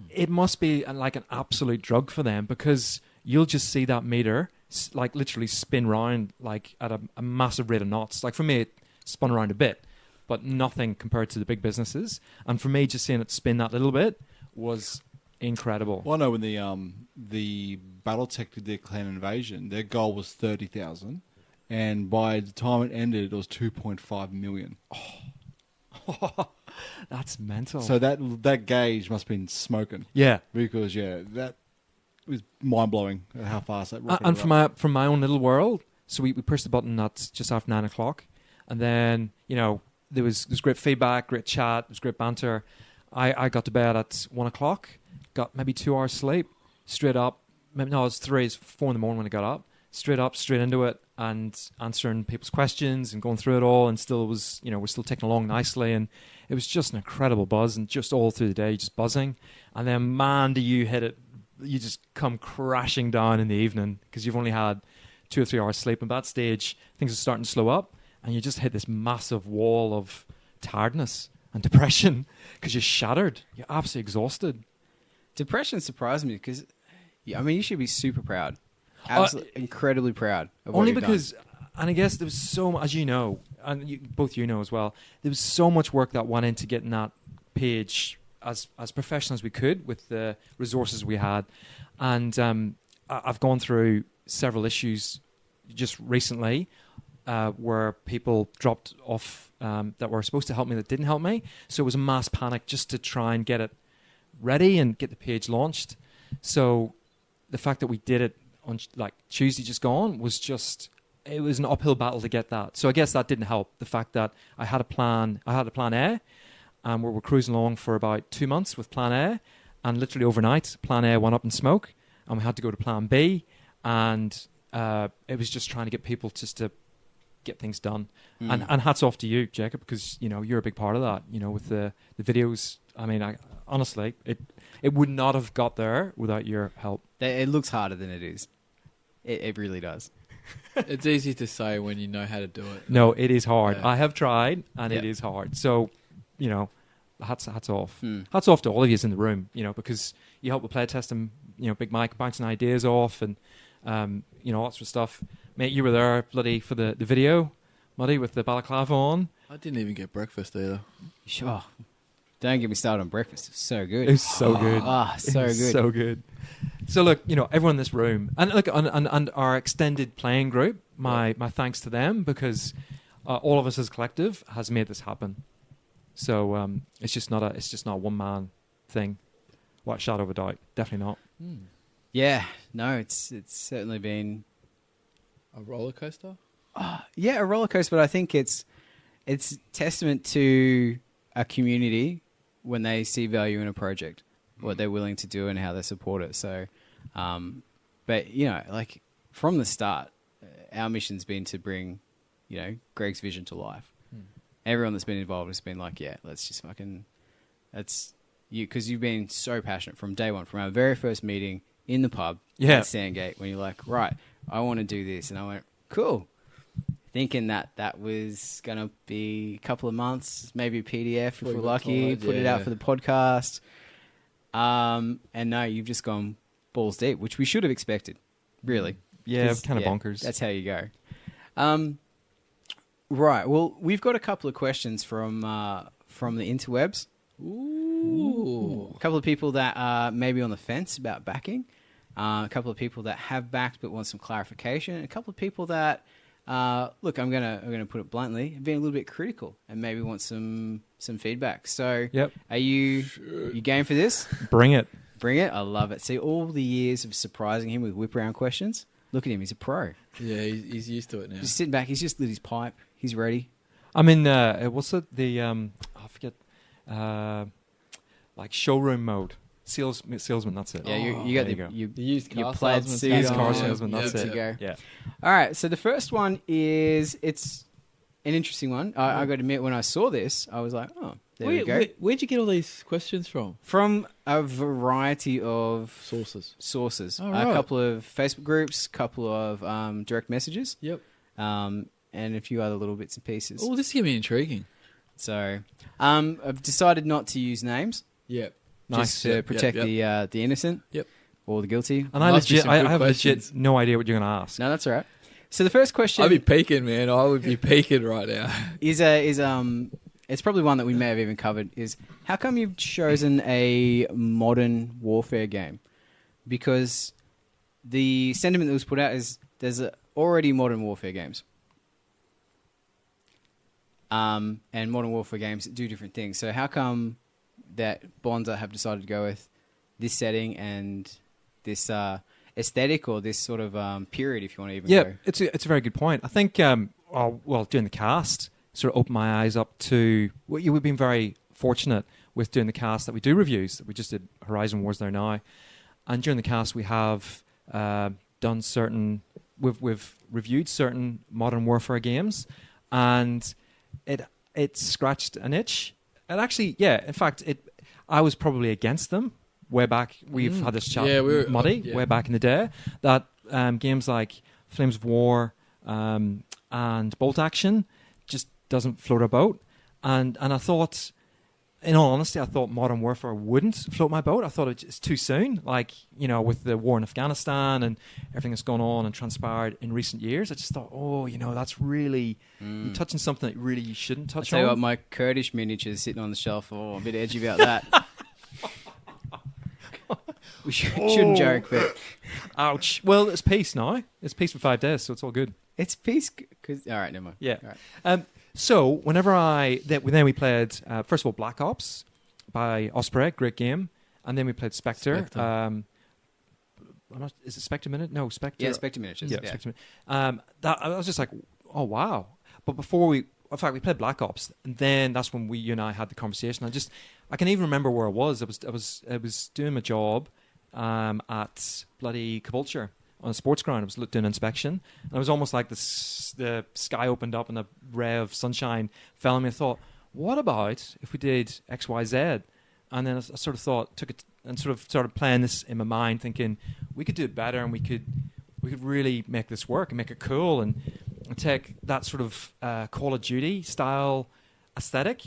It must be like an absolute drug for them, because you'll just see that meter like literally spin round like at a massive rate of knots. Like for me, it spun around a bit, but nothing compared to the big businesses. And for me, just seeing it spin that little bit was incredible. Well, I know when the BattleTech did their clan invasion, their goal was 30,000, and by the time it ended, it was 2.5 million. That's mental. So that gauge must have been smoking. Yeah. Because that was mind blowing how fast that rocketed And up. from my own little world, so we pushed the button at just after 9 o'clock, and then there was great feedback, great chat, there was great banter. I got to bed at 1 o'clock, got maybe 2 hours sleep, straight up. No, it was 3, it's 4 in the morning when I got up. Straight up, straight into it, and answering people's questions and going through it all, and still was, we're still ticking along nicely, and it was just an incredible buzz, and just all through the day, just buzzing. And then, man, do you hit it, you just come crashing down in the evening, because you've only had 2 or 3 hours sleep. And at that stage, things are starting to slow up, and you just hit this massive wall of tiredness and depression, because you're shattered. You're absolutely exhausted. Depression surprised me, because, you should be super proud. Absolutely incredibly proud of what Only you've because, done. and I guess there was so much, as you know, and both you know as well, there was so much work that went into getting that page as professional as we could with the resources we had. And I've gone through several issues just recently where people dropped off that were supposed to help me that didn't help me. So it was a mass panic just to try and get it ready and get the page launched. So the fact that we did it on like Tuesday just gone was it was an uphill battle to get that. So I guess that didn't help. The fact that I had a plan A, and we were cruising along for about 2 months with plan A, and literally overnight, plan A went up in smoke, and we had to go to plan B, and it was just trying to get people just to get things done. And hats off to you, Jacob, because you're a big part of that. With the videos. Honestly, it would not have got there without your help. It looks harder than it is. It really does. It's easy to say when you know how to do it. No, it is hard. Yeah. I have tried, and it Yeah. is hard. So, hats off. Hats off to all of you in the room, because you help with play testing, Big Mike bouncing ideas off, and, all that sort of stuff. Mate, you were there bloody for the video, Muddy, with the balaclava on. I didn't even get breakfast either. Sure. Don't get me started on breakfast. It's so good. It was so good. So It was good. So good. So look, everyone in this room, and look, and our extended playing group, my thanks to them, because all of us as a collective has made this happen. So it's just not a one man thing. What shadow of a doubt? Definitely not. Yeah. No, it's certainly been A roller coaster? a roller coaster, but I think it's testament to a community when they see value in a project, what they're willing to do and how they support it. So, but like from the start, our mission's been to bring, Greg's vision to life. Everyone that's been involved has been like, yeah, let's just that's you, because you've been so passionate from day one, from our very first meeting in the pub at Sandgate, when you're like, right, I want to do this, and I went, cool. Thinking that was going to be a couple of months, maybe a PDF if we're lucky, put it out for the podcast. And no, you've just gone balls deep, which we should have expected, really. Yeah, kind of bonkers. That's how you go. Right, well, we've got a couple of questions from the interwebs. Ooh. A couple of people that are maybe on the fence about backing. A couple of people that have backed but want some clarification. And a couple of people that... look, I'm gonna put it bluntly, being a little bit critical and maybe want some feedback. So, are you game for this? Bring it. Bring it. I love it. See, all the years of surprising him with whip around questions. Look at him. He's a pro. Yeah, he's used to it now. He's sitting back. He's just lit his pipe. He's ready. I mean, what's it? I forget. like showroom mode. Salesman, that's it. Yeah, you got There you go. The used your car plaid salesman suit stuff. Used car on, salesman, good that's to it. go. Yeah. All right, so the first one it's an interesting one. I got to admit, when I saw this, I was like, oh, there we go. Where'd you get all these questions from? From a variety of Sources. Oh, a right. couple of Facebook groups, couple of direct messages, Yep. and a few other little bits and pieces. Oh, this is going to be intriguing. So I've decided not to use names, Yep. Nice. just to protect the innocent Yep. or the guilty. And I Must be legit, some I good have questions. legit no idea what you're going to ask. No, that's all right. So the first question I'd be peeking, man. I would be peeking right now. is it's probably one that we may have even covered. Is how come you've chosen a modern warfare game? Because the sentiment that was put out is there's already modern warfare games. And modern warfare games do different things. So how come that Bonza have decided to go with this setting and this aesthetic or this sort of period, if you want to even Yeah, go? it's a very good point. I think, doing the cast sort of opened my eyes up to. We've been very fortunate with doing the cast that we do reviews. We just did Horizon Wars there now, and during the cast we have done certain. We've reviewed certain modern warfare games, and it scratched an itch. And actually, yeah, in fact, I was probably against them way back. We've had this chat, Yeah, Muddy, yeah. way back in the day. That games like Flames of War and Bolt Action just doesn't float our boat. And I thought, in all honesty, I thought Modern Warfare wouldn't float my boat. I thought it's too soon. Like, with the war in Afghanistan and everything that's gone on and transpired in recent years, I just thought, that's really you're touching something that really you shouldn't I'll touch tell you on. what, my Kurdish miniatures sitting on the shelf. Oh, I'm a bit edgy about that. We shouldn't joke, but Ouch. Well, it's peace now. It's peace for 5 days, so it's all good. it's peace. All right, never mind. Yeah. All right. So whenever then we played first of all Black Ops by Osprey, great game, and then we played Spectre. Is it Spectre Minute? No, Spectre. Yeah, Spectre miniatures. Yeah, Spectre Minute. That I was just like, oh wow! But before we played Black Ops, and then that's when you and I had the conversation. I can even remember where I was. I was doing my job at bloody Caboolture on a sports ground. I was doing inspection, and it was almost like the sky opened up and a ray of sunshine fell on me. I thought, what about if we did X, Y, Z? And then I sort of took it and sort of started playing this in my mind, thinking we could do it better and we could really make this work and make it cool and take that sort of Call of Duty style aesthetic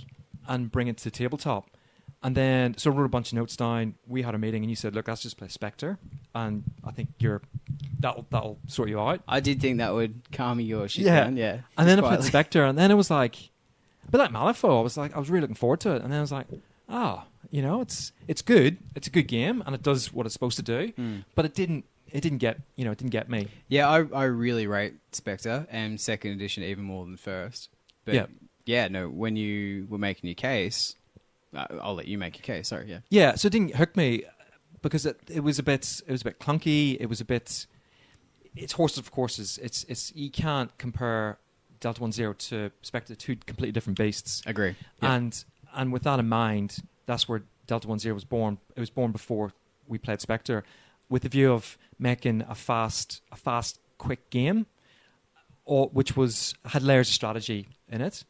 and bring it to tabletop. And then, so I wrote a bunch of notes down. We had a meeting, and you said, "Look, let's just play Spectre," and I think that'll sort you out. I did think that would calm your shit Yeah. down. Yeah. And then I Just played quietly. Spectre, and then it was like a bit like Malifaux. I was really looking forward to it, and then I was like, it's good. It's a good game, and it does what it's supposed to do. But it didn't get me. Yeah, I really rate Spectre and second edition even more than first. But Yeah. no, when you were making your case, I'll let you make your case. Sorry, yeah. Yeah, so it didn't hook me because it was a bit clunky. It's horses for courses. It's you can't compare Delta 1-0 to Spectre, two completely different beasts. Agree. Yeah. And with that in mind, that's where Delta 1-0 was born. It was born before we played Spectre, with the view of making a fast, quick game, which had layers of strategy in it,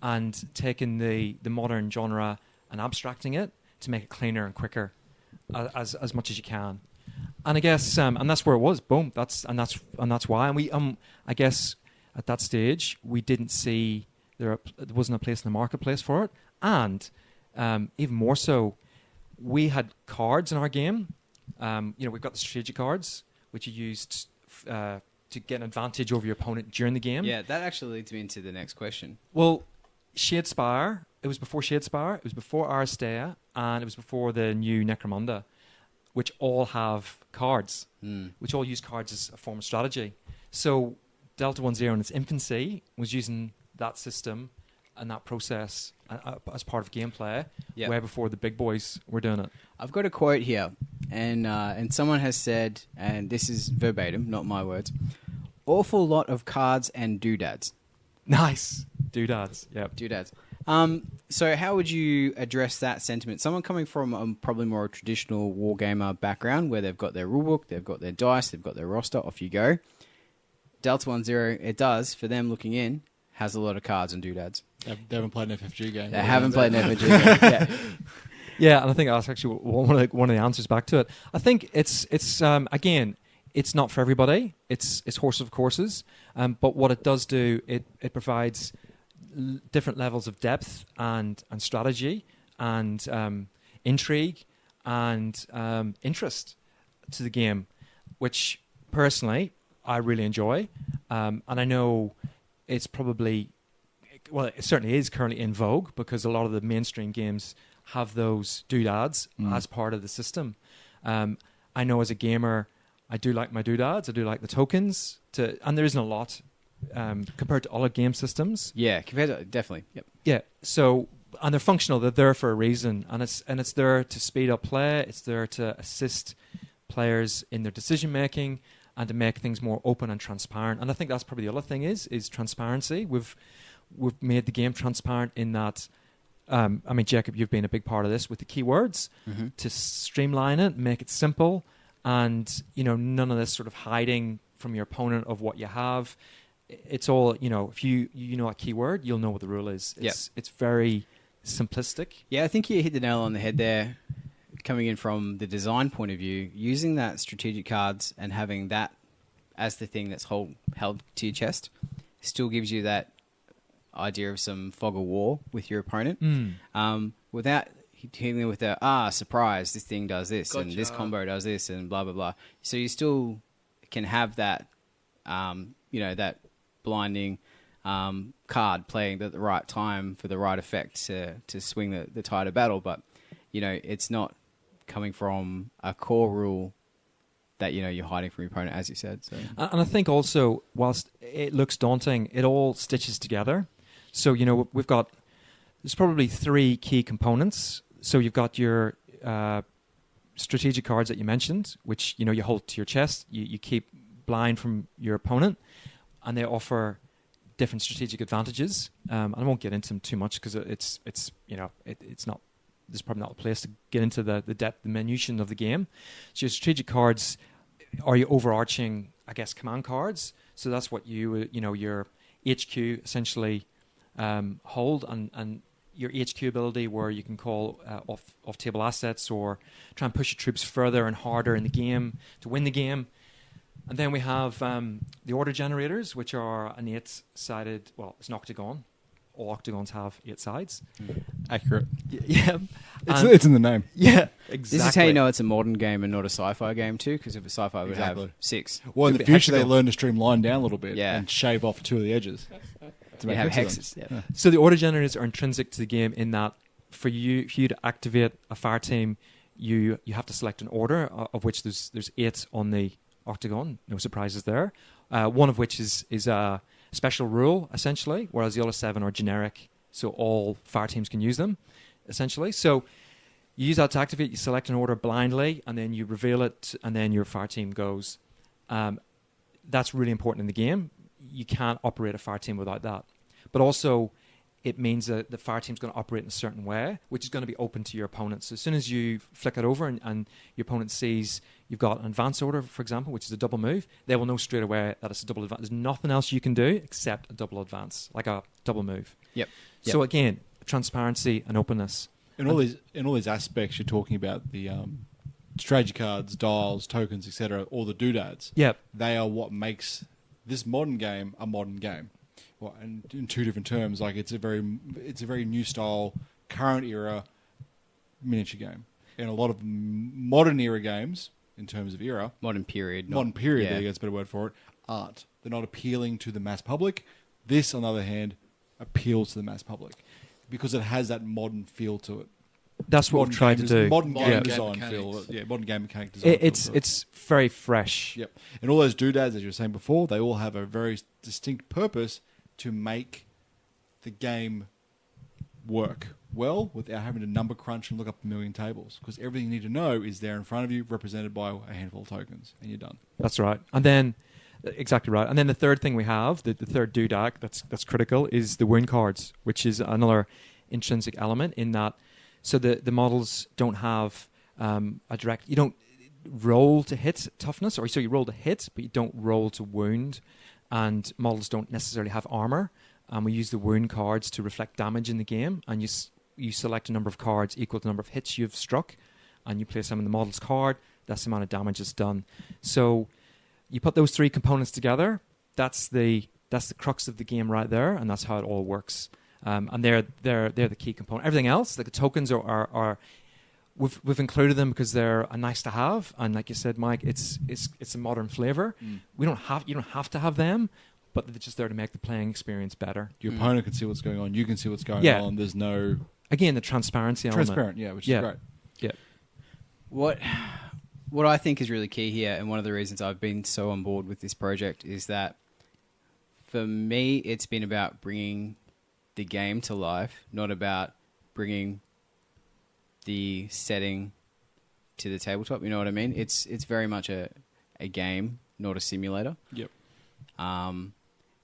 and taking the modern genre and abstracting it to make it cleaner and quicker, as much as you can. And I guess, and that's where it was. Boom. That's why. And we, I guess, at that stage, we didn't see there wasn't a place in the marketplace for it, and even more so, we had cards in our game. We've got the strategic cards, which you used to get an advantage over your opponent during the game. Yeah, that actually leads me into the next question. Well, Shadespire, it was before Shadespire, it was before Aristea, and it was before the new Necromunda, which all have cards, which all use cards as a form of strategy. So Delta 1-0 in its infancy was using that system and that process as part of gameplay, way before the big boys were doing it. I've got a quote here, and someone has said, and this is verbatim, not my words, awful lot of cards and doodads. Nice. Doodads, yeah. Doodads. So how would you address that sentiment? Someone coming from probably more a traditional wargamer background where they've got their rulebook, they've got their dice, they've got their roster, off you go. Delta 1-0, it does, for them looking in, has a lot of cards and doodads. They haven't played an FFG game. They haven't played an FFG game. Yeah. Yeah, and I think that's actually one of the answers back to it. I think it's again, it's not for everybody. It's horses of courses, but what it does do, it provides different levels of depth and strategy and intrigue and interest to the game, which personally I really enjoy, and I know it's probably, well, it certainly is currently in vogue because a lot of the mainstream games have those doodads as part of the system. I know as a gamer, I do like my doodads. I do like the tokens, and there isn't a lot compared to other game systems. Yeah, compared to, definitely. Yep. Yeah. So, and they're functional. They're there for a reason, and it's there to speed up play. It's there to assist players in their decision making and to make things more open and transparent. And I think that's probably the other thing is transparency. We've made the game transparent in that. I mean, Jacob, you've been a big part of this with the keywords to streamline it, make it simple, and none of this sort of hiding from your opponent of what you have. It's all if you know a keyword, you'll know what the rule is. It's very simplistic. Yeah, I think you hit the nail on the head there. Coming in from the design point of view, using that strategic cards and having that as the thing that's held to your chest still gives you that idea of some fog of war with your opponent, without dealing with the surprise, this thing does this and this combo does this and blah blah blah. So you still can have that that blinding card playing at the right time for the right effect to swing the tide of battle, but it's not coming from a core rule that you're hiding from your opponent, as you said. So. And I think also, whilst it looks daunting, it all stitches together. So, we've got, there's probably 3 key components. So you've got your strategic cards that you mentioned, which, you hold to your chest. You keep blind from your opponent, and they offer different strategic advantages. And I won't get into them too much because it's not, there's probably not a place to get into the depth, the minutiae of the game. So your strategic cards are your overarching, I guess, command cards. So that's what your HQ essentially hold, and your HQ ability where you can call off table assets or try and push your troops further and harder in the game to win the game. And then we have the order generators, which are an 8-sided, well, it's an octagon. All octagons have 8 sides. Accurate. Yeah. It's in the name. Yeah, exactly. This is how you know it's a modern game and not a sci-fi game too, because if a sci-fi would have 6. Well, in the future, they learn to streamline down a little bit and shave off 2 of the edges. To have hexes. Yeah. So the order generators are intrinsic to the game in that for you to activate a fire team, you have to select an order of which there's 8 on the octagon. No surprises there. One of which is a special rule, essentially, whereas the other 7 are generic, so all fire teams can use them, essentially. So you use that to activate, you select an order blindly, and then you reveal it, and then your fire team goes. That's really important in the game. You can't operate a fire team without that. But also, it means that the fire team's going to operate in a certain way, which is going to be open to your opponent. So as soon as you flick it over and your opponent sees you've got an advance order, for example, which is a double move, they will know straight away that it's a double advance. There's nothing else you can do except a double advance, like a double move. Yep. So again, transparency and openness. In all these aspects, you're talking about the strategy cards, dials, tokens, etc., all the doodads. Yep. They are what makes this modern game a modern game. Well, and in 2 different terms, like it's a very new style, current era miniature game. And a lot of modern era games, in terms of era, Modern period, there you go, that's a better word for it, aren't. They're not appealing to the mass public. This, on the other hand, appeals to the mass public because it has that modern feel to it. That's what we've tried to do. Modern game game design mechanics. feel. Yeah, modern game mechanic design. It's very fresh. Yep. And all those doodads, as you were saying before, they all have a very distinct purpose to make the game work well without having to number crunch and look up a million tables. Because everything you need to know is there in front of you, represented by a handful of tokens, and you're done. That's right. And then, exactly right. And then the third thing we have, the third doodad that's critical, is the wound cards, which is another intrinsic element in that. So the models don't have a direct. You don't roll to hit toughness, or so you roll to hit, but you don't roll to wound. And models don't necessarily have armor. We use the wound cards to reflect damage in the game, and you select a number of cards equal to the number of hits you've struck, and you place them in the model's card. That's the amount of damage that's done. So you put those three components together. That's the crux of the game right there, and that's how it all works. And they're the key component. Everything else, like the tokens, are we've included them because they're a nice to have, and like you said, Mike, it's a modern flavor. You don't have to have them, but they're just there to make the playing experience better. Your opponent can see what's going on. You can see what's going on. There's no the transparency element. Transparent, which is great. Yeah. What I think is really key here, and one of the reasons I've been so on board with this project, is that for me, it's been about bringing the game to life, not about bringing the setting to the tabletop. You know what I mean? It's very much a game, not a simulator. Yep. And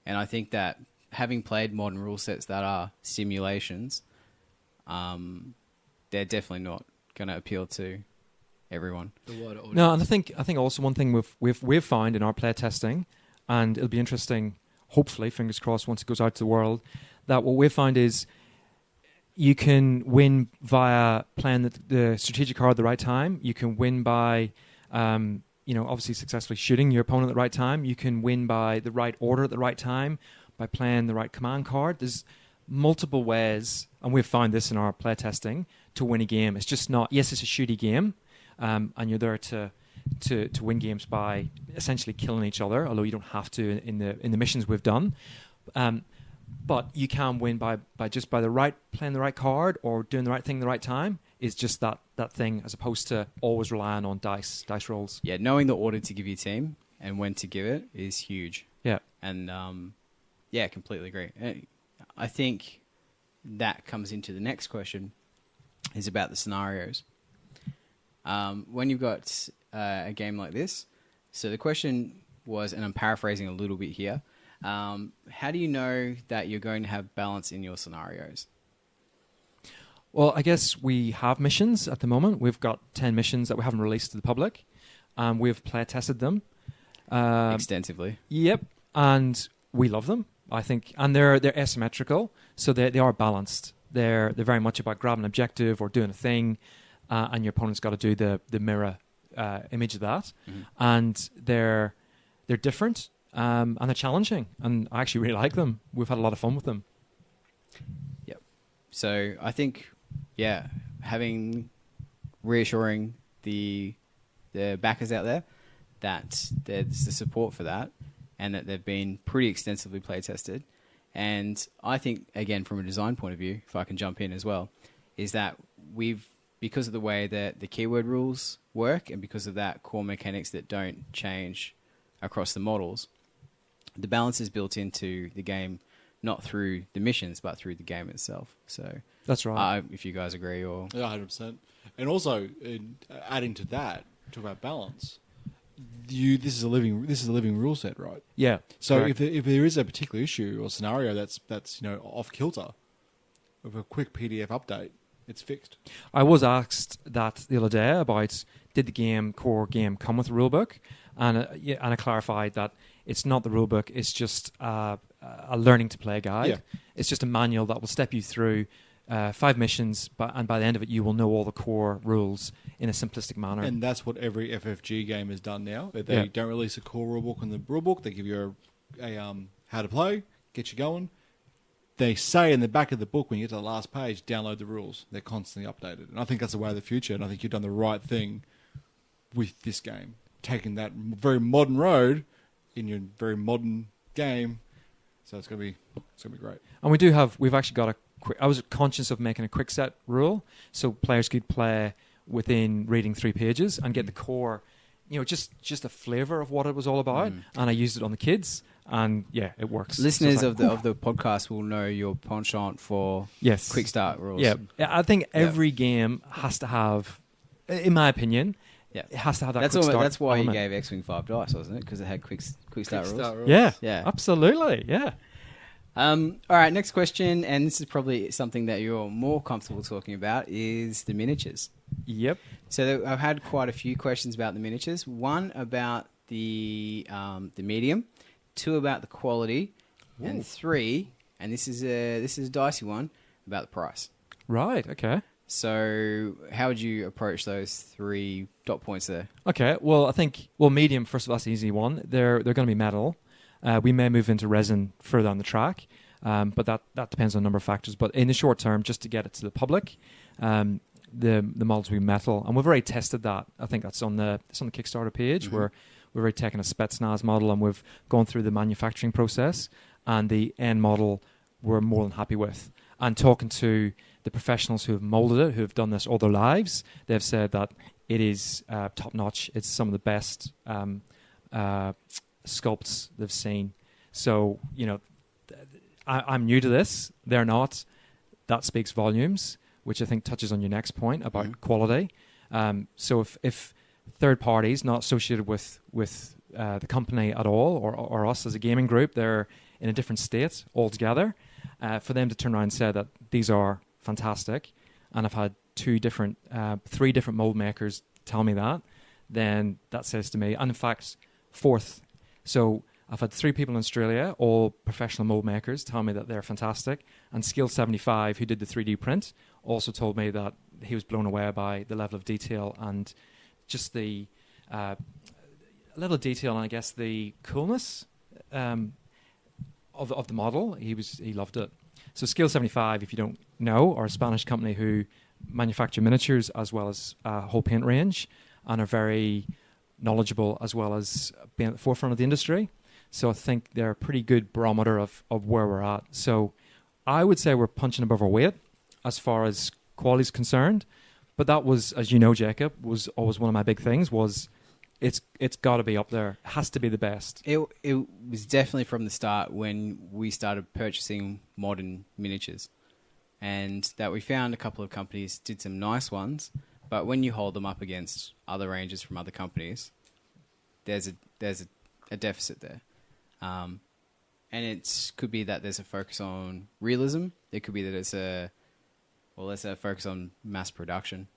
I think that having played modern rule sets that are simulations, they're definitely not going to appeal to everyone. No, and I think also one thing we've found in our play testing, and it'll be interesting, hopefully, fingers crossed, once it goes out to the world, that what we've found is you can win via playing the strategic card at the right time. You can win by, obviously successfully shooting your opponent at the right time. You can win by the right order at the right time, by playing the right command card. There's multiple ways, and we've found this in our play testing, to win a game. It's just not, yes, it's a shooty game, and you're there to win games by essentially killing each other, although you don't have to in the missions we've done. But you can win by playing the right card or doing the right thing at the right time. Is just that thing, as opposed to always relying on dice rolls. Yeah, knowing the order to give your team and when to give it is huge. Yeah. And completely agree. I think that comes into the next question, is about the scenarios. When you've got a game like this, so the question was, and I'm paraphrasing a little bit here, how do you know that you're going to have balance in your scenarios? Well, I guess we have missions at the moment. We've got 10 missions that we haven't released to the public. We've play tested them extensively. Yep, and we love them, I think. And they're asymmetrical, so they are balanced. They're very much about grabbing an objective or doing a thing, and your opponent's got to do the mirror image of that. Mm-hmm. And they're different, and they're challenging. And I actually really like them. We've had a lot of fun with them. Yep. So I think, having reassuring the backers out there that there's the support for that, and that they've been pretty extensively play tested. And I think, again, from a design point of view, if I can jump in as well, is that because of the way that the keyword rules work, and because of that core mechanics that don't change across the models, the balance is built into the game, not through the missions, but through the game itself. So that's right. If you guys agree, or 100%. And also, adding to that, talk about balance. This is a living rule set, right? Yeah. So correct. if there is a particular issue or scenario that's off kilter, with a quick PDF update, it's fixed. I was asked that the other day about, did the core game come with a rulebook, and I clarified that it's not the rulebook. It's just a learning to play guide. Yeah. It's just a manual that will step you through 5 missions, and by the end of it, you will know all the core rules in a simplistic manner. And that's what every FFG game has done now. They don't release a core rulebook in the rulebook. They give you a how to play, get you going. They say in the back of the book, when you get to the last page, download the rules. They're constantly updated. And I think that's the way of the future, and I think you've done the right thing with this game. Taking that very modern road in your very modern game. So it's gonna be great. And we've actually got I was conscious of making a quick set rule, so players could play within reading 3 pages and get the core, just a flavour of what it was all about. And I used it on the kids, and it works. Listeners of the podcast will know your penchant for quick start rules. Yeah, I think every game has to have, in my opinion, it has to have that quick start. That's why element. you gave X-Wing 5 dice, wasn't it? Because it had quick start rules. Yeah, absolutely. Yeah. All right, next question, and this is probably something that you're more comfortable talking about, is the miniatures. Yep. So I've had quite a few questions about the miniatures. One about the medium, two about the quality, and three, and this is a dicey one, about the price. Right. Okay. So how would you approach those 3 dot points there? Okay. Well, I think medium. First of all, that's an easy one. They're going to be metal. We may move into resin further on the track, but that depends on a number of factors. But in the short term, just to get it to the public, the models will be metal, and we've already tested that. I think that's on the Kickstarter page where we've already taken a Spetsnaz model and we've gone through the manufacturing process, and the end model we're more than happy with. And talking to the professionals who have molded it, who have done this all their lives, they've said that it is top notch. It's some of the best sculpts they've seen. So, I'm new to this. They're not. That speaks volumes, which I think touches on your next point about quality. So if third parties not associated with the company at all, or us as a gaming group, they're in a different state altogether, for them to turn around and say that these are fantastic, and I've had 3 different mold makers tell me that, then that says to me, and in fact, 4th. So I've had 3 people in Australia, all professional mold makers, tell me that they're fantastic. And Skill 75, who did the 3D print, also told me that he was blown away by the level of detail and just the level of detail, and I guess the coolness of the model. He loved it. So Skill 75, if you don't know, are a Spanish company who manufacture miniatures as well as a whole paint range, and are very knowledgeable as well as being at the forefront of the industry. So I think they're a pretty good barometer of where we're at. So I would say we're punching above our weight as far as quality is concerned. But that was, as you know, Jacob, was always one of my big things, was it's got to be up there. It has to be the best. It was definitely from the start when we started purchasing modern miniatures, and that we found a couple of companies did some nice ones, but when you hold them up against other ranges from other companies, there's a deficit there. And it could be that there's a focus on realism. It could be that it's a focus on mass production.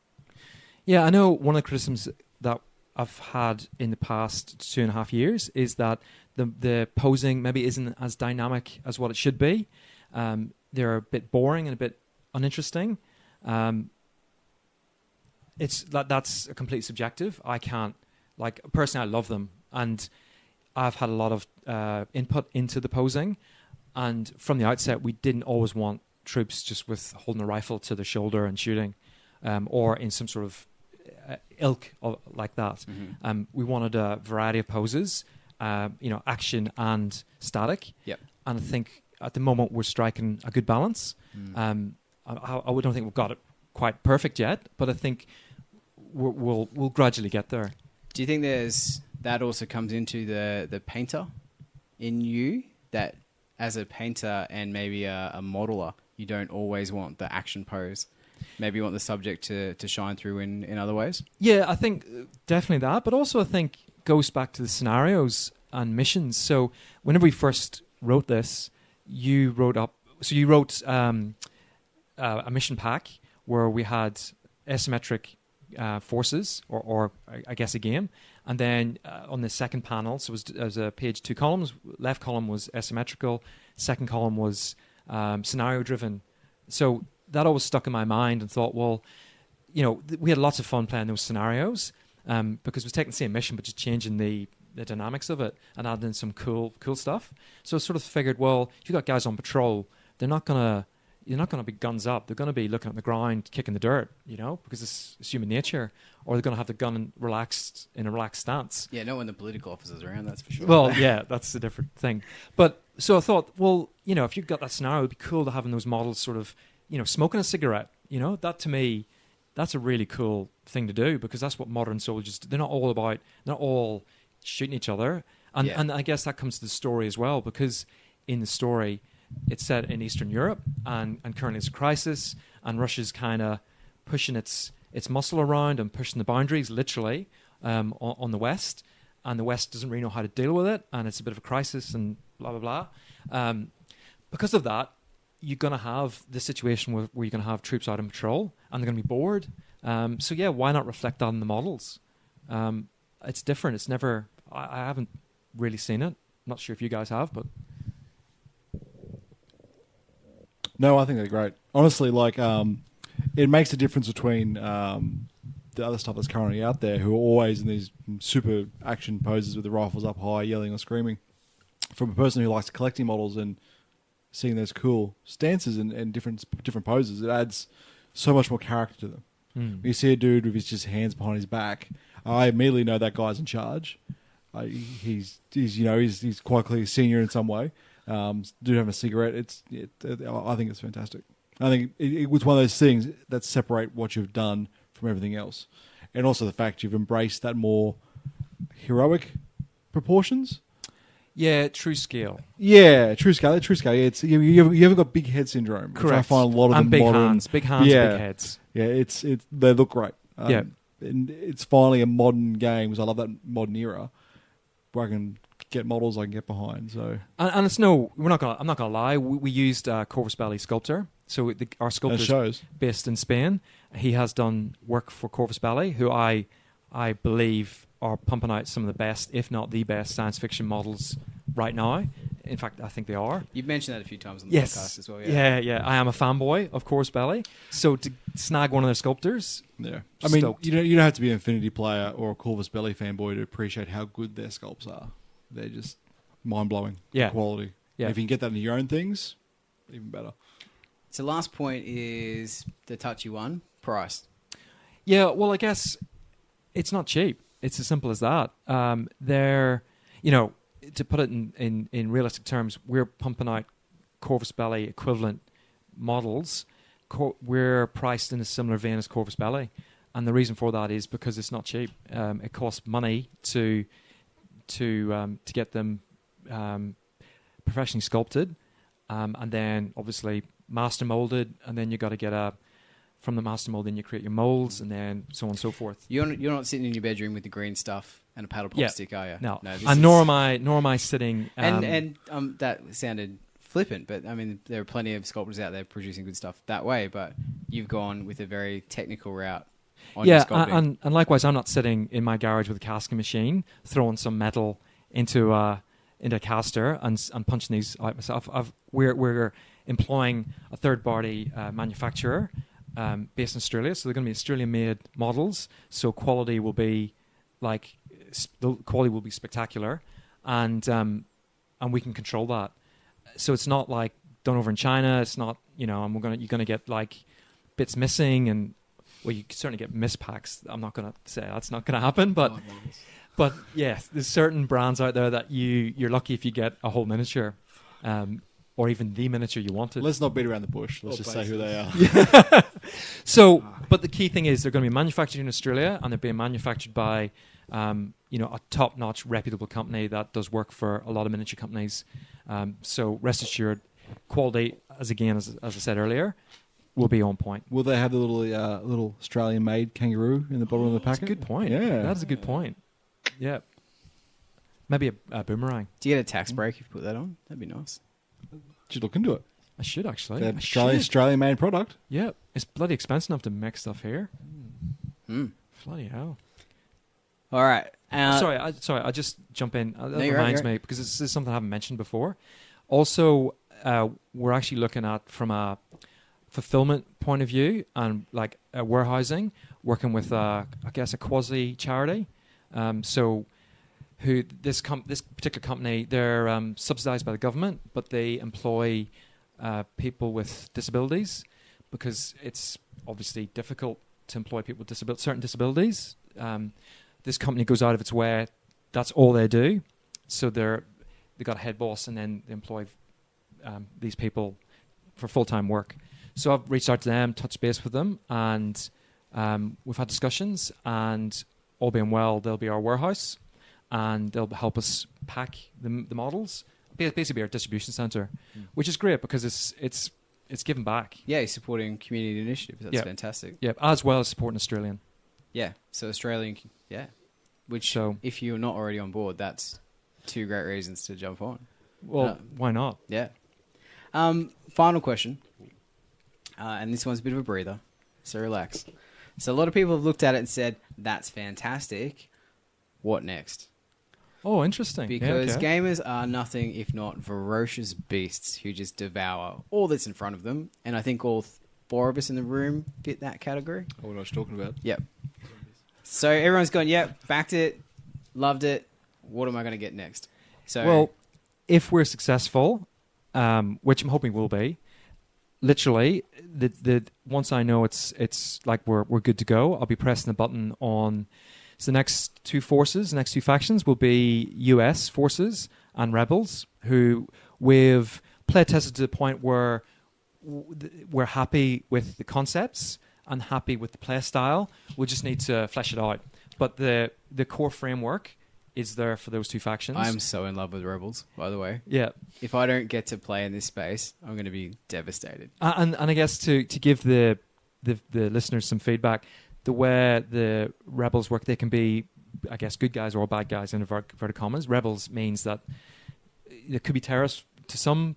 Yeah, I know one of the criticisms that I've had in the past 2.5 years is that the posing maybe isn't as dynamic as what it should be. They're a bit boring and a bit uninteresting. That's a complete subjective. I can't, personally, I love them, and I've had a lot of input into the posing, and from the outset, we didn't always want troops just with holding a rifle to the shoulder and shooting, or in some sort of ilk like that. We wanted a variety of poses, action and static. Yep. And I think at the moment we're striking a good balance. I don't think we've got it quite perfect yet, but I think we'll gradually get there. Do you think that also comes into the painter in you, that as a painter and maybe a modeler, you don't always want the action pose? Maybe you want the subject to shine through in other ways? Yeah, I think definitely that, but also I think goes back to the scenarios and missions. So whenever we first wrote this, you wrote a mission pack where we had asymmetric forces, or I guess a game. And then on the second panel, so it was a page 2 columns. Left column was asymmetrical. Second column was scenario driven. So that always stuck in my mind, and thought, well, we had lots of fun playing those scenarios, because it was taking the same mission but just changing the dynamics of it and adding in some cool stuff. So I sort of figured, well, if you've got guys on patrol, you're not gonna be guns up. They're gonna be looking at the ground, kicking the dirt, because it's human nature. Or they're gonna have the gun in a relaxed stance. Yeah, not when the political officer's around, that's for sure. Well, yeah, that's a different thing. But so I thought, well, if you've got that scenario, it'd be cool to have those models sort of, smoking a cigarette. That to me, that's a really cool thing to do, because that's what modern soldiers do. They're not all shooting each other. And I guess that comes to the story as well, because in the story, it's set in Eastern Europe, and currently it's a crisis, and Russia's kind of pushing its muscle around and pushing the boundaries, literally, on the West, and the West doesn't really know how to deal with it, and it's a bit of a crisis, and blah, blah, blah. because of that, you're going to have this situation where you're going to have troops out on patrol and they're going to be bored. So yeah, why not reflect that in the models? It's different. It's never. I haven't really seen it. Not sure if you guys have, but No, I think they're great. Honestly, like it makes a difference between the other stuff that's currently out there, who are always in these super action poses with the rifles up high, yelling or screaming. From a person who likes collecting models and seeing those cool stances and different poses, it adds so much more character to them. You see a dude with his just hands behind his back, I immediately know that guy's in charge. He's quite clearly senior in some way. Dude having a cigarette, I think it's fantastic. I think it was one of those things that separate what you've done from everything else, and also the fact you've embraced that more heroic proportions. yeah, true scale. Yeah, true scale. Yeah, it's you haven't got big head syndrome. Which I find a lot of and them big modern. hands, big hands, Yeah. big heads. Yeah, they look great. Yeah. And it's finally a modern game because I love that modern era where I can get models I can get behind. So And it's no, I'm not gonna lie. We used Corvus Belli sculptor. So our that sculptor shows. based in Spain. He has done work for Corvus Belli, who I believe are pumping out some of the best, if not the best, science fiction models right now. In fact, I think they are. You've mentioned that a few times on the podcast as well. Yeah. I am a fanboy of Corvus Belli. So to snag one of their sculptors, Yeah, I mean, stoked. you don't have to be an Infinity player or a Corvus Belli fanboy to appreciate how good their sculpts are. They're just mind blowing. Yeah. Quality. Yeah. And if you can get that into your own things, even better. So last point is the touchy one, price. yeah. Well, I guess it's not cheap. It's as simple as that. They're, to put it in realistic terms, we're pumping out Corvus Belli equivalent models. We're priced in a similar vein as Corvus Belli, and the reason for that is because it's not cheap. It costs money to get them professionally sculpted, and then obviously master molded, and then you got to get from the master mold, then you create your molds, and then so on and so forth. You're not sitting in your bedroom with the green stuff and a paddle pop stick, are you? No, this and is- nor am I sitting. And that sounded flippant, but I mean there are plenty of sculptors out there producing good stuff that way. But you've gone with a very technical route on your sculpting. and likewise, I'm not sitting in my garage with a casting machine throwing some metal into a caster and punching these out myself. We're employing a third-party manufacturer based in Australia, so they're going to be Australian-made models. So quality will be spectacular, and we can control that. So it's not like done over in China. It's not you're going to get like bits missing, and well, you can certainly get mispacks. I'm not going to say that's not going to happen, but yes, there's certain brands out there that you're lucky if you get a whole miniature, or even the miniature you wanted. Let's not beat around the bush. Let's just say who they are. So, but the key thing is they're going to be manufactured in Australia, and they're being manufactured by a top-notch, reputable company that does work for a lot of miniature companies. So rest assured, quality, as I said earlier, will be on point. Will they have the little Australian-made kangaroo in the bottom of the packet? That's a good point. Yeah. That is a good point. Yeah. Maybe a boomerang. Do you get a tax break if you put that on? That'd be nice. Should look into it. I should actually. They're I should. Australian-made product. Yeah. It's bloody expensive enough to make stuff here. Mm. Bloody hell. All right. Sorry, I just jump in. That you're right, reminds you're right. me, because this is something I haven't mentioned before. Also, we're actually looking at, from a fulfillment point of view and like warehousing, working with, I guess, a quasi charity. This particular company, they're subsidized by the government, but they employ people with disabilities, because it's obviously difficult to employ people with certain disabilities. This company goes out of its way. That's all they do. So they got a head boss, and then they employ these people for full-time work. So I've reached out to them, touched base with them, and we've had discussions, and all being well, they'll be our warehouse, and they'll help us pack the models, basically our distribution center, which is great because it's giving back. Yeah, you're supporting community initiatives. That's Yeah. fantastic. Yeah, as well as supporting Australian. Yeah, so Australian, yeah. Which, So- if you're not already on board, that's two great reasons to jump on. Well, why not? Yeah. Final question, and this one's a bit of a breather, so relax. So a lot of people have looked at it and said, "That's fantastic. What next?" Oh, interesting. Because okay. gamers are nothing if not ferocious beasts who just devour all that's in front of them, and I think all four of us in the room fit that category. I don't know what you're talking about. Yep. So everyone's gone, yep, backed it, loved it. What am I going to get next? So, Well, if we're successful, which I'm hoping we'll be, literally, the once I know it's like we're good to go, I'll be pressing the button on. So the next two factions will be US forces and rebels, who we've play tested to the point where we're happy with the concepts and happy with the play style. We just need to flesh it out. But the core framework is there for those two factions. I'm so in love with Rebels, by the way. Yeah. If I don't get to play in this space, I'm going to be devastated. And I guess to give the listeners some feedback, the way the rebels work, they can be, I guess, good guys or bad guys in inverted commas. Rebels means that there could be terrorists to some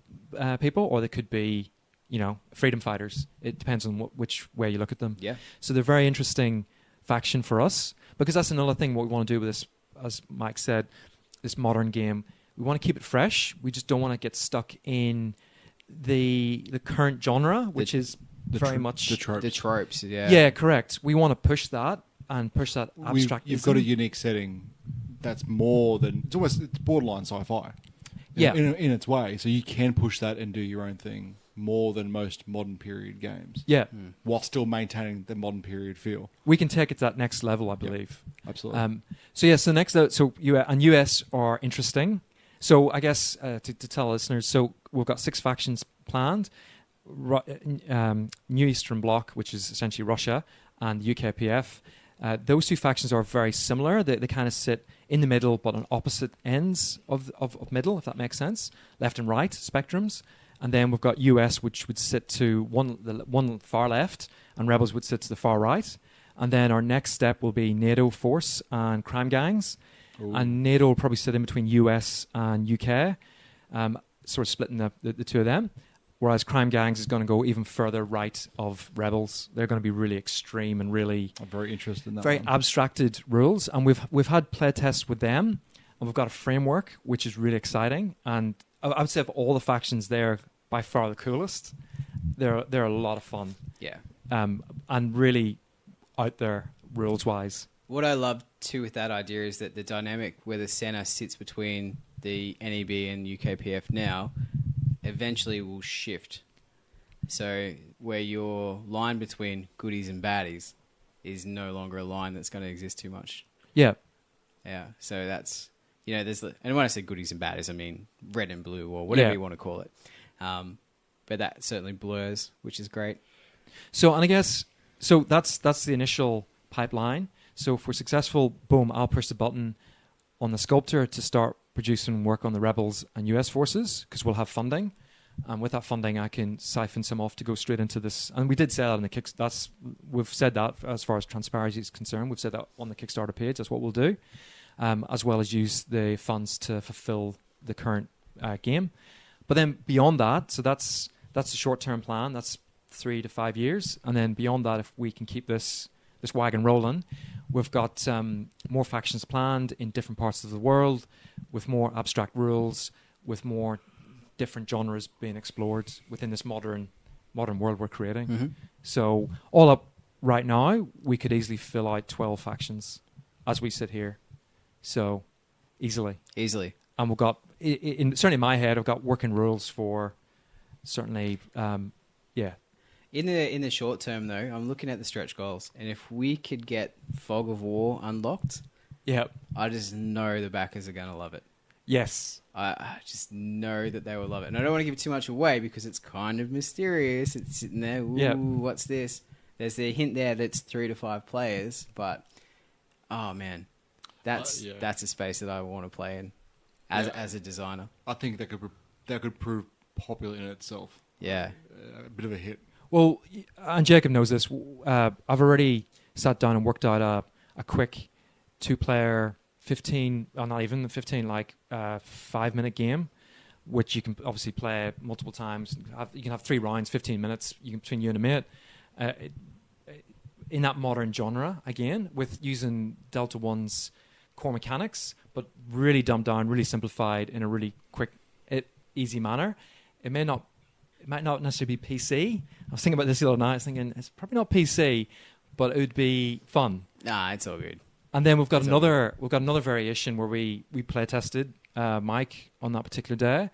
people, or they could be, freedom fighters. It depends on which way you look at them. Yeah. So they're a very interesting faction for us, because that's another thing what we want to do with this, as Mike said, this modern game. We want to keep it fresh. We just don't want to get stuck in the current genre, which is very much the tropes. The tropes, yeah. Yeah, correct. We want to push that and push that abstract. You've got a unique setting that's more than it's borderline sci-fi. Yeah. in its way, so you can push that and do your own thing more than most modern period games. Yeah, while still maintaining the modern period feel. we can take it to that next level, I believe. Absolutely. So next, US are interesting. So I guess to tell listeners, so we've got 6 factions planned. New Eastern Bloc, which is essentially Russia, and the UKPF. Those two factions are very similar. They kind of sit in the middle, but on opposite ends of middle, if that makes sense. Left and right spectrums. And then we've got US, which would sit to one far left, and Rebels would sit to the far right. And then our next step will be NATO force and crime gangs. Ooh. And NATO will probably sit in between US and UK, sort of splitting the two of them. Whereas crime gangs is going to go even further right of Rebels. They're going to be really extreme and really I'm very interested in that. very one. abstracted rules. And we've had play tests with them, and we've got a framework which is really exciting. And I would say of all the factions, they're by far the coolest. They're a lot of fun. Yeah. And really out there rules wise. What I love too with that idea is that the dynamic where the center sits between the NEB and UKPF now eventually will shift. So where your line between goodies and baddies is no longer a line that's going to exist too much. Yeah. Yeah. So that's, and when I say goodies and baddies, I mean red and blue or whatever Yeah. you want to call it. But that certainly blurs, which is great. So, and I guess, so that's the initial pipeline. So if we're successful, boom, I'll push the button on the sculptor to start producing work on the Rebels and US forces, because we'll have funding. And with that funding, I can siphon some off to go straight into this. And we did say that on the we've said that as far as transparency is concerned. We've said that on the Kickstarter page. That's what we'll do, as well as use the funds to fulfill the current game. But then beyond that, so that's a short-term plan. That's 3 to 5 years. And then beyond that, if we can keep this wagon rolling, we've got more factions planned in different parts of the world, with more abstract rules, with more different genres being explored within this modern world we're creating. Mm-hmm. So all up right now, we could easily fill out 12 factions as we sit here. So easily. And we've got, certainly in my head, I've got working rules for certainly, In the short term, though, I'm looking at the stretch goals, and if we could get Fog of War unlocked, yeah, I just know the backers are going to love it. yes, I just know that they will love it. And I don't want to give too much away because it's kind of mysterious. It's sitting there, ooh, Yep. what's this? There's the hint there that's 3 to 5 players, but, oh man, that's a space that I want to play in as a designer. I think that could prove popular in itself. Yeah. A bit of a hit. Well, and Jacob knows this. I've already sat down and worked out a quick 2-player 15, or not even 15, like 5-minute game which you can obviously play multiple times. You can have 3 rounds, 15 minutes between you and a mate. In that modern genre, again, with using Delta One's core mechanics, but really dumbed down, really simplified in a really quick, easy manner. It might not necessarily be PC. I was thinking about this the other night. I was thinking it's probably not PC, but it would be fun. Nah, it's all good. And then we've got another variation where we play tested Mike on that particular day,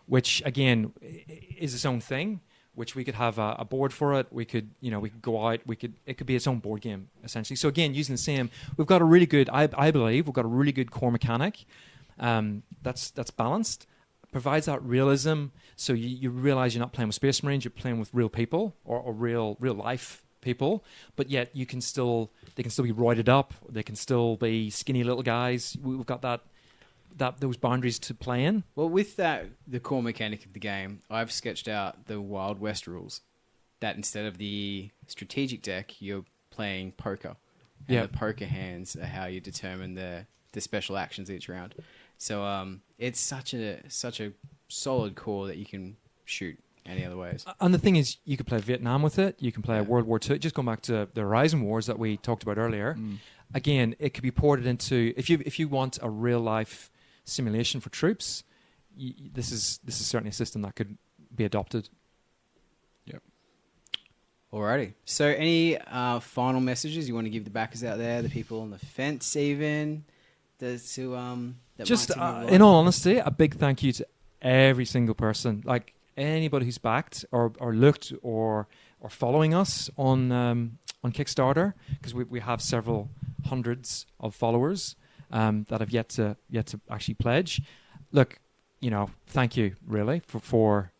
which again is its own thing. Which we could have a board for it. We could go out. It could be its own board game essentially. So again, using the same, we've got a really good. I believe we've got a really good core mechanic. That's balanced. Provides that realism. So you realize you're not playing with Space Marines. You're playing with real people or real life people. But yet they can still be roided up. They can still be skinny little guys. We've got those boundaries to play in. Well, with that, the core mechanic of the game, I've sketched out the Wild West rules. That instead of the strategic deck, you're playing poker. And the poker hands are how you determine the special actions each round. So it's such a solid core that you can shoot any other ways. And the thing is, you could play Vietnam with it. You can play World War II. Just going back to the Horizon Wars that we talked about earlier. Again, it could be ported into if you want a real life simulation for troops. This is certainly a system that could be adopted. Yep. Alrighty. So, any final messages you want to give the backers out there, the people on the fence, even just in all honesty, a big thank you to every single person, like anybody who's backed or looked or following us on Kickstarter, because we have several hundreds of followers that have yet to actually pledge. Look, thank you really for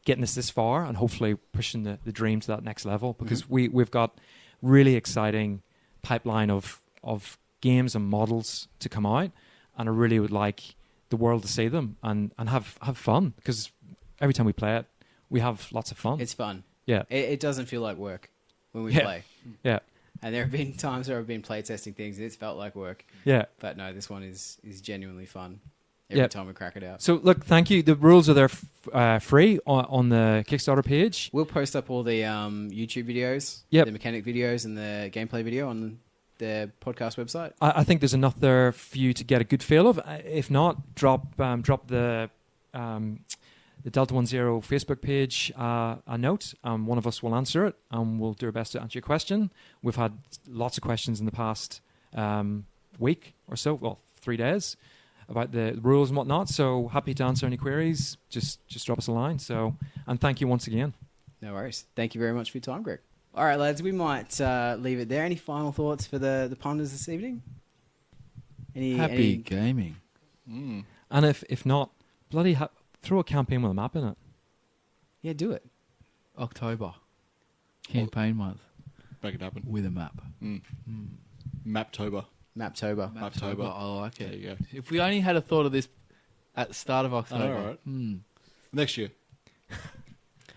getting us this far and hopefully pushing the dream to that next level, because we've got really exciting pipeline of games and models to come out, and I really would like the world to see them and have fun, because every time we play it, we have lots of fun. It's fun. Yeah. It doesn't feel like work when we play. Yeah. And there have been times where I've been playtesting things and it's felt like work. Yeah. But no, this one is genuinely fun every time we crack it out. So look, thank you. The rules are there free on the Kickstarter page. We'll post up all the YouTube videos, the mechanic videos and the gameplay video on the podcast website. I think there's enough there for you to get a good feel of. If not, drop the Delta 10 Facebook page a note. One of us will answer it, and we'll do our best to answer your question. We've had lots of questions in the past week or so, 3 days, about the rules and whatnot. So happy to answer any queries. Just drop us a line. So, and thank you once again. No worries. Thank you very much for your time, Greg. All right, lads, we might leave it there. Any final thoughts for the ponders this evening? Happy gaming. And if not, bloody throw a campaign with a map in it. Yeah, do it. October. Campaign month. Make it happen. With a map. Maptober. Maptober. I like it. There you go. If we only had a thought of this at the start of October. All right. Next year.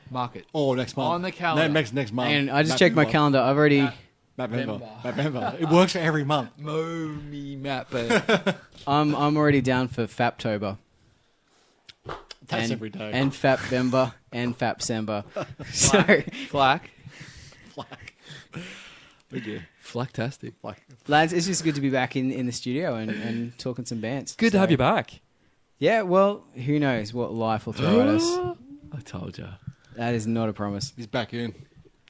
Mark it. Oh, next month. On the calendar. Next month. And I just checked my calendar. I've already... Mapember. It works for every month. Momi map. I'm already down for Faptober. That's every day. And Fapvember and Fapsember. So Flack. Oh dear. Flacktastic. lads, it's just good to be back in the studio and talking some bands. Good to have you back. Yeah, well, who knows what life will throw at us. I told you. That is not a promise. He's back in.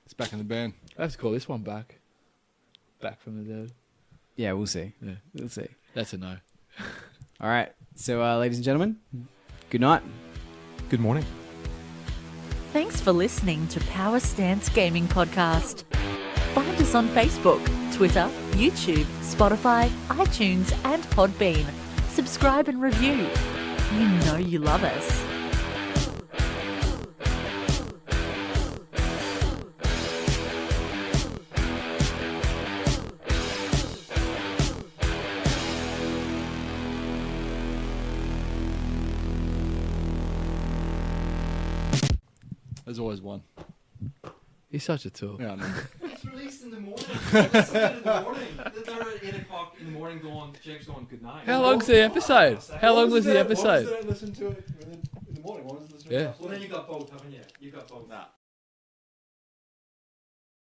He's back in the band. Let's call this one back. Back from the dead. Yeah, we'll see. Yeah. We'll see. That's a no. All right. So, ladies and gentlemen, good night. Good morning. Thanks for listening to Power Stance Gaming Podcast. Find us on Facebook, Twitter, YouTube, Spotify, iTunes, and Podbean. Subscribe and review. You know you love us. There's always one. He's such a tool. Yeah, I know. released in the morning. It's in the morning. They're at 8 o'clock in the morning going, Jake's going, good night. How long's the episode? How long was the episode? Listen to it in the morning. Yeah. Well, then you got both, haven't you? You got both. Nah.